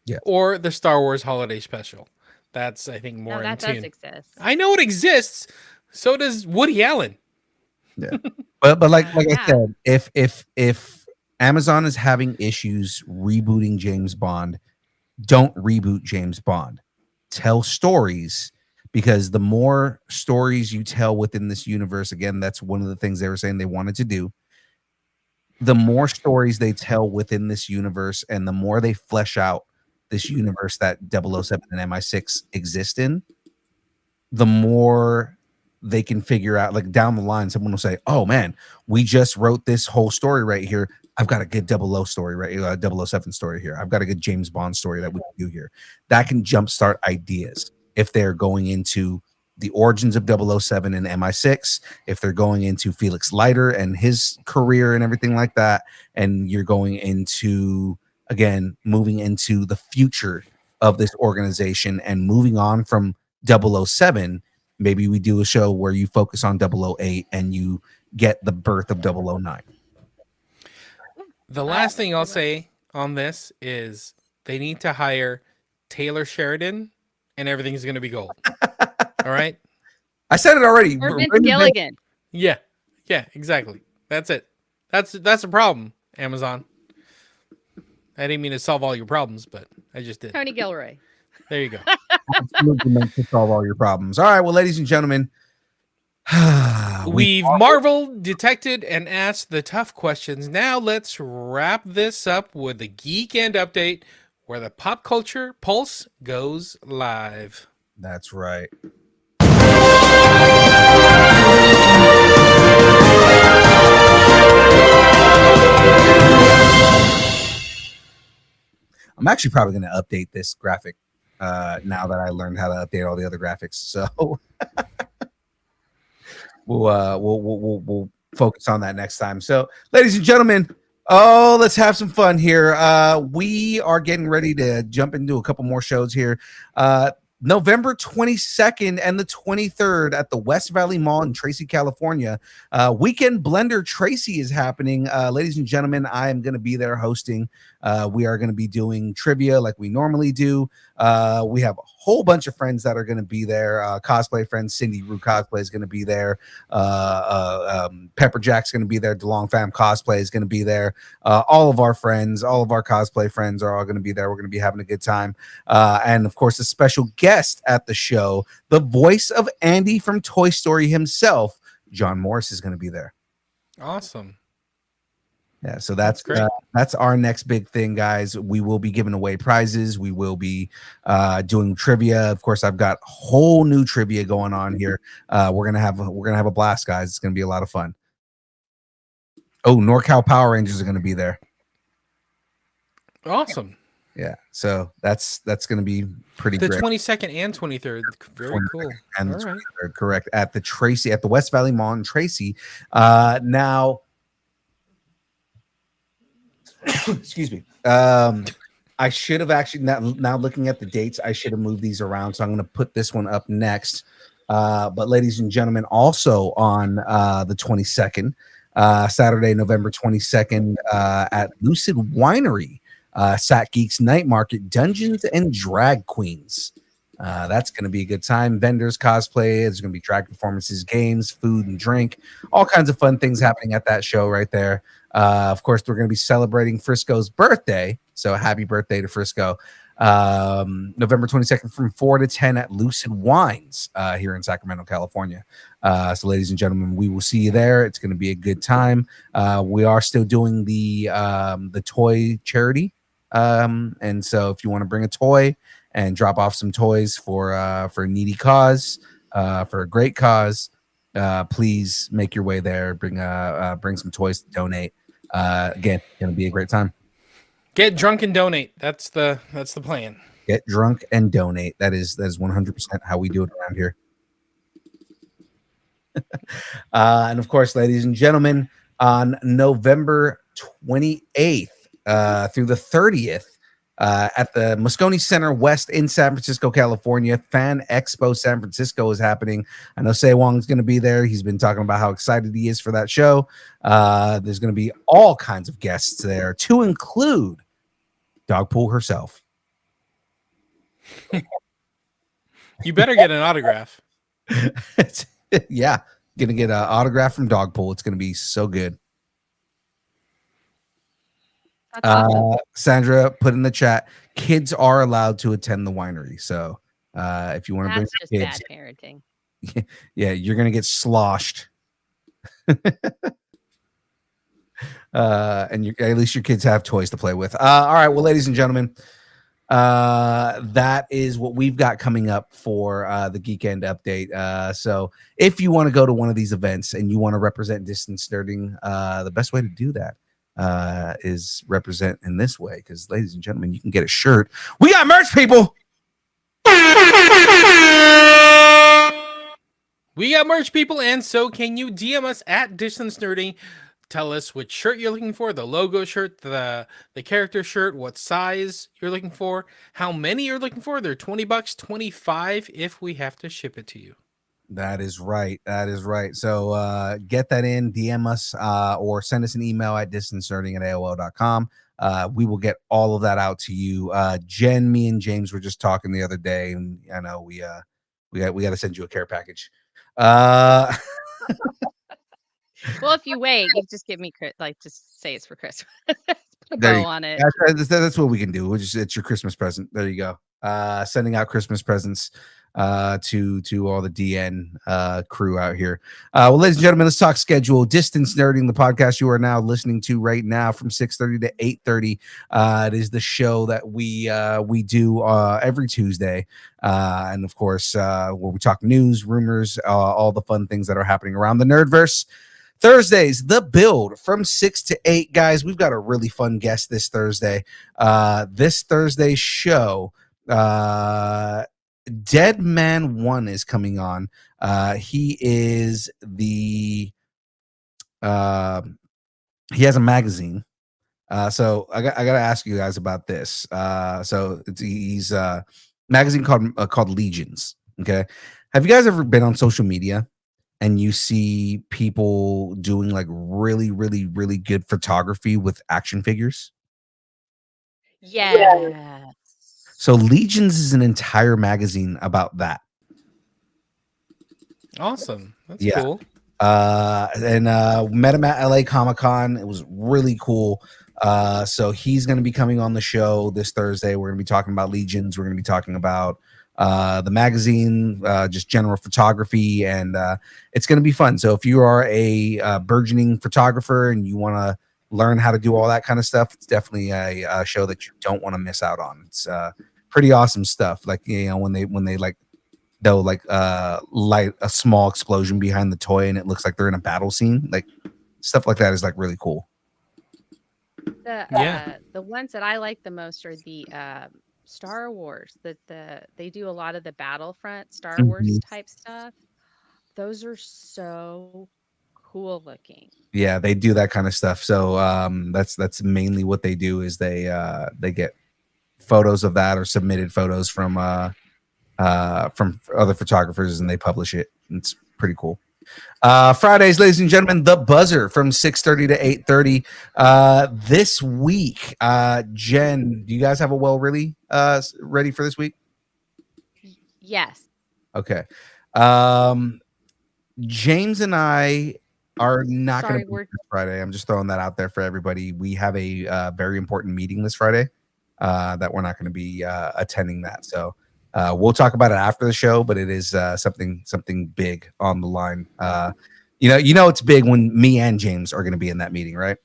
Yeah. Or the Star Wars Holiday Special. That's, I think, more No, in that tune. does exist. I know it exists. So does Woody Allen. Yeah. But like I Yeah. said, if Amazon is having issues rebooting James Bond, don't reboot James Bond. Tell stories, because the more stories you tell within this universe, again, that's one of the things they were saying they wanted to do. The more stories they tell within this universe and the more they flesh out this universe that 007 and MI6 exist in, the more they can figure out, like down the line, someone will say, oh man, we just wrote this whole story right here. I've got a good 00 story, right? 007 story here. I've got a good James Bond story that we can do here. That can jumpstart ideas if they're going into the origins of 007 and MI6, if they're going into Felix Leiter and his career and everything like that, and you're going into, again, moving into the future of this organization and moving on from 007, maybe we do a show where you focus on 008 and you get the birth of 009. The last thing I'll say on this is they need to hire Taylor Sheridan and everything's going to be gold. All right? I said it already. Or Vince Gilligan. Yeah. Yeah, exactly. That's it. That's a problem, Amazon. I didn't mean to solve all your problems, but I just did. Tony Gilroy. There you go. Absolutely meant to solve all your problems. All right, well, ladies and gentlemen, we've marveled, detected, and asked the tough questions. Now let's wrap this up with the Geek End Update, where the pop culture pulse goes live. That's right. I'm actually probably going to update this graphic now that I learned how to update all the other graphics. So we'll focus on that next time. So, ladies and gentlemen, let's have some fun here. We are getting ready to jump into a couple more shows here. November 22nd and the 23rd at the West Valley Mall in Tracy, California. Weekend Blender Tracy is happening. Ladies and gentlemen, I am going to be there hosting. We are going to be doing trivia like we normally do. We have a whole bunch of friends that are going to be there. Cosplay friends, Cindy Rue Cosplay is going to be there. Pepper Jack's going to be there. DeLong Fam Cosplay is going to be there. All of our friends, all of our cosplay friends are all going to be there. We're going to be having a good time. And of course, a special guest at the show, the voice of Andy from Toy Story himself, John Morris, is going to be there. Awesome. Yeah, so that's great. That's our next big thing, guys. We will be giving away prizes. We will be doing trivia. Of course, I've got whole new trivia going on here. We're gonna have a blast, guys. It's gonna be a lot of fun. Oh, NorCal Power Rangers are gonna be there. Awesome. Yeah, so that's going to be pretty The great. 22nd and 23rd. Very cool. And All right. correct, at the West Valley Mall in Tracy. Now, excuse me. I should have actually now looking at the dates, I should have moved these around. So I'm going to put this one up next. But ladies and gentlemen, also on the 22nd, Saturday, November 22nd, at Lucid Winery. Sat Geeks Night Market, Dungeons and Drag Queens. That's going to be a good time. Vendors, cosplay. There's going to be drag performances, games, food and drink, all kinds of fun things happening at that show right there. Of course, we're going to be celebrating Frisco's birthday. So happy birthday to Frisco. November 22nd from 4 to 10 at Lucid Wines here in Sacramento, California. So ladies and gentlemen, we will see you there. It's going to be a good time. We are still doing the toy charity. And so if you want to bring a toy and drop off some toys for a needy cause, for a great cause, please make your way there. Bring some toys to donate. Again, going to be a great time. Get drunk and donate. That's the plan. Get drunk and donate. That is 100% how we do it around here. And of course, ladies and gentlemen, on November 28th through the 30th, at the Moscone Center West in San Francisco, California, Fan Expo San Francisco is happening. I know Say Wong's going to be there. He's been talking about how excited he is for that show. There's going to be all kinds of guests there, to include Dogpool herself. You better get an autograph. Yeah, gonna get an autograph from Dogpool. It's gonna be so good. That's awesome. Sandra put in the chat, kids are allowed to attend the winery. So if you want to bring That's just kids, bad parenting. yeah, you're gonna get sloshed. And at least your kids have toys to play with. All right, well, ladies and gentlemen, that is what we've got coming up for the Geek End update. So if you want to go to one of these events and you want to represent distance nerding, the best way to do that is represent in this way, because ladies and gentlemen, you can get a shirt. We got merch, people. We got merch, people, and so can you. DM us at Distance Nerding. Tell us which shirt you're looking for, the logo shirt, the character shirt, what size you're looking for, how many you're looking for. They're $20, $25 if we have to ship it to you. That is right. That is right. So get that in, DM us, or send us an email at distancenerding@aol.com. We will get all of that out to you. Jen, me and James were just talking the other day, and I know we got to send you a care package. Well, if you wait, you just give me just say it's for Christmas. Put a There bow you- on it. That's what we can do. It's your Christmas present. There you go. Sending out Christmas presents to all the DN crew out here. Well, ladies and gentlemen, let's talk schedule. Distance Nerding, the podcast you are now listening to right now from 6:30 to 8:30. It is the show that we do every Tuesday, and of course where we talk news, rumors, all the fun things that are happening around the Nerdverse. Thursdays, The Build from 6 to 8. Guys, we've got a really fun guest this Thursday. This Thursday's show, Dead Man 1 is coming on. He is he has a magazine. So I got to ask you guys about this. So he's a magazine called Legions. Okay. Have you guys ever been on social media and you see people doing like really, really, really good photography with action figures? Yeah. So Legions is an entire magazine about that. Awesome. That's Yeah. cool. And met him at LA Comic-Con. It was really cool. So he's going to be coming on the show this Thursday. We're going to be talking about Legions. We're going to be talking about the magazine, just general photography, and it's going to be fun. So if you are a burgeoning photographer and you want to learn how to do all that kind of stuff, it's definitely a show that you don't want to miss out on. It's pretty awesome stuff. Like, you know, when they like they'll like light a small explosion behind the toy and it looks like they're in a battle scene, like stuff like that is like really cool. The ones that I like the most are the Star Wars. They do a lot of the Battlefront Star Wars type stuff. Those are so cool looking. Yeah, they do that kind of stuff. So that's mainly what they do is they get photos of that or submitted photos from other photographers and they publish it. It's pretty cool. Fridays, ladies and gentlemen, the buzzer from 6:30 to 8:30 this week. Jen, do you guys have a really ready for this week? Yes. Okay. James and I are not going to be this Friday. I'm just throwing that out there for everybody. We have a very important meeting this Friday that we're not going to be attending that. So we'll talk about it after the show, but it is something big on the line. You know it's big when me and James are going to be in that meeting, right?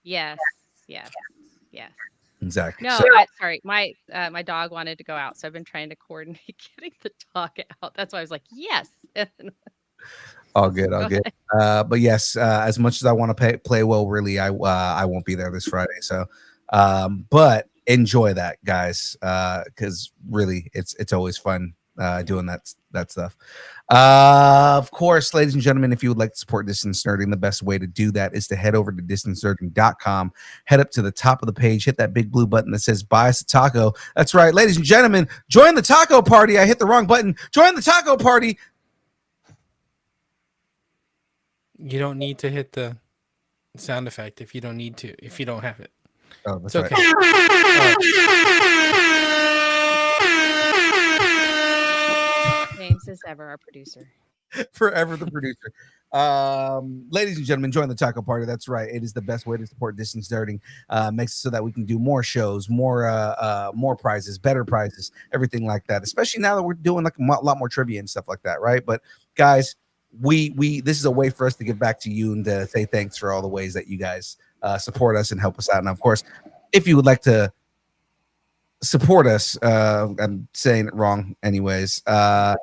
Yes. Exactly. No, sorry. My dog wanted to go out, so I've been trying to coordinate getting the dog out. That's why I was like, yes. All good. But yes, as much as I want to play well, really, I won't be there this Friday. So, but enjoy that, guys, because really, it's always fun doing that stuff. Of course, ladies and gentlemen, if you would like to support Distance Nerding, the best way to do that is to head over to distancenerding.com, head up to the top of the page, hit that big blue button that says buy us a taco. That's right, ladies and gentlemen, join the taco party. I hit the wrong button. Join the taco party. You don't need to hit the sound effect if you don't have it. Oh, that's it's okay. Right. James is ever our producer. Forever the producer. Ladies and gentlemen, join the taco party. That's right. It is the best way to support Distance Nerding. Makes it so that we can do more shows, more prizes, better prizes, everything like that. Especially now that we're doing like a lot more trivia and stuff like that, right? But guys, we this is a way for us to give back to you and to say thanks for all the ways that you guys support us and help us out. And of course, if you would like to support us, I'm saying it wrong anyways, have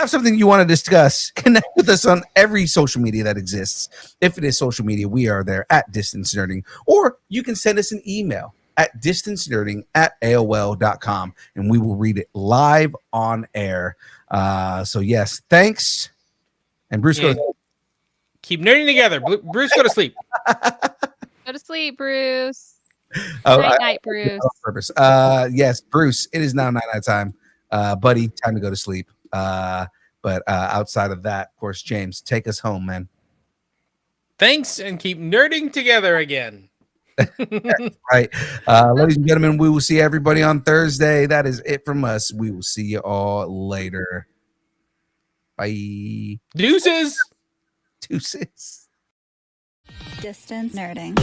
something you want to discuss, connect with us on every social media that exists. If it is social media, we are there at Distance Nerding, or you can send us an email at distancenerding@aol.com and we will read it live on air. So yes, thanks. And Bruce, keep nerding together. Bruce, go to sleep. Go to sleep, Bruce. Night, Bruce. Purpose. Yes, Bruce, it is now night time. Buddy, time to go to sleep. But outside of that, of course, James, take us home, man. Thanks, and keep nerding together again. Right. Ladies and gentlemen, we will see everybody on Thursday. That is it from us. We will see you all later. Bye. Deuces. Distance Nerding.